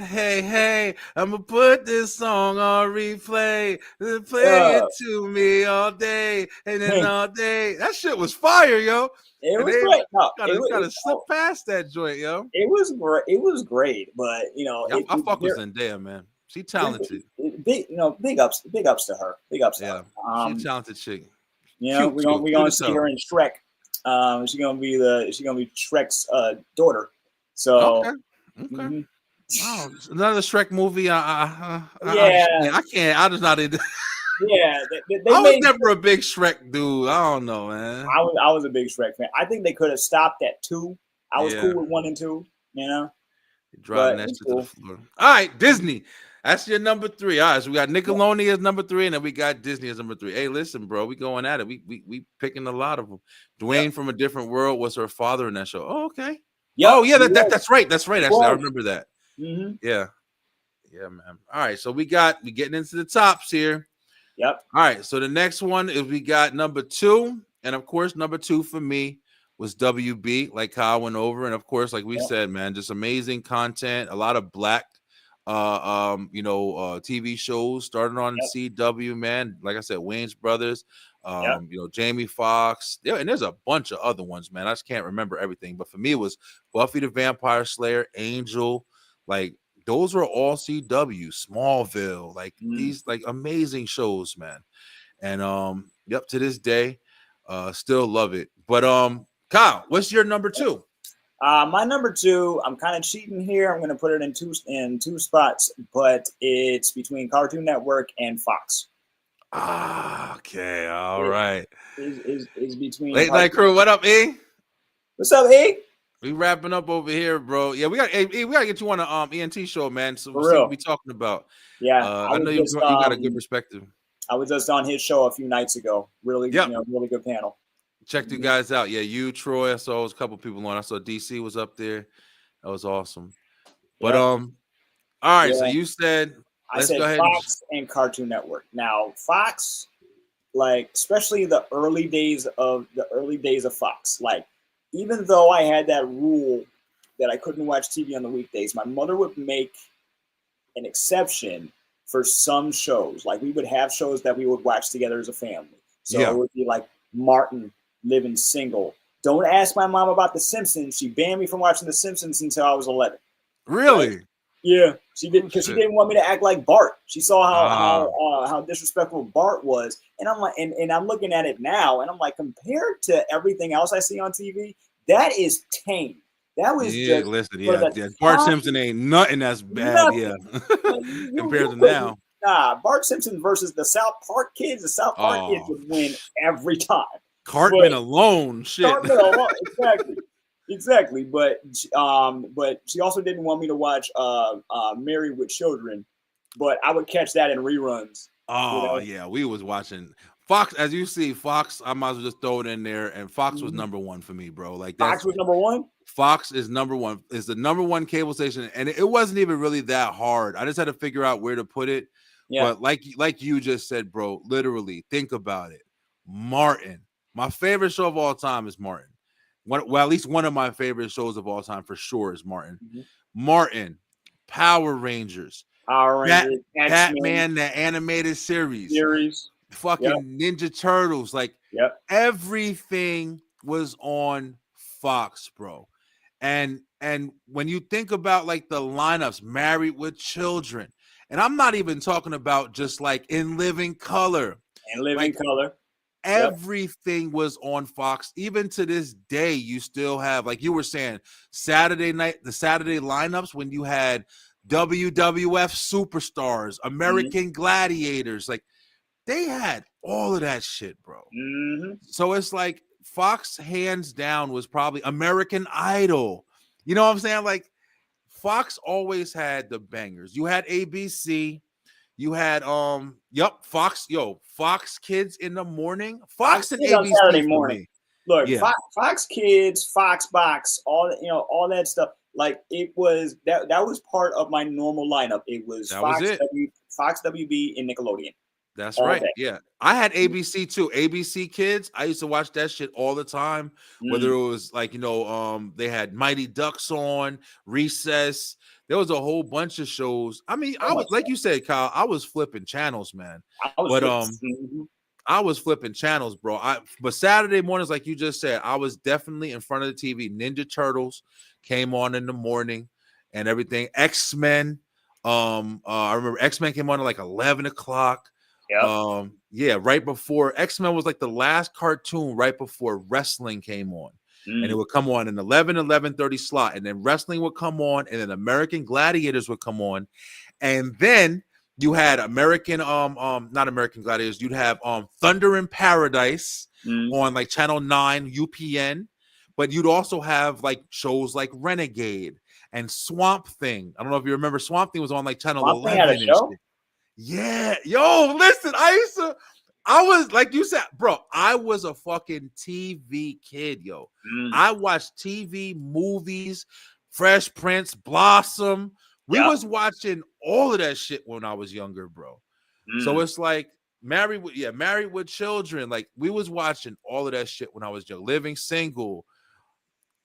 S1: hey, I'm gonna put this song on replay, play it to me all day and then all day. That shit was fire, yo.
S2: It was great. No,
S1: gotta slip past that joint, yo.
S2: It was great. It was great, but
S1: I fuck with Zendaya, man. She talented.
S2: Big ups to her. Big ups to her.
S1: She's a talented chick.
S2: We're gonna see her in Shrek. She's gonna be Shrek's daughter. So.
S1: Okay. Oh, another Shrek movie.
S2: Yeah,
S1: I can't. I just not into.
S2: yeah. They
S1: I was
S2: made.
S1: never a big Shrek dude. I don't know, man.
S2: I was a big Shrek fan. I think they could have stopped at 2. I was
S1: Yeah,
S2: cool with 1 and 2, you know,
S1: driving
S2: but
S1: that
S2: it's
S1: shit to the
S2: cool.
S1: floor. All right, Disney. That's your number 3. All right, so we got Nickelodeon as number 3, and then we got Disney as number 3. Hey, listen, bro, we going at it. We picking a lot of them.
S2: Yep.
S1: Dwayne from A Different World was her father in that show. Oh, okay.
S2: Yep.
S1: Oh, yeah,
S2: He was.
S1: that's right. That's right.
S2: He
S1: Actually, I
S2: was.
S1: remember that.
S2: Mm-hmm.
S1: Yeah. Yeah, man. All right, so we getting into the tops here.
S2: Yep.
S1: All right, so the next one is we got number 2, and of course, number 2 for me was WB, like Kyle went over, and of course, like we
S2: Yep.
S1: said, man, just amazing content, a lot of black, TV shows starting on
S2: Yep.
S1: CW, man. Like I said, Wayne's Brothers,
S2: Yep.
S1: Jamie Foxx, yeah, and there's a bunch of other ones, man. I just can't remember everything, but for me, it was Buffy the Vampire Slayer, Angel, like. Those were all CW, Smallville, like these like amazing shows, man. And yep, to this day, still love it. But Kyle, what's your number 2?
S2: My number 2, I'm kind of cheating here. I'm going to put it in two spots, but it's between Cartoon Network and Fox.
S1: Okay, all right.
S2: Is between
S1: Late Night Crew, what up, E?
S2: What's up, E?
S1: We wrapping up over here, bro. Yeah, we got to get you on a ENT show, man. So we'll
S2: For
S1: see
S2: real.
S1: what we talking about.
S2: Yeah,
S1: I know you got a good perspective.
S2: I was just on his show a few nights ago. Really, really good panel.
S1: Check you guys out. Yeah, you, Troy. I saw a couple people on. I saw DC was up there. That was awesome. But all right. So you said
S2: I said
S1: go ahead.
S2: Fox and Cartoon Network. Now Fox, like especially the early days of Fox, like even though I had that rule that I couldn't watch TV on the weekdays, my mother would make an exception for some shows. Like we would have shows that we would watch together as a family. So it would be like Martin Living Single. Don't ask my mom about The Simpsons. She banned me from watching The Simpsons until I was 11.
S1: Really?
S2: Right? Yeah, she did because she didn't want me to act like Bart. She saw how disrespectful Bart was, and I'm like, and I'm looking at it now, and I'm like, compared to everything else I see on TV, that is tame. That was just
S1: listen, Bart Simpson ain't nothing that's bad, compared to now.
S2: Nah, Bart Simpson versus the South Park kids. The South Park kids would win every time.
S1: Cartman alone, shit.
S2: Cartman alone, exactly. But she also didn't want me to watch Married with Children, but I would catch that in reruns.
S1: Oh yeah, we was watching Fox. As you see, Fox. I might as well just throw it in there, and Fox was number 1 for me, bro. Like
S2: Fox was number 1.
S1: Fox is number 1. Is the number 1 cable station, and it wasn't even really that hard. I just had to figure out where to put it. Yeah. But like you just said, bro, literally think about it. Martin, my favorite show of all time is Martin. At least one of my favorite shows of all time for sure is Martin. Martin, Power Rangers, Batman, the animated series, fucking Ninja Turtles, like everything was on Fox, bro. And when you think about like the lineups, Married with Children, and I'm not even talking about just like In Living Color. Everything was on Fox. Even to this day, you still have, like you were saying, Saturday night, the Saturday lineups when you had WWF Superstars, American Gladiators, like they had all of that shit, bro. So it's like Fox, hands down, was probably American Idol. You know what I'm saying? Like Fox always had the bangers. You had ABC. You had Fox, Fox Kids in the morning. Fox and ABC
S2: Saturday
S1: for
S2: morning.
S1: me.
S2: Look, Fox Kids, Fox Box, all that stuff. Like it was that was part of my normal lineup. It was Fox WB and Nickelodeon.
S1: That's right. Yeah. I had ABC too. ABC Kids. I used to watch that shit all the time. Whether it was like, they had Mighty Ducks on, Recess. There was a whole bunch of shows. I mean, I was like you said, Kyle, I was flipping channels, man. I was flipping channels, bro. But Saturday mornings, like you just said, I was definitely in front of the TV. Ninja Turtles came on in the morning and everything. X-Men. I remember X-Men came on at like 11 o'clock. Right before X-Men was like the last cartoon right before wrestling came on. and it would come on an 11:30 slot, and then wrestling would come on, and then American Gladiators would come on, and then you had not American Gladiators, you'd have Thunder in Paradise on like Channel 9 UPN, but you'd also have like shows like Renegade and Swamp Thing. I don't know if you remember, Swamp Thing was on like Channel
S2: Swamp Thing
S1: 11
S2: had a
S1: and
S2: show?
S1: shit. Yeah, yo, listen, I was like you said, bro, I was a fucking TV kid, yo. I watched TV, movies, Fresh Prince, Blossom. We was watching all of that shit when I was younger, bro. So it's like married with children. Like we was watching all of that shit when I was young, living single,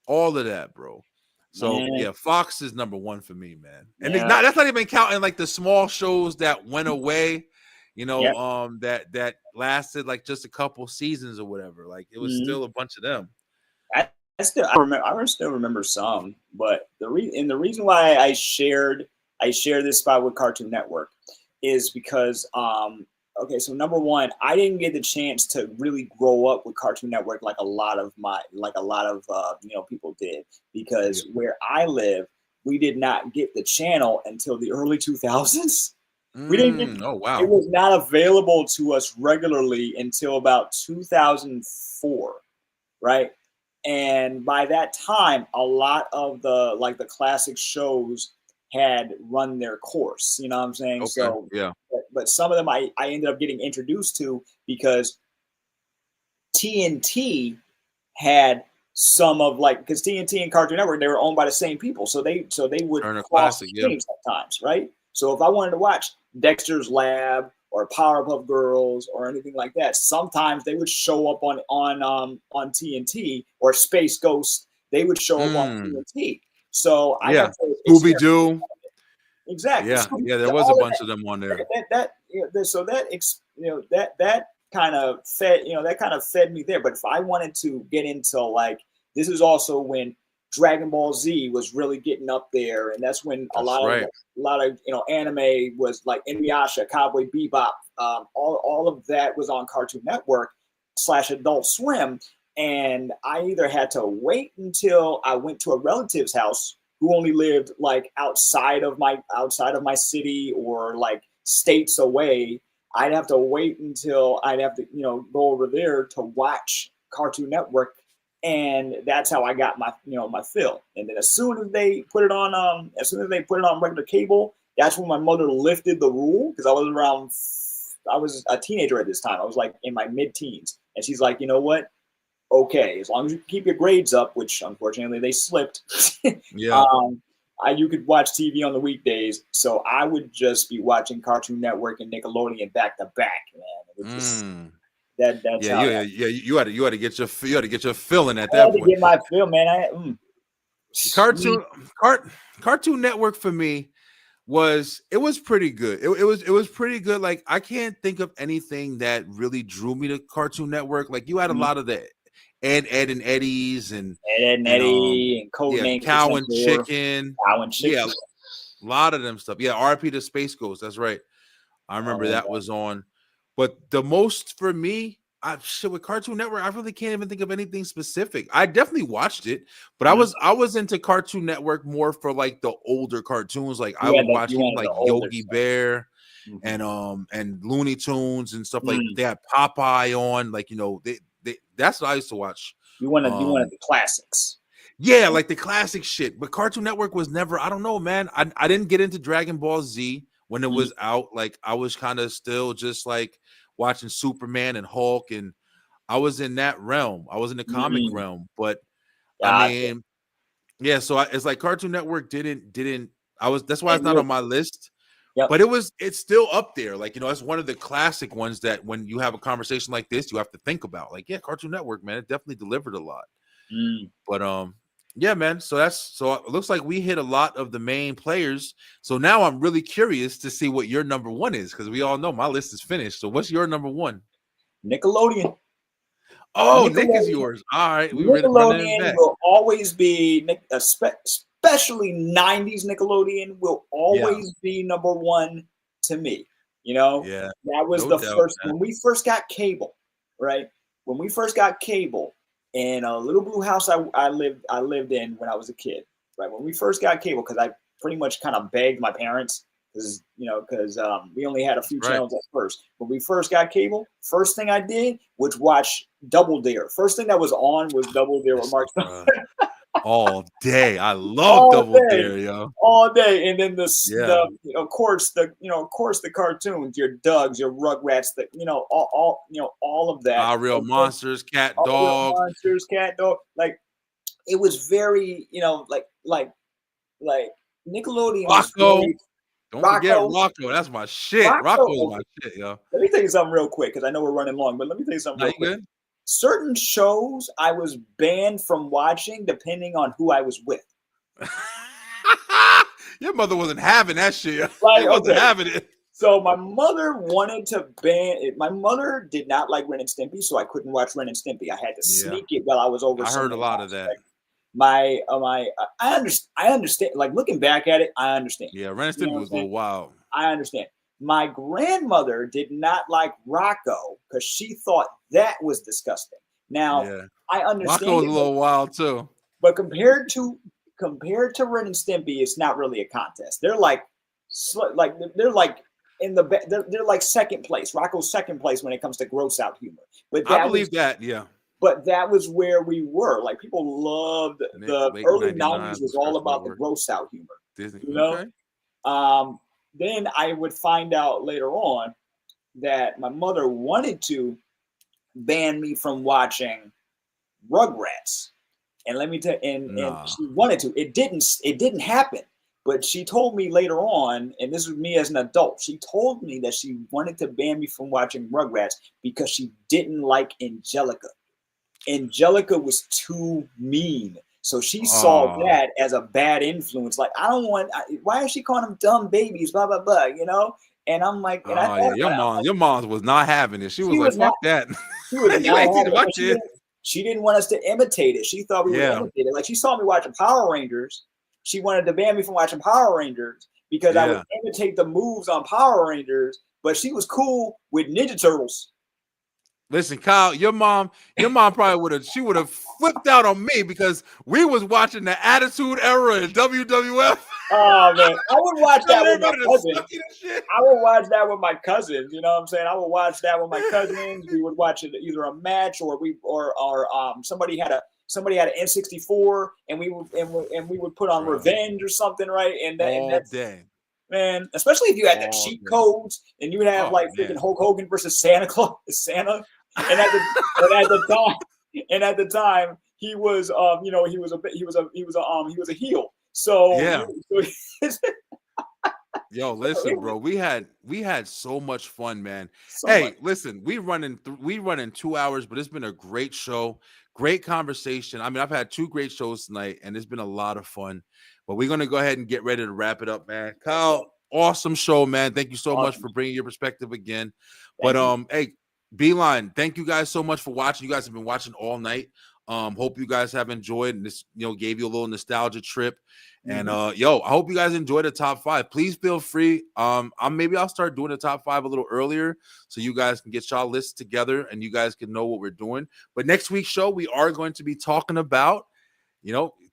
S1: all of that, bro. So yeah, Fox is number one for me, man. And that's not even counting like the small shows that went away, that lasted like just a couple seasons or whatever. Like it was still a bunch of them.
S2: I still remember some, but the reason why I share this spot with Cartoon Network is because okay, so number one, I didn't get the chance to really grow up with Cartoon Network like a lot of people did, because where I live, we did not get the channel until the early 2000s. We didn't get,
S1: oh wow,
S2: it was not available to us regularly until about 2004, right? And by that time, a lot of the classic shows had run their course. You know what I'm saying?
S1: Okay,
S2: so
S1: yeah.
S2: But some of them I ended up getting introduced to because TNT had some of because TNT and Cartoon Network, they were owned by the same people, so they would
S1: Turner
S2: cross
S1: Classic,
S2: streams sometimes, right? So if I wanted to watch Dexter's Lab or Powerpuff Girls or anything like that, sometimes they would show up on TNT, or Space Ghost. They would show up on TNT. So I got to
S1: Scooby Doo.
S2: Exactly.
S1: Yeah, there was a bunch of them on there.
S2: That kind of fed me there. But if I wanted to get into this is also when Dragon Ball Z was really getting up there, and that's when a lot of anime was like Inuyasha, Cowboy Bebop, all of that was on Cartoon Network / Adult Swim, and I either had to wait until I went to a relative's house who only lived outside of my city or states away. I'd have to wait until I'd have to go over there to watch Cartoon Network, and that's how I got my my fill. And then as soon as they put it on regular cable, that's when my mother lifted the rule, because I was a teenager at this time. I was in my mid-teens, and she's like, you know what? Okay, as long as you keep your grades up, which unfortunately they slipped. You could watch TV on the weekdays, so I would just be watching Cartoon Network and Nickelodeon back to back, man. It was just, that's how
S1: you had to get your feeling at that point.
S2: To get my feel, man.
S1: Cartoon Network for me was pretty good. It was pretty good. Like I can't think of anything that really drew me to Cartoon Network. Like you had a lot of the Ed and Eddie's and
S2: Eddie and Codename
S1: Cow and Chicken.
S2: Yeah,
S1: a lot of them stuff. Yeah, RP to Space Ghost. That's right. I remember that was on. But the most for me, with Cartoon Network, I really can't even think of anything specific. I definitely watched it, but I was into Cartoon Network more for the older cartoons. I would watch Yogi Bear and Looney Tunes and stuff like they had Popeye on. That's what I used to watch.
S2: You wanted the classics.
S1: Yeah, like the classic shit. But Cartoon Network was never, I don't know, man. I didn't get into Dragon Ball Z when it was out. I was kind of still just watching Superman and Hulk, and I was in that realm. I was in the comic realm. But I mean, so it's Cartoon Network didn't that's why it's not on my list. Yep. But it's still up there. It's one of the classic ones that when you have a conversation like this, you have to think about. Cartoon Network, man, it definitely delivered a lot. But yeah, man. So it looks like we hit a lot of the main players. So now I'm really curious to see what your number one is, because we all know my list is finished. So what's your number one?
S2: Nickelodeon.
S1: Oh, Nick is yours. All right.
S2: Nickelodeon will always be, especially 90s Nickelodeon, will always be number one to me.
S1: Yeah.
S2: That was first, when we first got cable, right? When we first got cable, in a little blue house I lived in when I was a kid. Right when we first got cable, because I pretty much kind of begged my parents because we only had a few
S1: Right.
S2: channels at first. When we first got cable, first thing I did was watch Double Dare. First thing that was on was Double Dare with Mark Stone.
S1: All day. I love
S2: All
S1: Double
S2: day,
S1: Dare, yo.
S2: all day, and then
S1: Yeah.
S2: of course the cartoons, your Dugs, your Rugrats, all of that.
S1: Our Real Monsters, Cat
S2: All Real
S1: Dog,
S2: Monsters, Cat Dog, like it was very, like Nickelodeon was
S1: Rocco.
S2: very
S1: Don't forget
S2: Rocco.
S1: Rocco. That's my shit.
S2: Rocco.
S1: Rocco's my shit, yo.
S2: Let me tell you something real quick because I know we're running long, but let me tell you something
S1: Now
S2: real
S1: you
S2: quick.
S1: good?
S2: Certain shows I was banned from watching depending on who I was with.
S1: Your mother wasn't having that shit.
S2: Like,
S1: She wasn't
S2: okay.
S1: having it.
S2: So my mother wanted to ban it. My mother did not like Ren and Stimpy, so I couldn't watch Ren and Stimpy. I had to sneak it while I was over.
S1: I heard a lot of that.
S2: Like, I understand. Like looking back at it, I understand.
S1: Yeah, Ren and Stimpy was a little wild.
S2: I understand. My grandmother did not like Rocco because she thought that was disgusting. Now,
S1: Yeah.
S2: I understand.
S1: Rocco was a little wild too.
S2: But compared to Ren and Stimpy, it's not really a contest. They're like they're like they're like second place. Rocco's second place when it comes to gross out humor. But
S1: I believe that, yeah.
S2: But that was where we were. Like people loved the early 90s was all about the gross out humor.
S1: Disney.
S2: You know?
S1: Okay.
S2: Then I would find out later on that my mother wanted to ban me from watching Rugrats. And let me tell you, and she wanted to. It didn't happen. But she told me later on, and this was me as an adult, she told me that she wanted to ban me from watching Rugrats because she didn't like Angelica. Angelica was too mean. So she saw that as a bad influence. Like, why is she calling them dumb babies? Blah, blah, blah, you know? And I'm like,
S1: your mom was not having it. She was like, fuck that.
S2: She was you ain't teaching my kid. She didn't want us to imitate it. She thought we would imitate it. Like she saw me watching Power Rangers. She wanted to ban me from watching Power Rangers because I would imitate the moves on Power Rangers, but she was cool with Ninja Turtles.
S1: Listen, Kyle, your mom probably would have flipped out on me because we was watching the Attitude Era in WWF.
S2: Oh man, I would watch that with my cousins. I would watch that with my cousins. You know what I'm saying? I would watch that with my cousins. We would watch it either a match or somebody had an N64 and we would put on Revenge or something, right? And that's man, especially if you had the cheat codes and you would have freaking Hulk Hogan versus Santa. And at the time he was he was a heel. So
S1: yeah. Yo, listen, bro. We had so much fun, man. Listen, we running 2 hours, but it's been a great show, great conversation. I mean, I've had 2 great shows tonight, and it's been a lot of fun. But we're gonna go ahead and get ready to wrap it up, man. Kyle, awesome show, man. Thank you so much for bringing your perspective again. Hey, Beeline, thank you guys so much for watching. You guys have been watching all night. Hope you guys have enjoyed this, gave you a little nostalgia trip. And I hope you guys enjoy the top 5. Please feel free. Maybe I'll start doing the top 5 a little earlier so you guys can get y'all lists together and you guys can know what we're doing. But next week's show, we are going to be talking about,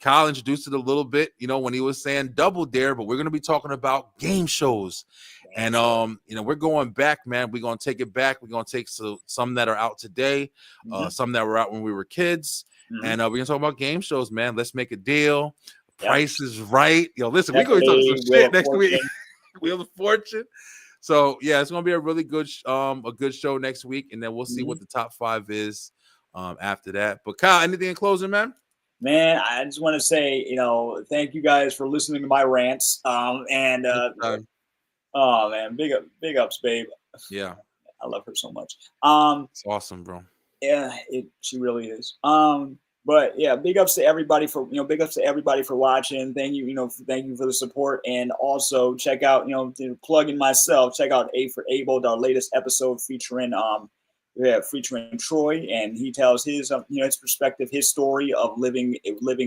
S1: Kyle introduced it a little bit, when he was saying Double Dare, but we're going to be talking about game shows. And, we're going back, man. We're going to take it back. We're going to take some that are out today, some that were out when we were kids. And we're going to talk about game shows, man. Let's Make a Deal. Price is Right. Listen, we're going to talk some shit next week. Wheel of Fortune. So, yeah, it's going to be a really good show next week. And then we'll see what the top 5 is after that. But, Kyle, anything in closing, man?
S2: Man, I just want to say, thank you guys for listening to my rants. Oh man, big ups, babe.
S1: Yeah,
S2: I love her so much.
S1: It's awesome, bro.
S2: Yeah, she really is. But yeah, big ups to everybody for watching. Thank you, thank you for the support, and also check out, plugging myself. Check out A for Able, our latest episode featuring Troy, and he tells his his perspective, his story of living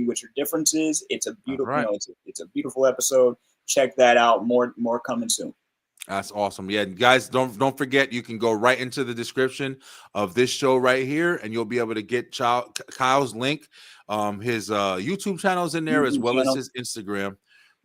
S2: with your differences. It's a beautiful, it's a beautiful episode. Check that out. More coming soon.
S1: That's awesome. Yeah, guys, don't forget, you can go right into the description of this show right here, and you'll be able to get Kyle's link. His YouTube channel is in there as
S2: YouTube
S1: well as
S2: channel.
S1: his Instagram.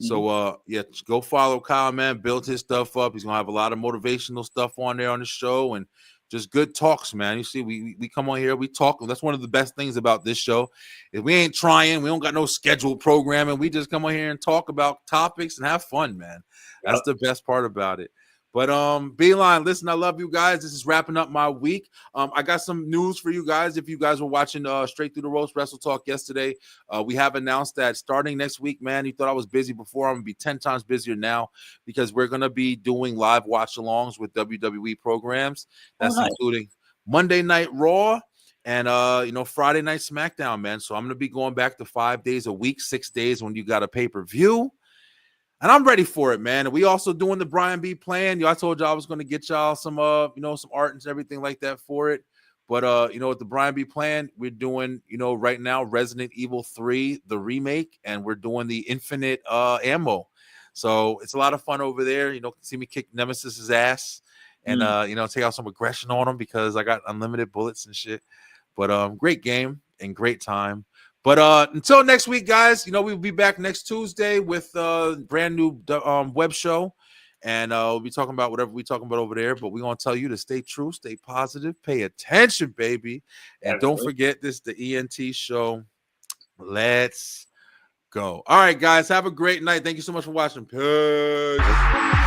S1: So
S2: Mhm.
S1: yeah, go follow Kyle, man. Build his stuff up. He's gonna have a lot of motivational stuff on there on the show, and just good talks, man. You see, we come on here, we talk. That's one of the best things about this show. If we ain't trying, we don't got no scheduled programming. We just come on here and talk about topics and have fun, man. That's
S2: Yep.
S1: the best part about it. But Beeline, listen, I love you guys. This is wrapping up my week. I got some news for you guys. If you guys were watching Straight Through the Ropes Wrestle Talk yesterday, we have announced that starting next week, man, you thought I was busy before. I'm gonna be 10 times busier now because we're gonna be doing live watch alongs with WWE programs. That's
S2: Nice.
S1: including Monday Night Raw and Friday Night SmackDown, man. So I'm gonna be going back to 5 days a week, 6 days when you got a pay-per-view. And I'm ready for it, man. And we also doing the Brian B plan. I told y'all I was going to get y'all some some art and everything like that for it. But with the Brian B plan, we're doing, right now Resident Evil 3, the remake, and we're doing the Infinite Ammo. So it's a lot of fun over there. See me kick Nemesis's ass and take out some aggression on him because I got unlimited bullets and shit. But great game and great time. But until next week, guys, we'll be back next Tuesday with a brand new web show. And we'll be talking about whatever we're talking about over there. But we're going to tell you to stay true, stay positive, pay attention, baby. And don't forget this, the ENT show. Let's go. All right, guys, have a great night. Thank you so much for watching. Peace.